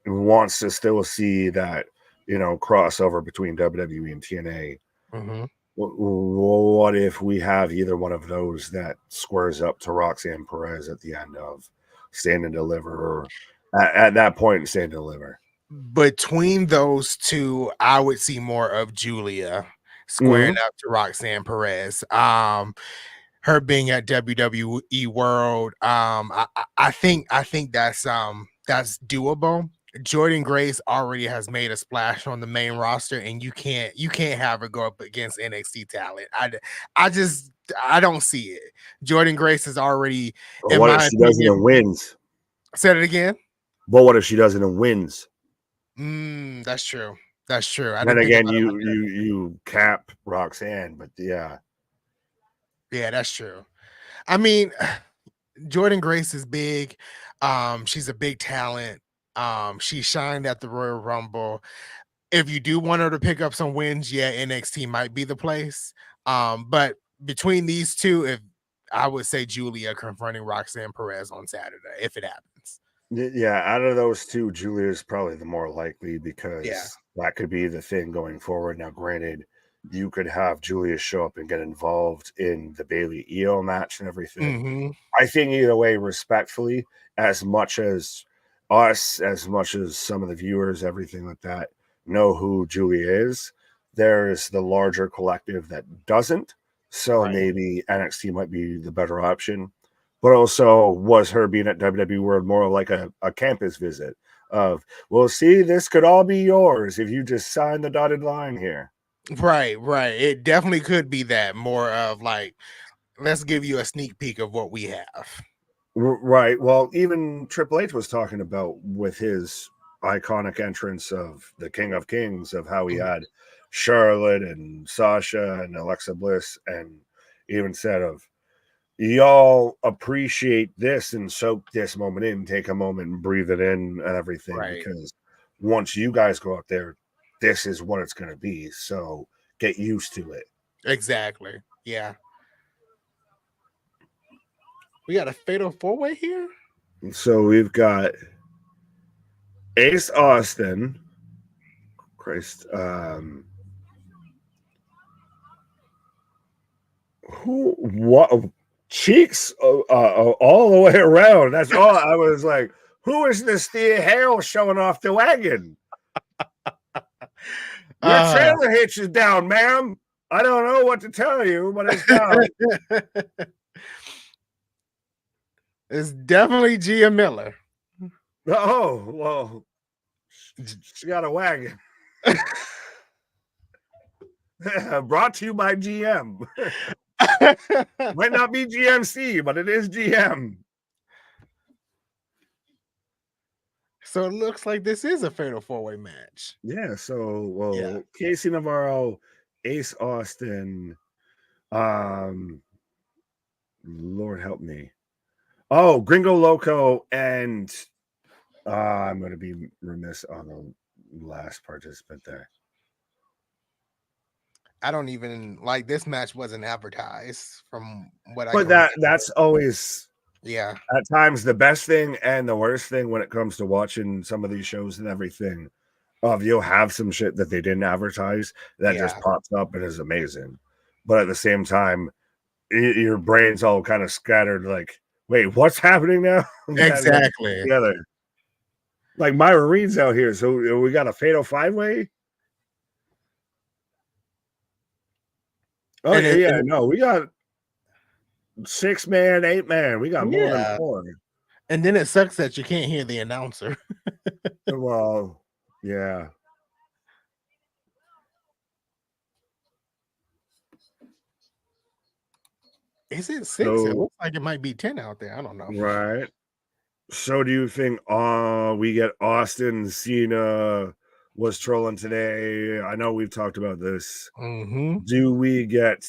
wants to still see that, crossover between WWE and TNA. Mm-hmm. What if we have either one of those that squares up to Roxanne Perez at the end of Stand and Deliver, or at that point, Stand and Deliver? Between those two, I would see more of Julia squaring up to Roxanne Perez. Her being at WWE World, I think that's doable. Jordan Grace already has made a splash on the main roster, and you can't have her go up against NXT talent. I don't see it. Jordan Grace is already. What if she doesn't and wins? Said it again. But what if she doesn't and wins? That's true. And again, you cap Roxanne, but yeah, that's true. I mean, Jordan Grace is big. She's a big talent. She shined at the Royal Rumble. If you do want her to pick up some wins, NXT might be the place. But between these two, I would say Julia confronting Roxanne Perez on Saturday, if it happens. Yeah, out of those two, Julia is probably the more likely because that could be the thing going forward. Now, granted, you could have Julia show up and get involved in the Bayley Io match and everything. I think either way, respectfully, as much as us, as much as some of the viewers, everything like that, know who Julia is, there's the larger collective that doesn't. So maybe NXT might be the better option. But also, was her being at WWE World more like a campus visit, of, well, see, this could all be yours if you just sign the dotted line here. Right. It definitely could be that more of like, let's give you a sneak peek of what we have. Right. Well, even Triple H was talking about with his iconic entrance of the King of Kings, of how he had Charlotte and Sasha and Alexa Bliss, and even said of, y'all appreciate this and soak this moment in, take a moment and breathe it in and everything, because once you guys go out there, this is what it's going to be. So get used to it. Exactly. Yeah. We got a fatal 4-way here. So we've got Ace Austin. Christ. What cheeks all the way around. That's all. I was like, who is this Thea Hale showing off the wagon? Your trailer hitch is down, ma'am. I don't know what to tell you, but it's down. It's definitely Gia Miller. Oh, well, she got a wagon. Brought to you by GM. Might not be GMC, but it is GM. So it looks like this is a fatal 4-way match. Yeah. So, Casey Navarro, Ace Austin, Lord help me. Oh, Gringo Loco, and I'm going to be remiss on the last participant there. I don't even like this match wasn't advertised from what I. But that's always at times the best thing and the worst thing when it comes to watching some of these shows and everything. You'll have some shit that they didn't advertise that just pops up and is amazing, but at the same time, your brain's all kind of scattered. Like, wait, what's happening now? Exactly. Together. Like Myra Reed's out here, so we got a fatal 5-way. Oh, no, we got 6-man, 8-man. We got more than 4. And then it sucks that you can't hear the announcer. Well, yeah. Is it 6? It looks like it might be 10 out there. I don't know. Right. So do you think we get Austin Cena was trolling today? I know we've talked about this. Do we get,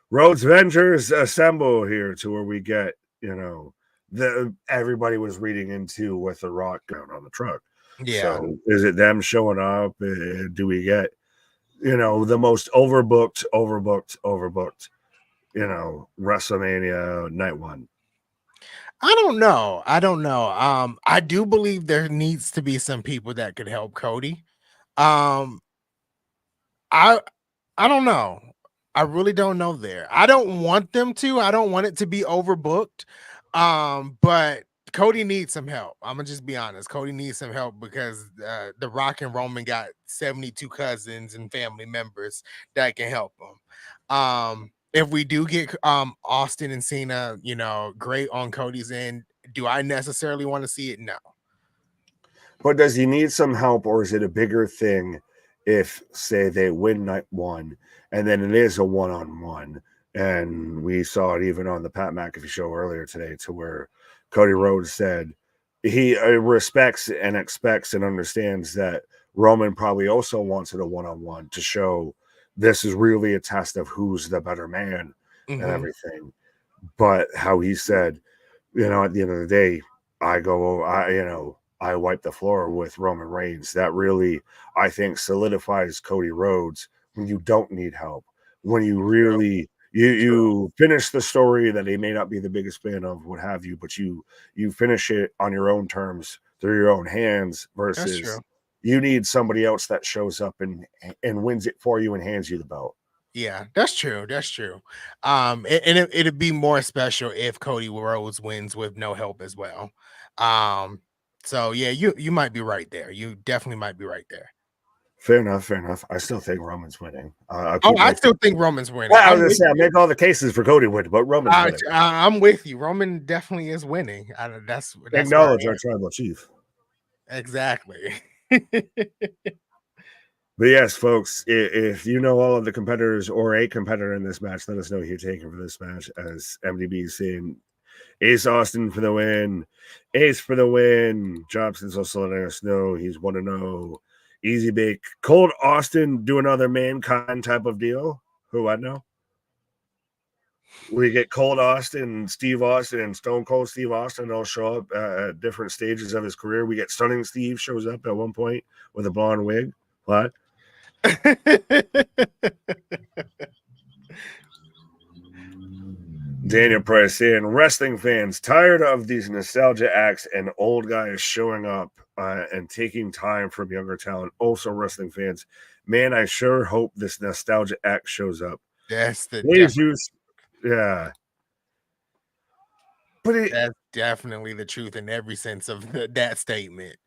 Rhodes Vengers assemble here to where we get, everybody was reading into with the Rock down on the truck. Yeah. So is it them showing up? Do we get, the most overbooked, WrestleMania night one? I don't know. I do believe there needs to be some people that could help Cody. I don't know. I really don't know there. I don't want them to. I don't want it to be overbooked. But Cody needs some help. I'm gonna just be honest. Cody needs some help because The Rock and Roman got 72 cousins and family members that can help them. If we do get Austin and Cena, great on Cody's end, do I necessarily want to see it? No. But does he need some help, or is it a bigger thing if, say, they win night one and then it is a one-on-one? And we saw it even on the Pat McAfee show earlier today, to where Cody Rhodes said he respects and expects and understands that Roman probably also wants it a one-on-one to show this is really a test of who's the better man and everything. But how he said, at the end of the day, I wipe the floor with Roman Reigns. That really, I think, solidifies Cody Rhodes when you don't need help. When you really, you finish the story that he may not be the biggest fan of, what have you, but you finish it on your own terms through your own hands, versus you need somebody else that shows up and wins it for you and hands you the belt. Yeah, that's true. And it'd be more special if Cody Rhodes wins with no help as well. So yeah, you might be right there. You definitely might be right there. Fair enough. I still think Roman's winning. I still think Roman's winning. Well, I was gonna say, I make all the cases for Cody winning, but Roman's winning. I'm with you. Roman definitely is winning. That's acknowledge our tribal chief. Exactly. But yes, folks, if you know all of the competitors or a competitor in this match, let us know who you're taking for this match. As MDB is saying, Ace Austin for the win. Ace for the win. Jobson's also letting us know he's 1-0. Easy bake. Cold Austin do another Mankind type of deal. Who I know. We get Cold Austin, Steve Austin, and Stone Cold Steve Austin all show up at different stages of his career. We get Stunning Steve shows up at one point with a blonde wig. What? Daniel Price saying, wrestling fans tired of these nostalgia acts and old guys showing up and taking time from younger talent. Also, wrestling fans, man, I sure hope this nostalgia act shows up. That's the yeah. But that's definitely the truth in every sense of that statement.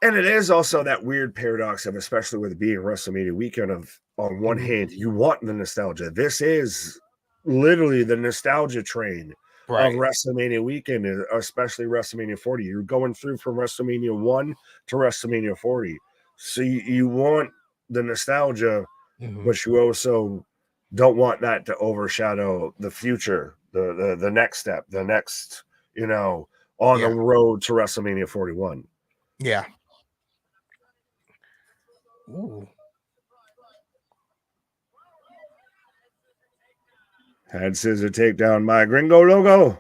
And it is also that weird paradox of, especially with it being WrestleMania weekend, of on one hand, you want the nostalgia. This is literally the nostalgia train of WrestleMania weekend, especially WrestleMania 40. You're going through from WrestleMania 1 to WrestleMania 40. So you want the nostalgia, but you also don't want that to overshadow the future, the next step, the next, on the road to WrestleMania 41. Yeah. Ooh. Had Scissor take down my Gringo logo.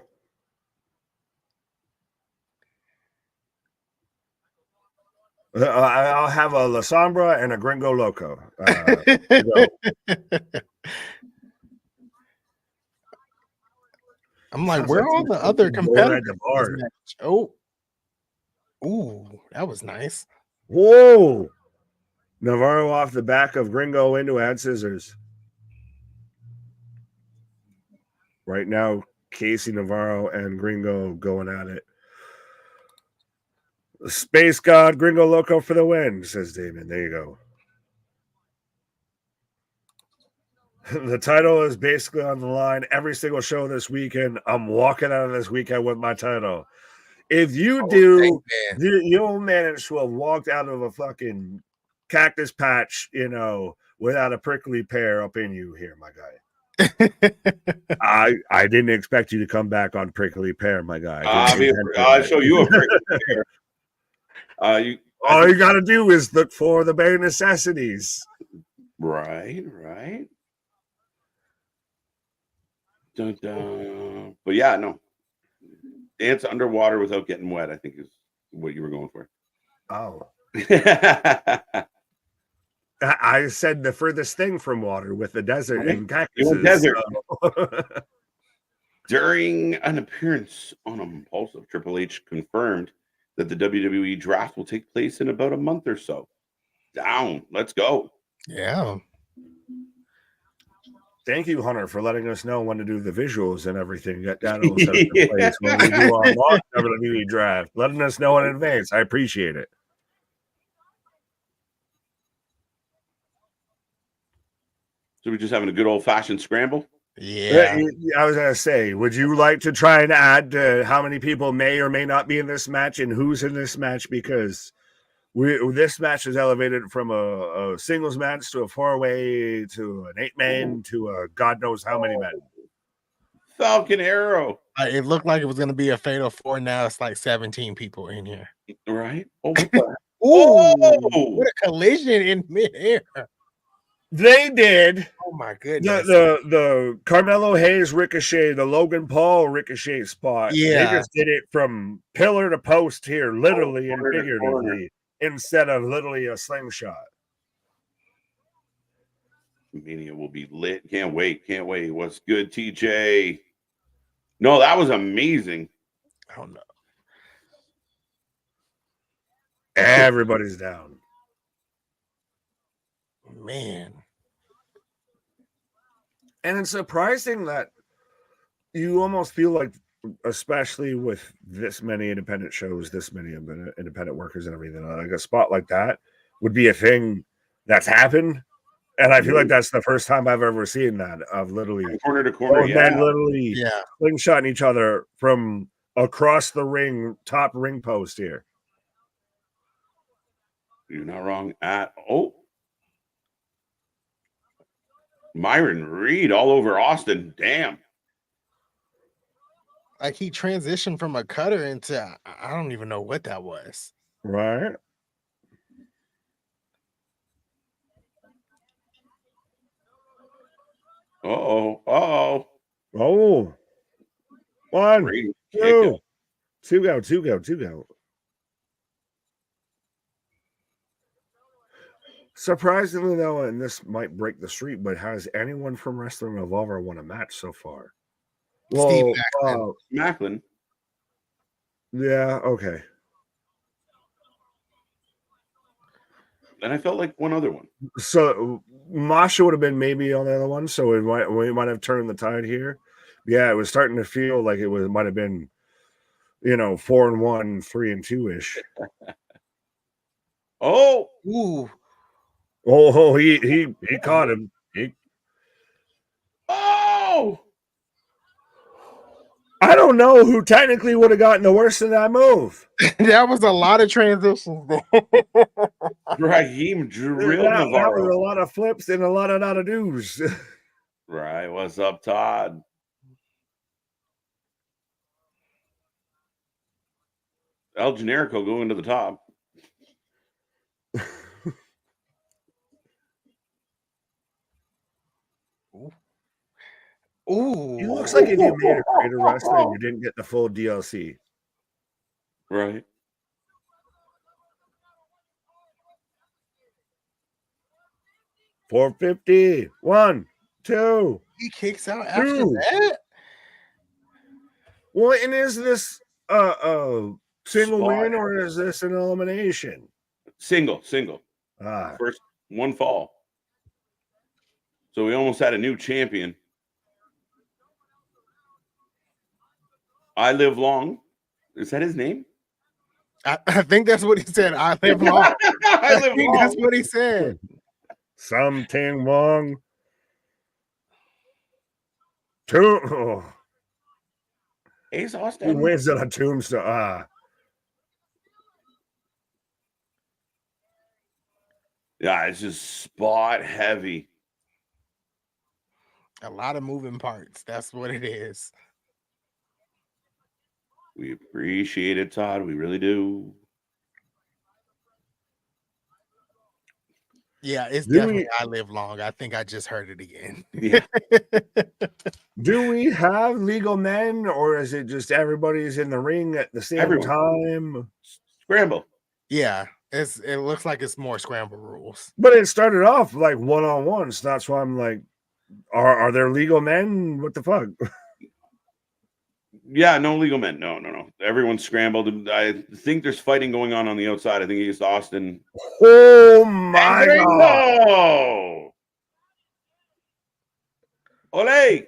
I'll have a La Sombra and a Gringo loco. I'm like, where are all the other competitors? Oh, ooh, that was nice. Whoa. Navarro off the back of Gringo into Ad Scissors. Right now, Casey Navarro and Gringo going at it. Space God, Gringo Loco for the win, says Damon. There you go. The title is basically on the line. Every single show this weekend, I'm walking out of this weekend with my title. If you do, you'll manage to have walked out of a fucking cactus patch, without a prickly pear up in you here, my guy. I didn't expect you to come back on prickly pear, my guy. I'll show you a prickly pear. All you got to do is look for the bare necessities. Right. Dun, dun. But yeah, no. Dance underwater without getting wet, I think, is what you were going for. Oh. I said the furthest thing from water with the desert and cactuses. Desert. During an appearance on Impulsive, Triple H confirmed that the WWE draft will take place in about a month or so. Down. Let's go. Yeah. Thank you, Hunter, for letting us know when to do the visuals and everything. Get that all set up in place when we do our mock WWE draft. Letting us know in advance. I appreciate it. So we're just having a good old-fashioned scramble? Yeah. I was going to say, would you like to try and add how many people may or may not be in this match and who's in this match? Because this match is elevated from a singles match to a four-way to an eight-man to a God knows how many men. Falcon Arrow. It looked like it was going to be a fatal four. Now it's like 17 people in here. Right? Oh, what a collision in midair. They did. Oh my goodness. The Carmelo Hayes ricochet, the Logan Paul ricochet spot. Yeah. They just did it from pillar to post here, literally and figuratively, instead of literally a slingshot. Mania will be lit. Can't wait. What's good, TJ? No, that was amazing. Oh no. Everybody's down. Man. And it's surprising that you almost feel like, especially with this many independent shows, this many independent workers and everything, like a spot like that would be a thing that's happened. And I feel like that's the first time I've ever seen that, of literally corner to corner, literally slingshotting each other from across the ring, top ring post here. You're not wrong at Myron Reed all over Austin. Damn. Like he transitioned from a cutter into I don't even know what that was. Right. Oh. One, Brady two. Two go. Surprisingly, though, and this might break the streak, but has anyone from Wrestling Revolver won a match so far? Steve Well, Macklin. Yeah, okay. And I felt like one other one. So Masha would have been maybe on the other one, so we might have turned the tide here. Yeah, it was starting to feel like it might have been, 4-1, 3-2 ish. Oh, Ooh. Oh, he caught him. I don't know who technically would have gotten the worst of that move. That was a lot of transitions there. Raheem drilled That Navarro. was a lot of flips and a lot of not do's. Right. What's up, Todd? El Generico going to the top. Ooh. He looks like if you made a greater wrestler and you didn't get the full DLC. Right. $450. 1, 2. He kicks out after that. Well, and is this a single Spot. win or is this an elimination? Single. Ah. First one fall. So we almost had a new champion. I Live Long. Is that his name? I think that's what he said. I live long. I live long. That's what he said. Something wrong. Oh. Ace Who Austin wins on a tombstone? Yeah, it's just spot heavy. A lot of moving parts. That's what it is. We appreciate it, Todd. We really do. Yeah, it's definitely I Live Long. I think I just heard it again. Yeah. Do we have legal men or is it just everybody's in the ring at the same time? Scramble. Yeah, it looks like it's more scramble rules. But it started off like one-on-one, so that's why I'm like, are there legal men? What the fuck? Yeah, no legal men. No. Everyone's scrambled. I think there's fighting going on the outside. I think he's Austin. Oh my God. Ole.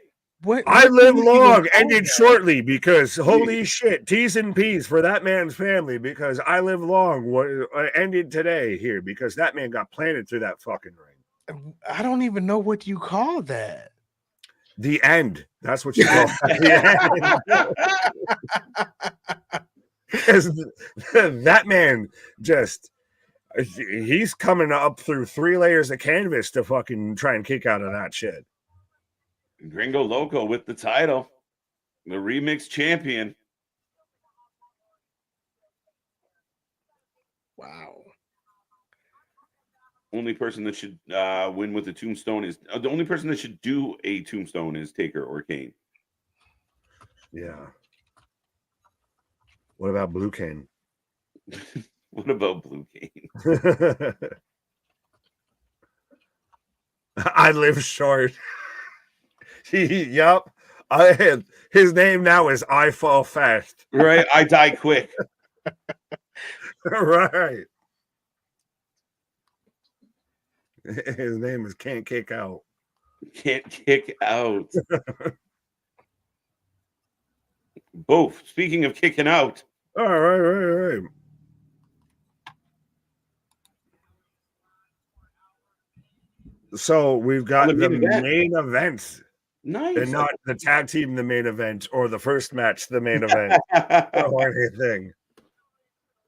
What I Live Long ended shortly because holy shit, T's and P's for that man's family because I Live Long ended today here because that man got planted through that fucking ring. I don't even know what you call that. The end. That's what you call it. That man he's coming up through 3 layers of canvas to fucking try and kick out of that shit. Gringo Loco with the title, the remix champion. Wow. Only person that should win with a tombstone is the only person that should do a tombstone is Taker or Kane. Yeah. What about Blue Cane? What about Blue Cane? I live short. Yup. His name now is I Fall Fast. Right. I die quick. Right. His name is Can't Kick Out. Can't kick out. Both. Speaking of kicking out. All right. So we've got the main event. Nice. And not the tag team, the main event, or the first match, the main event, or anything.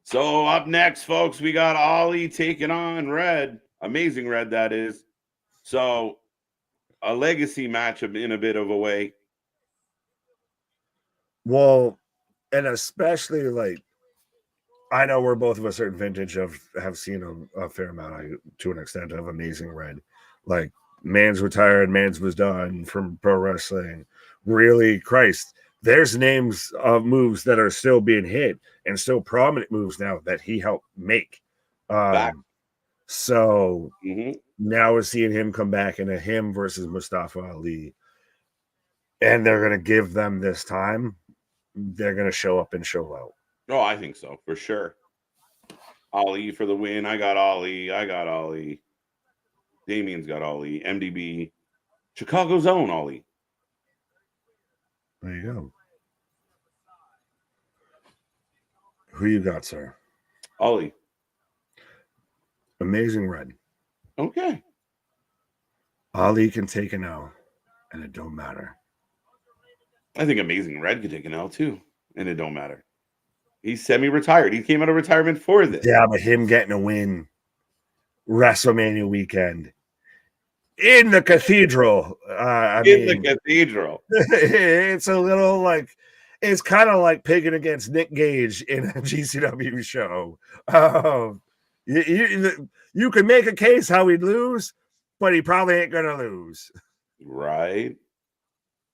So up next, folks, we got Ollie taking on Red. Amazing Red, that is. So a legacy matchup in a bit of a way. Well, and especially like I know we're both of a certain vintage of have seen a fair amount to an extent of Amazing Red. Like man's retired, man's was done from pro wrestling. Really, Christ, there's names of moves that are still being hit and still prominent moves now that he helped make. Back. So Mhm. now we're seeing him come back into him versus Mustafa Ali. And they're going to give them this time. They're going to show up and show out. Oh, I think so, for sure. Ali for the win. I got Ali. I got Ali. Damien's got Ali. MDB. Chicago's own Ali. There you go. Who you got, sir? Ali. Amazing Red. Okay. Ali can take an L, and it don't matter. I think Amazing Red could take an L too, and it don't matter. He's semi-retired. He came out of retirement for this. Yeah, but him getting a win WrestleMania weekend in the cathedral. The cathedral. It's a little like it's kind of like picking against Nick Gage in a GCW show. You can make a case how he'd lose, but he probably ain't gonna lose. Right.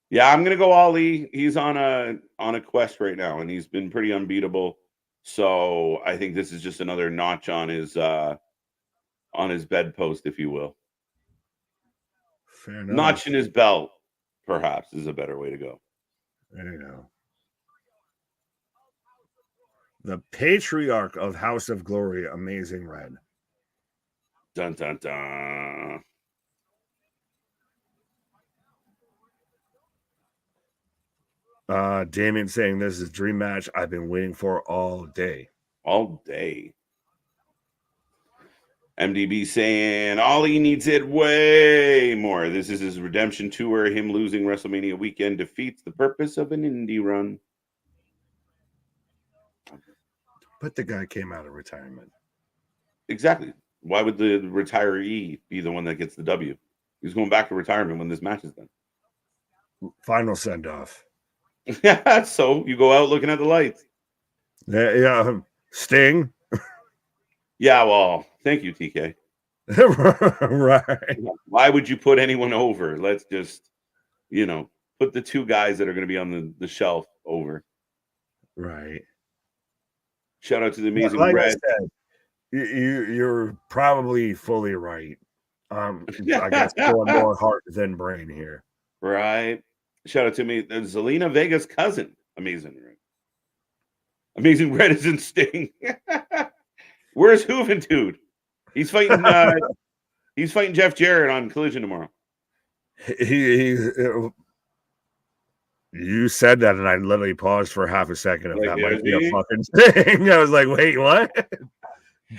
Yeah, I'm gonna go Ali. He's on a quest right now, and he's been pretty unbeatable. So I think this is just another notch on his bedpost, if you will. Fair enough. Notch in his belt, perhaps, is a better way to go. There you go. The patriarch of House of Glory, Amazing Red. Dun dun dun. Damien saying this is a dream match I've been waiting for all day. All day. MDB saying Ali needs it way more. This is his redemption tour. Him losing WrestleMania weekend defeats the purpose of an indie run. But the guy came out of retirement. Exactly. Why would the retiree be the one that gets the W? He's going back to retirement when this match is done. Final send off. Yeah, so you go out looking at the lights. Yeah, Sting. Yeah, well, thank you, TK. Right. Why would you put anyone over? Let's just, put the two guys that are going to be on the shelf over. Right. Shout out to the Amazing like Red. I said, you're probably fully right. I guess going more heart than brain here. Right. Shout out to me, Zelina Vega's cousin. Amazing Red. Amazing Red is in Sting. Where's Juventud? He's fighting. He's fighting Jeff Jarrett on Collision tomorrow. You said that, and I literally paused for half a second. If that might be a he? fucking thing, I was like, "Wait, what?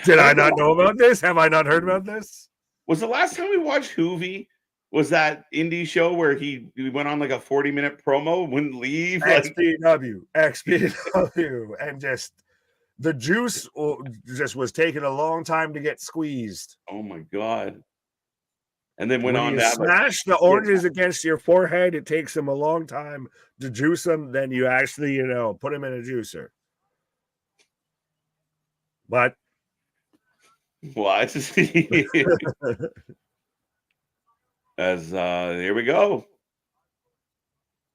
Did I not know about this? Have I not heard about this?" Was the last time we watched Hoovy? Was that indie show where he went on like a 40-minute promo, wouldn't leave? XPW, and just the juice just was taking a long time to get squeezed. Oh my god! And then went when on you to smash the oranges against your forehead. It takes them a long time to juice them. Then you actually, put them in a juicer. But what? As here we go.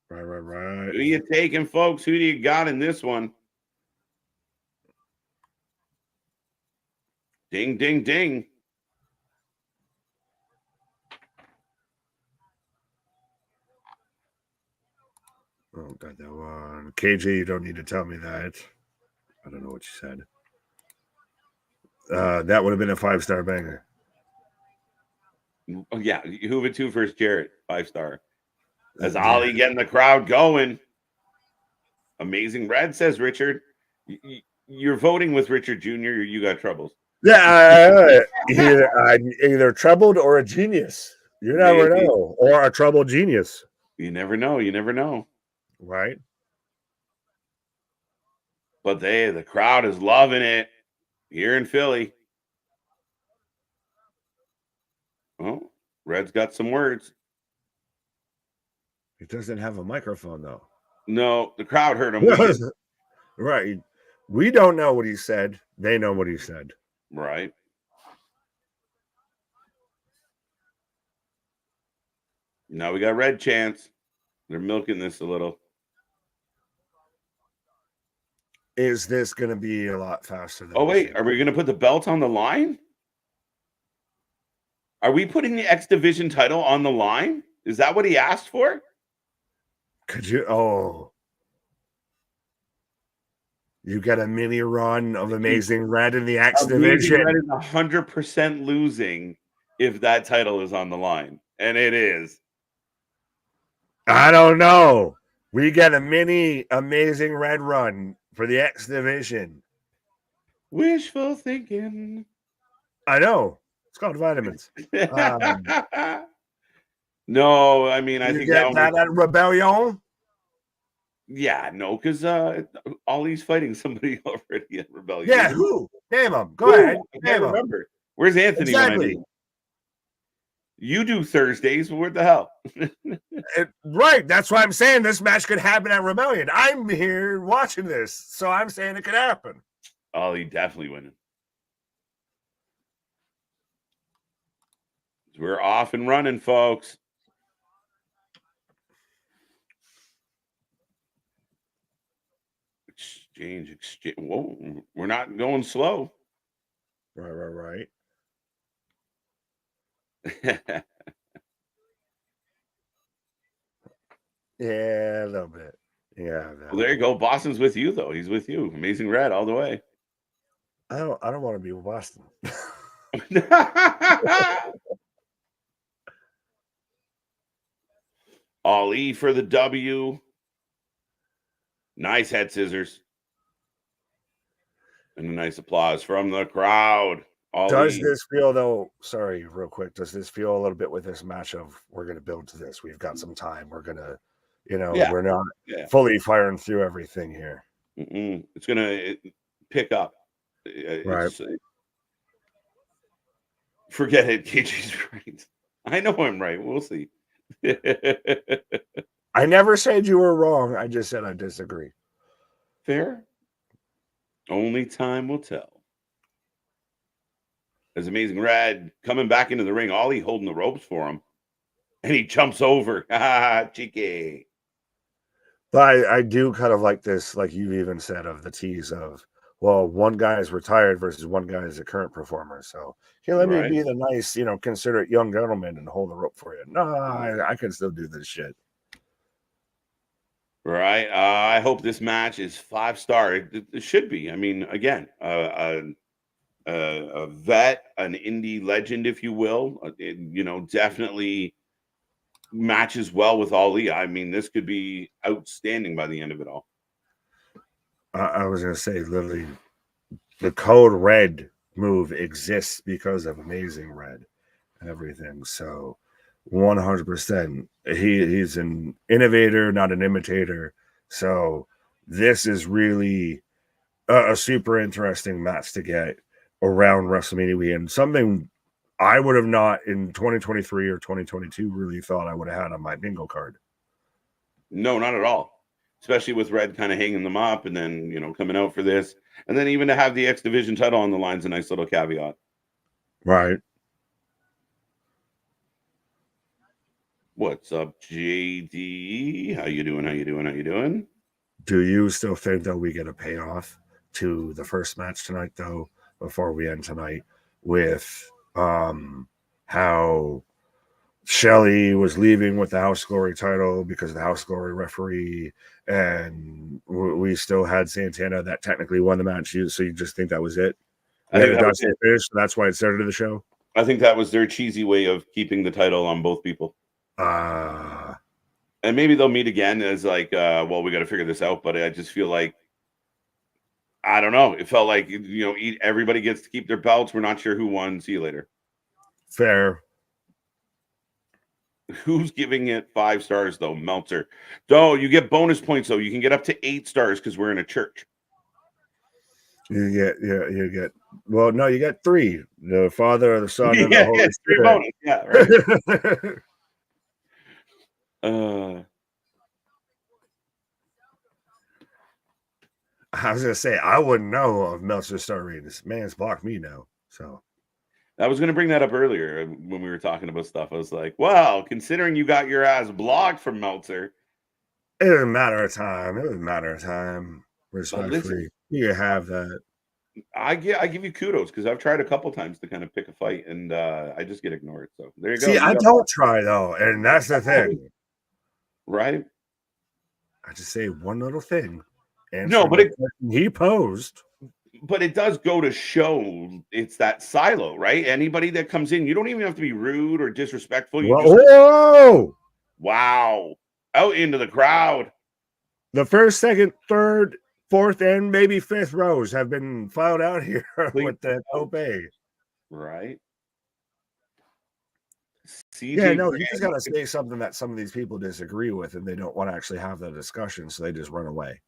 Right. Who are you taking, folks? Who do you got in this one? Ding, ding, ding. Oh, got that one. KJ, you don't need to tell me that. I don't know what you said. That would have been a 5-star banger. Oh, yeah, Juventud versus Jarrett, 5-star. As Ali getting the crowd going. Amazing Red, says Richard. You're voting with Richard Jr. You got troubles. Yeah, either troubled or a genius. You never know. Or a troubled genius. You never know. You never know. Right? But the crowd is loving it here in Philly. Oh, Red's got some words. He doesn't have a microphone, though. No, the crowd heard him. We didn't. Right. We don't know what he said. They know what he said. Right. Now we got Red chance. They're milking this a little. Is this going to be a lot faster than? Oh, wait. Are we going to put the belt on the line? Are we putting the X Division title on the line? Is that what he asked for? Could you? Oh. You get a mini run of Amazing Red in the X Division. Red is 100% losing if that title is on the line. And it is. I don't know. We get a mini Amazing Red run for the X Division. Wishful thinking. I know. It's called vitamins. No, I mean, I think that at Rebellion. Yeah, no, because Ollie's fighting somebody already at Rebellion. Yeah, who? Name him. Go ahead. I can't remember. Where's Anthony? Exactly. You do Thursdays. What the hell? Right. That's why I'm saying this match could happen at Rebellion. I'm here watching this, so I'm saying it could happen. Ollie definitely winning. We're off and running, folks. Exchange. Whoa, we're not going slow. Right. Yeah, a little bit. Yeah. Well, there you go. Boston's with you, though. He's with you. Amazing Red all the way. I don't want to be with Boston. Ali for the W. Nice head scissors. And a nice applause from the crowd. Does this feel, though, sorry, real quick, does this feel a little bit with this match of we're going to build to this? We've got some time. We're going to, we're not fully firing through everything here. It's going to pick up. Right. Forget it. KJ's right. I know I'm right. We'll see. I never said you were wrong. I just said I disagree. Fair. Only time will tell. As Amazing Red coming back into the ring, Ollie holding the ropes for him. And he jumps over. Cheeky. But I do kind of like this, like you've even said, of the tease of, well, one guy is retired versus one guy is a current performer. So here, let me be the nice, considerate young gentleman and hold the rope for you. No, I can still do this shit. Right. I hope this match is 5-star. It should be. I mean, again, a vet, an indie legend, if you will, definitely matches well with Ali. I mean, this could be outstanding by the end of it all. I was going to say, literally, the Code Red move exists because of Amazing Red and everything. So 100%. He's an innovator, not an imitator. So this is really a super interesting match to get around WrestleMania weekend. Something I would have not in 2023 or 2022 really thought I would have had on my bingo card. No, not at all. Especially with Red kind of hanging them up and then, coming out for this. And then even to have the X Division title on the line's a nice little caveat. Right. What's up, JD? How you doing? Do you still think that we get a payoff to the first match tonight, though, before we end tonight, with how Shelly was leaving with the House Glory title because of the House Glory referee, and we still had Santana that technically won the match? So you just think that was it? I think that was it. Finish, so that's why it started the show? I think that was their cheesy way of keeping the title on both people. And maybe they'll meet again as like, well, we got to figure this out. But I just feel like, I don't know. It felt like, everybody gets to keep their belts. We're not sure who won. See you later. Fair. Who's giving it 5 stars, though? Meltzer. So you get bonus points, though. You can get up to 8 stars because we're in a church. You get. Well, no, you get 3: the Father, the Son, and the Yeah, Holy it's 3 Spirit. bonus. Yeah, right. I was gonna say I wouldn't know if Meltzer started reading this. Man's blocked me now. So I was going to bring that up earlier when we were talking about stuff. I was like, well, considering you got your ass blocked from Meltzer. it was a matter of time. It was a matter of time. But listen, Respectfully, you can have that. I give you kudos because I've tried a couple times to kind of pick a fight and I just get ignored. So there you go. See, I don't try though, and that's the thing. Right? I just say one little thing. No, but he posed. But it does go to show it's that silo, right? Anybody that comes in, you don't even have to be rude or disrespectful. You just Whoa! wow, out into the crowd. The first, second, third, fourth, and maybe fifth rows have been filed out here with the tope. Right. Yeah, no, you just gotta say something that some of these people disagree with, and they don't want to actually have the discussion, so they just run away.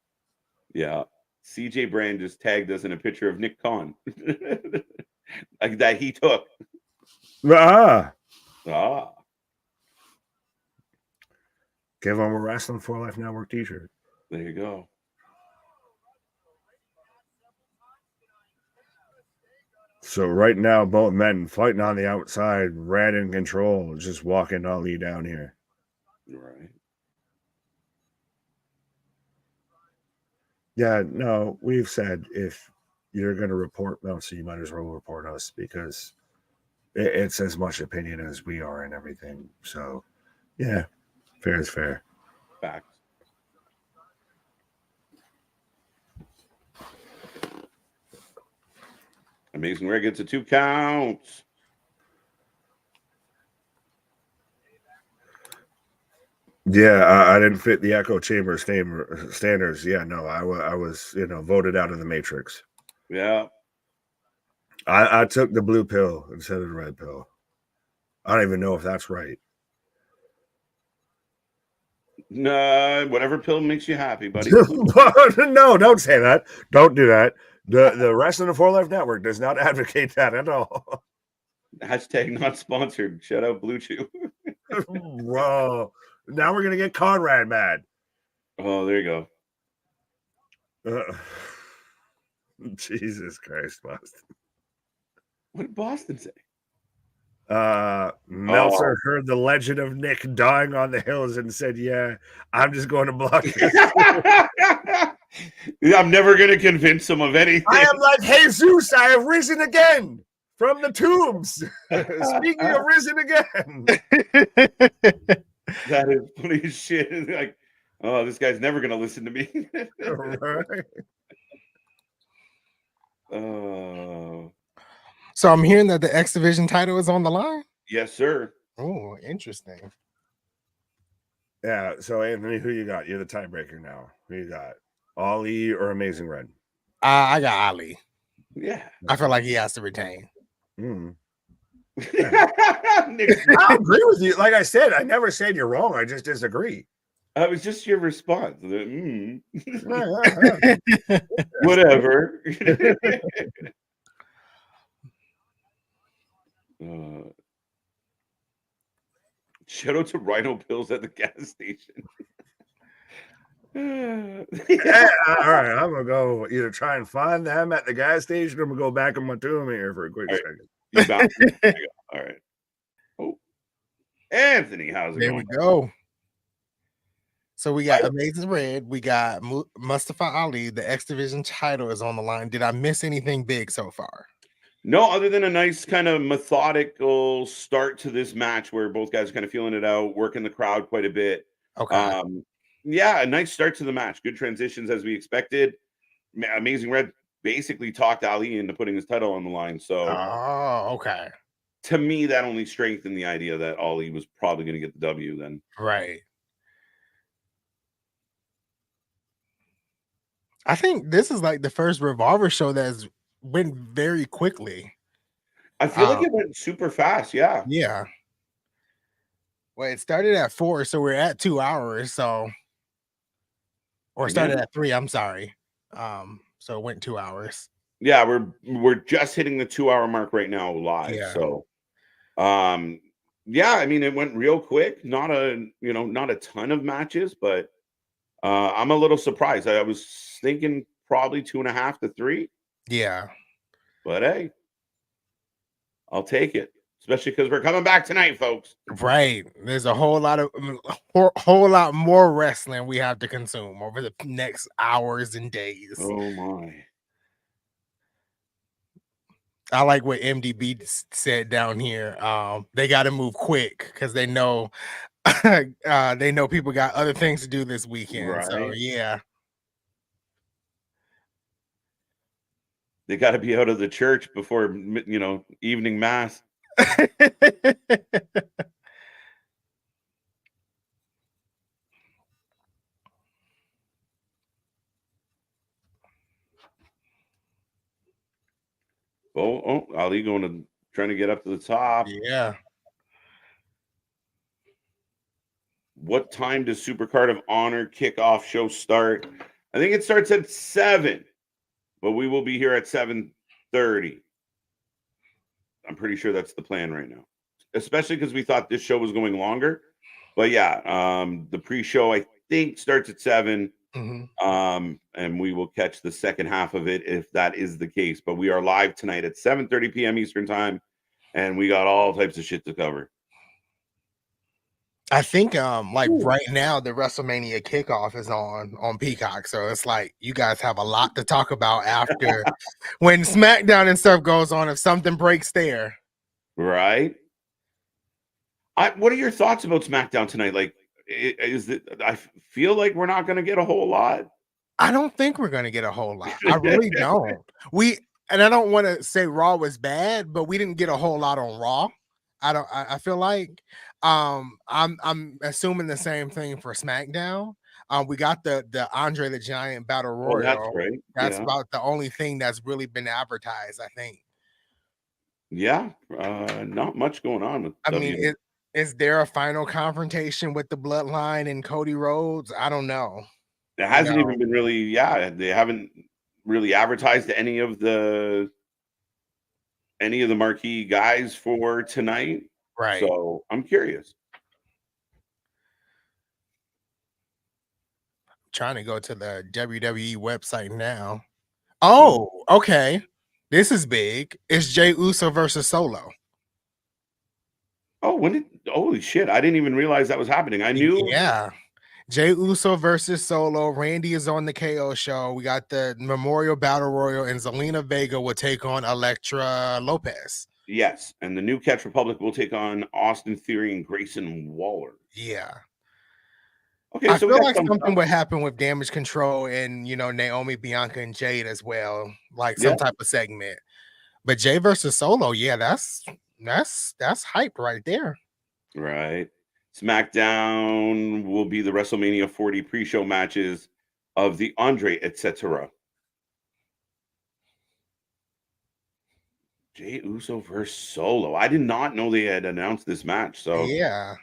Yeah. CJ Brand just tagged us in a picture of Nick Khan like that he took. Ah. Give them a Wrestling for Life Network t-shirt. There you go. So right now, both men fighting on the outside, Red in control, just walking Ali down here. Right. Yeah, no, we've said if you're going to report Meltzer, you might as well report us because it's as much opinion as we are and everything. So, yeah, fair is fair. Facts. Amazing Red gets a 2 counts. Yeah, I didn't fit the echo chamber standards. Yeah, no, I was, voted out of the Matrix. Yeah. I took the blue pill instead of the red pill. I don't even know if that's right. No, whatever pill makes you happy, buddy. No, don't say that. Don't do that. The Wrestling for Life Network does not advocate that at all. Hashtag not sponsored. Shout out Blue Chew. Bro, now we're gonna get Conrad mad. Oh, there you go. Jesus Christ, Boston. What did Boston say? Meltzer heard the legend of Nick dying on the hills and said, "Yeah, I'm just going to block this." I'm never going to convince him of anything. I am like Jesus. I have risen again from the tombs. Speaking of risen again, that is funny as shit. Like, oh, this guy's never going to listen to me. Right. So I'm hearing that the X Division title is on the line. Yes, sir. Oh, interesting. Yeah. So Anthony, who you got? You're the tiebreaker now. Who you got? Ali or Amazing Red? I got Ali. Yeah. I feel like he has to retain. Yeah. I agree with you. Like I said, I never said you're wrong. I just disagree. It was just your response. Whatever. Shout out to Rhino Pills at the gas station. Yeah, all right, I'm gonna go either try and find them at the gas station or I'm gonna go back in my tomb here for a quick second. You got it. All right. Oh, Anthony, how's it there going? There we go. So we got Amazing Red. We got Mustafa Ali. The X Division title is on the line. Did I miss anything big so far? No, other than a nice kind of methodical start to this match where both guys are kind of feeling it out, working the crowd quite a bit. Okay. Yeah, a nice start to the match. Good transitions as we expected. Amazing Red basically talked Ali into putting his title on the line. So, okay. To me, that only strengthened the idea that Ali was probably going to get the W then. Right. I think this is like the first Revolver show that's went very quickly. I feel like it went super fast. Yeah. Yeah. Well, it started at 4, so we're at 2 hours. So, or started at 3. I'm sorry. So it went 2 hours. Yeah, we're just hitting the 2-hour mark right now live. Yeah. So yeah, I mean, it went real quick. Not a ton of matches, but I'm a little surprised. I was thinking probably 2.5 to 3, Yeah. but hey, I'll take it. Especially because we're coming back tonight, folks. Right. There's a whole lot of whole lot more wrestling we have to consume over the next hours and days. Oh my. I like what MDB said down here. They got to move quick because they know people got other things to do this weekend. So Right. yeah. They got to be out of the church before evening mass. Oh, Ali trying to get up to the top. Yeah. What time does Supercard of Honor kickoff show start? I think it starts at 7, but we will be here at 7:30. I'm pretty sure that's the plan right now, especially because we thought this show was going longer. But yeah, the pre-show I think starts at 7. And we will catch the second half of it if that is the case. But we are live tonight at 7:30 p.m. Eastern time, and we got all types of shit to cover. I think like right now the WrestleMania kickoff is on Peacock, so it's like you guys have a lot to talk about after when SmackDown and stuff goes on. If something breaks there, Right? What are your thoughts about SmackDown tonight? Like, is it? I feel like we're not going to get a whole lot. I don't think we're gonna get a whole lot. I really don't. And I don't want to say Raw was bad, but we didn't get a whole lot on Raw. I feel like I'm assuming the same thing for SmackDown. We got the Andre the Giant Battle Oh, that's Royal. right. That's Yeah. about the only thing that's really been advertised, I think. Yeah. Not much going on with I mean, WWE. is there a final confrontation with the Bloodline and Cody Rhodes? I don't know. It hasn't even been really. Yeah, they haven't really advertised any of the marquee guys for tonight. Right. So I'm curious. Trying to go to the WWE website now. Oh, okay. This is big. It's Jey Uso versus Solo. Oh, holy shit. I didn't even realize that was happening. I knew. Yeah. Jey Uso versus Solo. Randy is on the KO show. We got the Memorial Battle Royal, and Zelina Vega will take on Elektra Lopez. Yes. And the New Catch Republic will take on Austin Theory and Grayson Waller. Yeah. Okay, I so feel like something would happen with Damage Control and Naomi, Bianca, and Jade as well, like some type of segment. But Jey versus Solo, yeah, that's hyped right there. Right. SmackDown will be the WrestleMania 40 pre-show matches of the Andre, etc. Jey Uso versus Solo. I did not know they had announced this match. So yeah,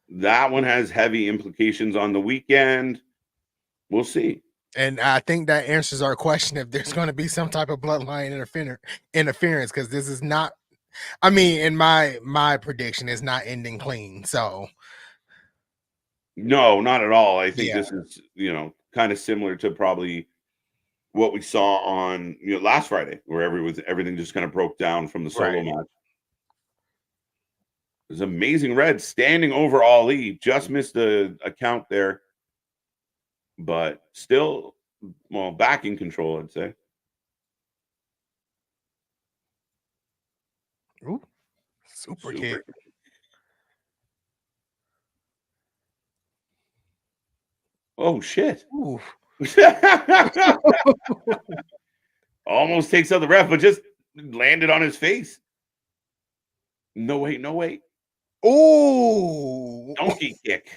that one has heavy implications on the weekend. We'll see. And I think that answers our question if there's going to be some type of bloodline interference, because this is not. I mean, in my prediction, is not ending clean. So no, not at all. I think this is kind of similar to probably what we saw on last Friday, where everything just kind of broke down from the solo match. It was Amazing Red standing over Ali. Just missed a count there, but still, back in control, I'd say. Ooh, super kick. Oh shit! Ooh. Almost takes out the ref, but just landed on his face. No wait. Oh, donkey kick.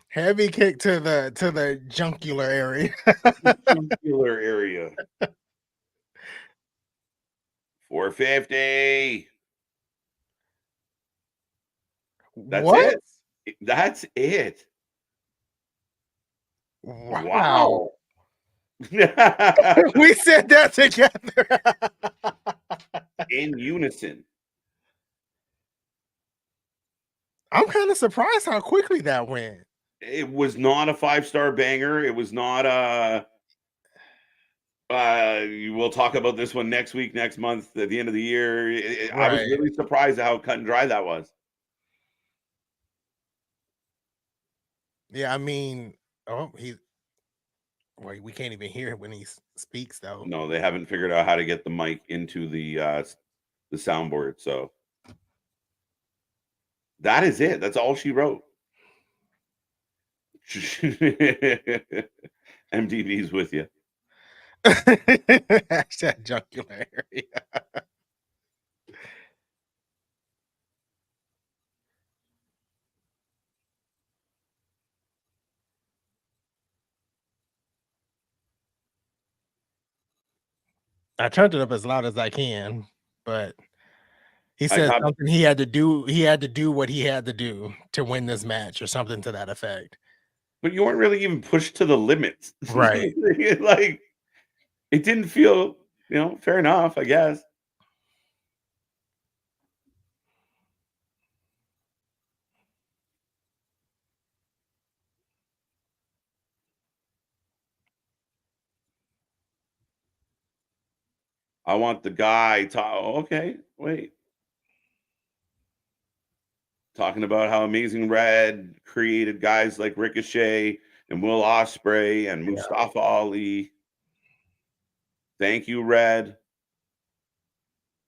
Heavy kick to the jungular area. Jungular area. 450. What? That's it. Wow. We said that together. In unison. I'm kind of surprised how quickly that went. It was not a 5-star banger. It was not a. We'll talk about this one next week, next month, at the end of the year. I was Right. really surprised at how cut and dry that was. Yeah, I mean, well, we can't even hear it when he speaks though. No, they haven't figured out how to get the mic into the soundboard. So that is it. That's all she wrote. MDB's with you. Hashtag jugular area. I turned it up as loud as I can, but he I said got something he had to do. He had to do what he had to do to win this match, or something to that effect. But you weren't really even pushed to the limits. Right. Like, it didn't feel, fair enough, I guess. I want the guy okay, wait. Talking about how Amazing Red created guys like Ricochet and Will Ospreay and Yeah. Mustafa Ali. Thank you, Red.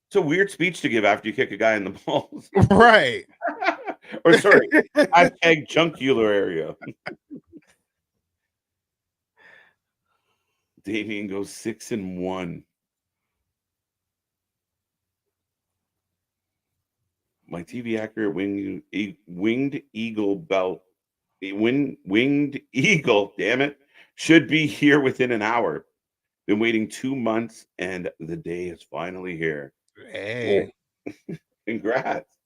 It's a weird speech to give after you kick a guy in the balls. Right. Or sorry, hashtag junkular area. Damien goes 6-1. My TV accurate winged eagle belt. Winged eagle, damn it, should be here within an hour. Been waiting 2 months and the day is finally here. Hey. Congrats.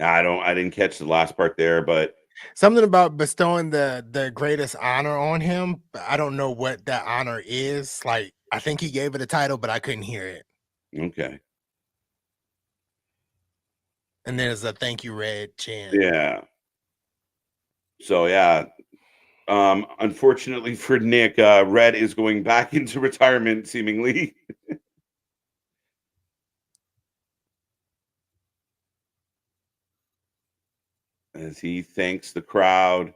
I didn't catch the last part there, but Something about bestowing the greatest honor on him. But I don't know what that honor is. Like, I think he gave it a title, but I couldn't hear it. okay. And there's a thank you, Red chant. Yeah. So yeah. Unfortunately for Nick, Red is going back into retirement, seemingly. As he thanks the crowd.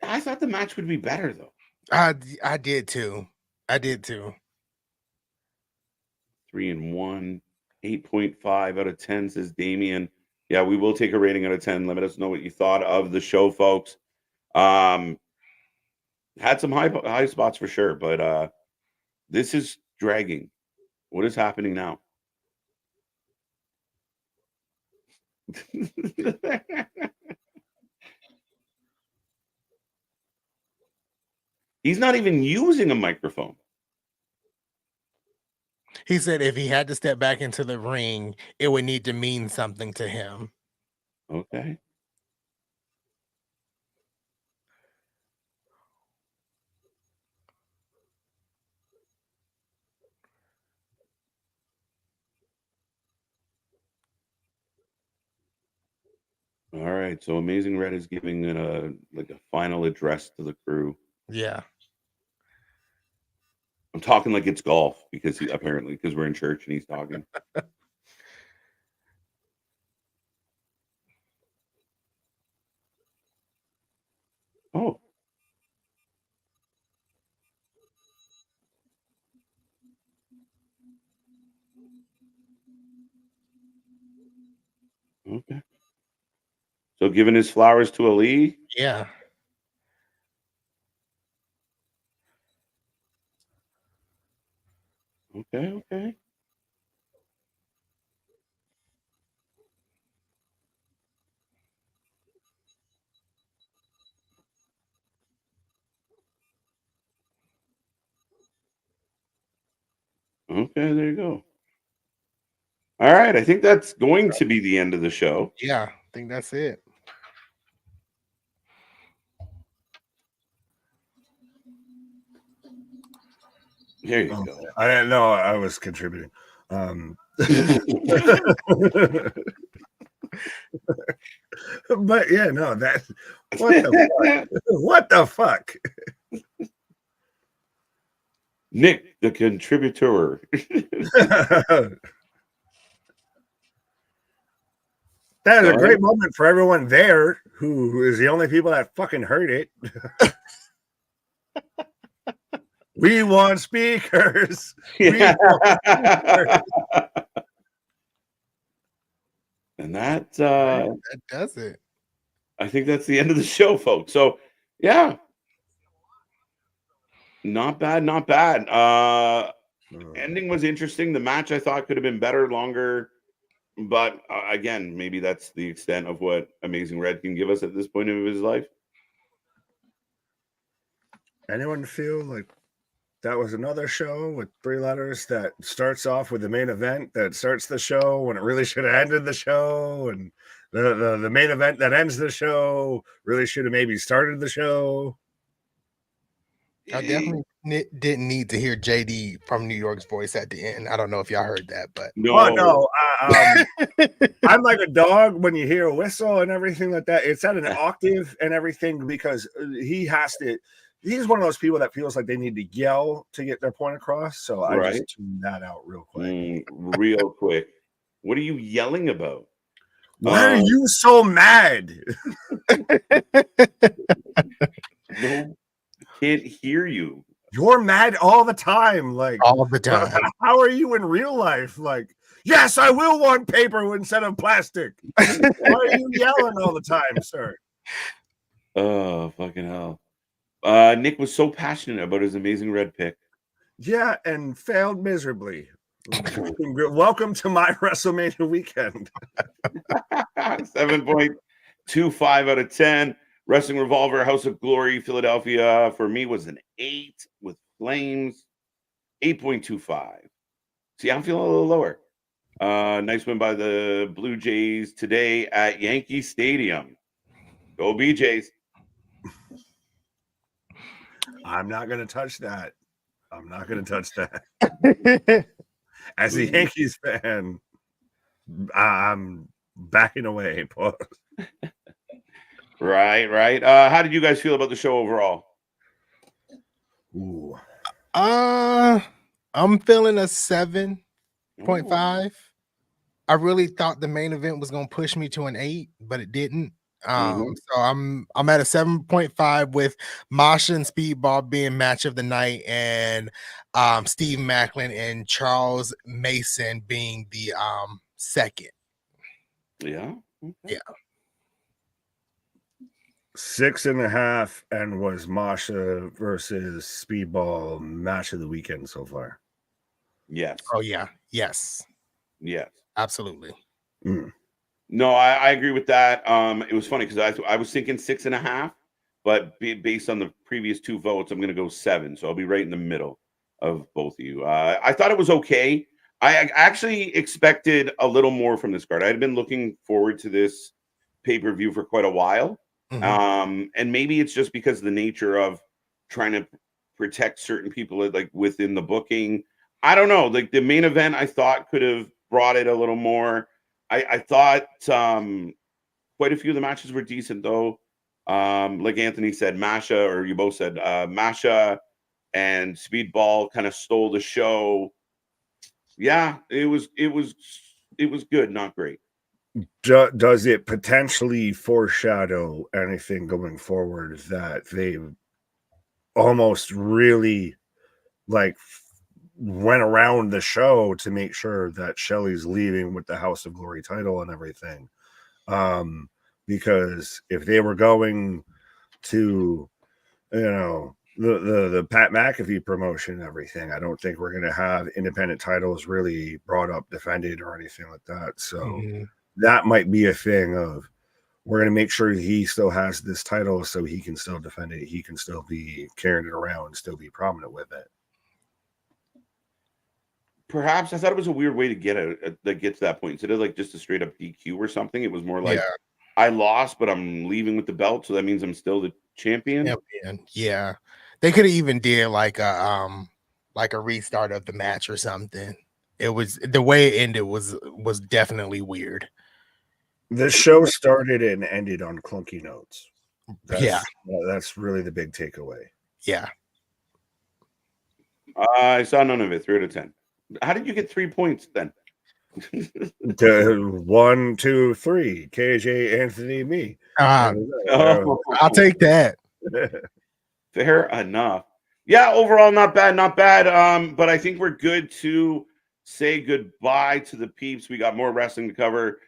I thought the match would be better though. I did too. I did too. 3-1, 8.5 out of 10, says Damien. Yeah, we will take a rating out of 10. Let us know what you thought of the show, folks. Had some high spots for sure, but this is dragging. What is happening now? He's not even using a microphone. He said if he had to step back into the ring, it would need to mean something to him. Okay. All right. So Amazing Red is giving a final address to the crew. Yeah. I'm talking like it's golf because we're in church and he's talking. Oh. Okay. So giving his flowers to Ali. Yeah. Okay. Okay, there you go. All right, I think that's going to be the end of the show. Yeah, I think that's it. There you go. I didn't know I was contributing. But yeah, no, that what the fuck? Nick, the contributor. That is a great moment for everyone there who is the only people that fucking heard it. We want speakers. Yeah. And that does it. I think that's the end of the show, folks. So yeah. Not bad, not bad. Ending was interesting. The match I thought could have been better, longer. But again, maybe that's the extent of what Amazing Red can give us at this point of his life. Anyone feel like that was another show with 3 letters that starts off with the main event that starts the show when it really should have ended the show, and the main event that ends the show really should have maybe started the show? I definitely didn't need to hear JD from New York's voice at the end. I don't know if y'all heard that, but no. Oh, no. I'm like a dog when you hear a whistle and everything like that. It's at an octave and everything because he has to. He's one of those people that feels like they need to yell to get their point across. So I just tuned that out real quick. Real quick. What are you yelling about? Why are you so mad? No, can't hear you. You're mad all the time. Like all the time. How are you in real life? Like, yes, I will want paper instead of plastic. Why are you yelling all the time, sir? Oh, fucking hell. Nick was so passionate about his Amazing Red pick. Yeah, and failed miserably. Welcome to my WrestleMania weekend. 7.25 out of 10. Wrestling Revolver, House of Glory, Philadelphia, for me was an 8 with Flames. 8.25. See, I'm feeling a little lower. Nice win by the Blue Jays today at Yankee Stadium. Go BJs. I'm not going to touch that. I'm not going to touch that. As a Yankees fan, I'm backing away. Right. How did you guys feel about the show overall? Ooh. I'm feeling a 7.5. I really thought the main event was going to push me to an 8, but it didn't. So I'm at a 7.5 with Masha and Speedball being match of the night, and Steve Macklin and Charles Mason being the second. Yeah. Yeah. 6.5, and was Masha versus Speedball match of the weekend so far. Yes. Oh yeah. Yes. Absolutely. No, I agree with that. It was funny because I was thinking 6.5, but based on the previous 2 votes, I'm going to go 7. So I'll be right in the middle of both of you. I thought it was okay. I actually expected a little more from this card. I had been looking forward to this pay-per-view for quite a while. And maybe it's just because of the nature of trying to protect certain people like within the booking. I don't know. Like the main event, I thought could have brought it a little more. I thought quite a few of the matches were decent though. Like Anthony said, Masha, or you both said, Masha and Speedball kind of stole the show. Yeah, it was good, not great. Does it potentially foreshadow anything going forward that they almost really like went around the show to make sure that Shelley's leaving with the House of Glory title and everything? Because if they were going to, the Pat McAfee promotion and everything, I don't think we're going to have independent titles really brought up, defended, or anything like that. So that might be a thing of, we're going to make sure he still has this title so he can still defend it. He can still be carrying it around and still be prominent with it. perhaps I thought it was a weird way to get to that point. Instead of like just a straight up DQ or something, it was more like I lost, but I'm leaving with the belt, so that means I'm still the champion. Yeah, they could have even did like a restart of the match or something. It was the way it ended was definitely weird. The show started and ended on clunky notes. That's really the big takeaway. Yeah. I saw none of it. 3 out of 10. How did you get 3 points then? 1, 2, 3. KJ, Anthony, me. I'll take that. Fair enough. Yeah, overall, not bad. But I think we're good to say goodbye to the peeps. We got more wrestling to cover.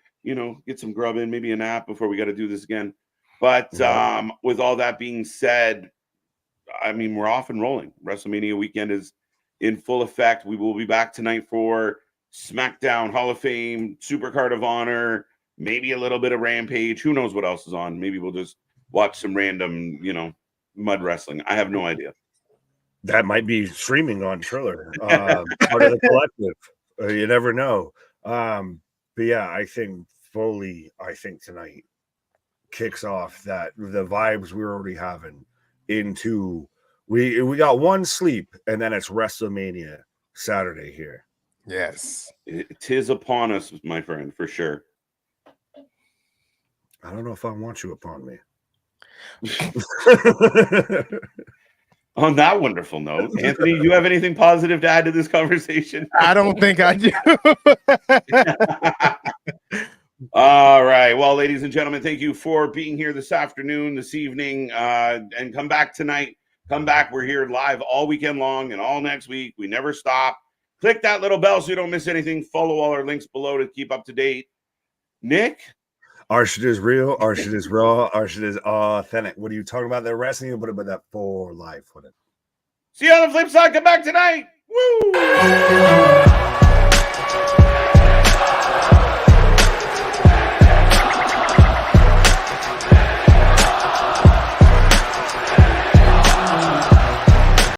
Get some grub in, maybe a nap before we got to do this again. But with all that being said, I mean, we're off and rolling. WrestleMania weekend is in full effect. We will be back tonight for SmackDown, Hall of Fame, Supercard of Honor, maybe a little bit of Rampage. Who knows what else is on? Maybe we'll just watch some random, mud wrestling. I have no idea. That might be streaming on Triller, part of the collective. You never know. But yeah, I think tonight kicks off that the vibes we're already having into we got one sleep and then it's WrestleMania Saturday here. Yes, it is upon us, my friend, for sure. I don't know if I want you upon me. On that wonderful note, Anthony, you have anything positive to add to this conversation? I don't think I do. All right. Well, ladies and gentlemen, thank you for being here this afternoon, this evening, and come back tonight. Come back. We're here live all weekend long and all next week. We never stop. Click that little bell so you don't miss anything. Follow all our links below to keep up to date. Nick? Our shit is real. Our shit is raw. Our shit is authentic. What are you talking about? They're wrestling you, but about that for life with it. See you on the flip side. Come back tonight. Woo!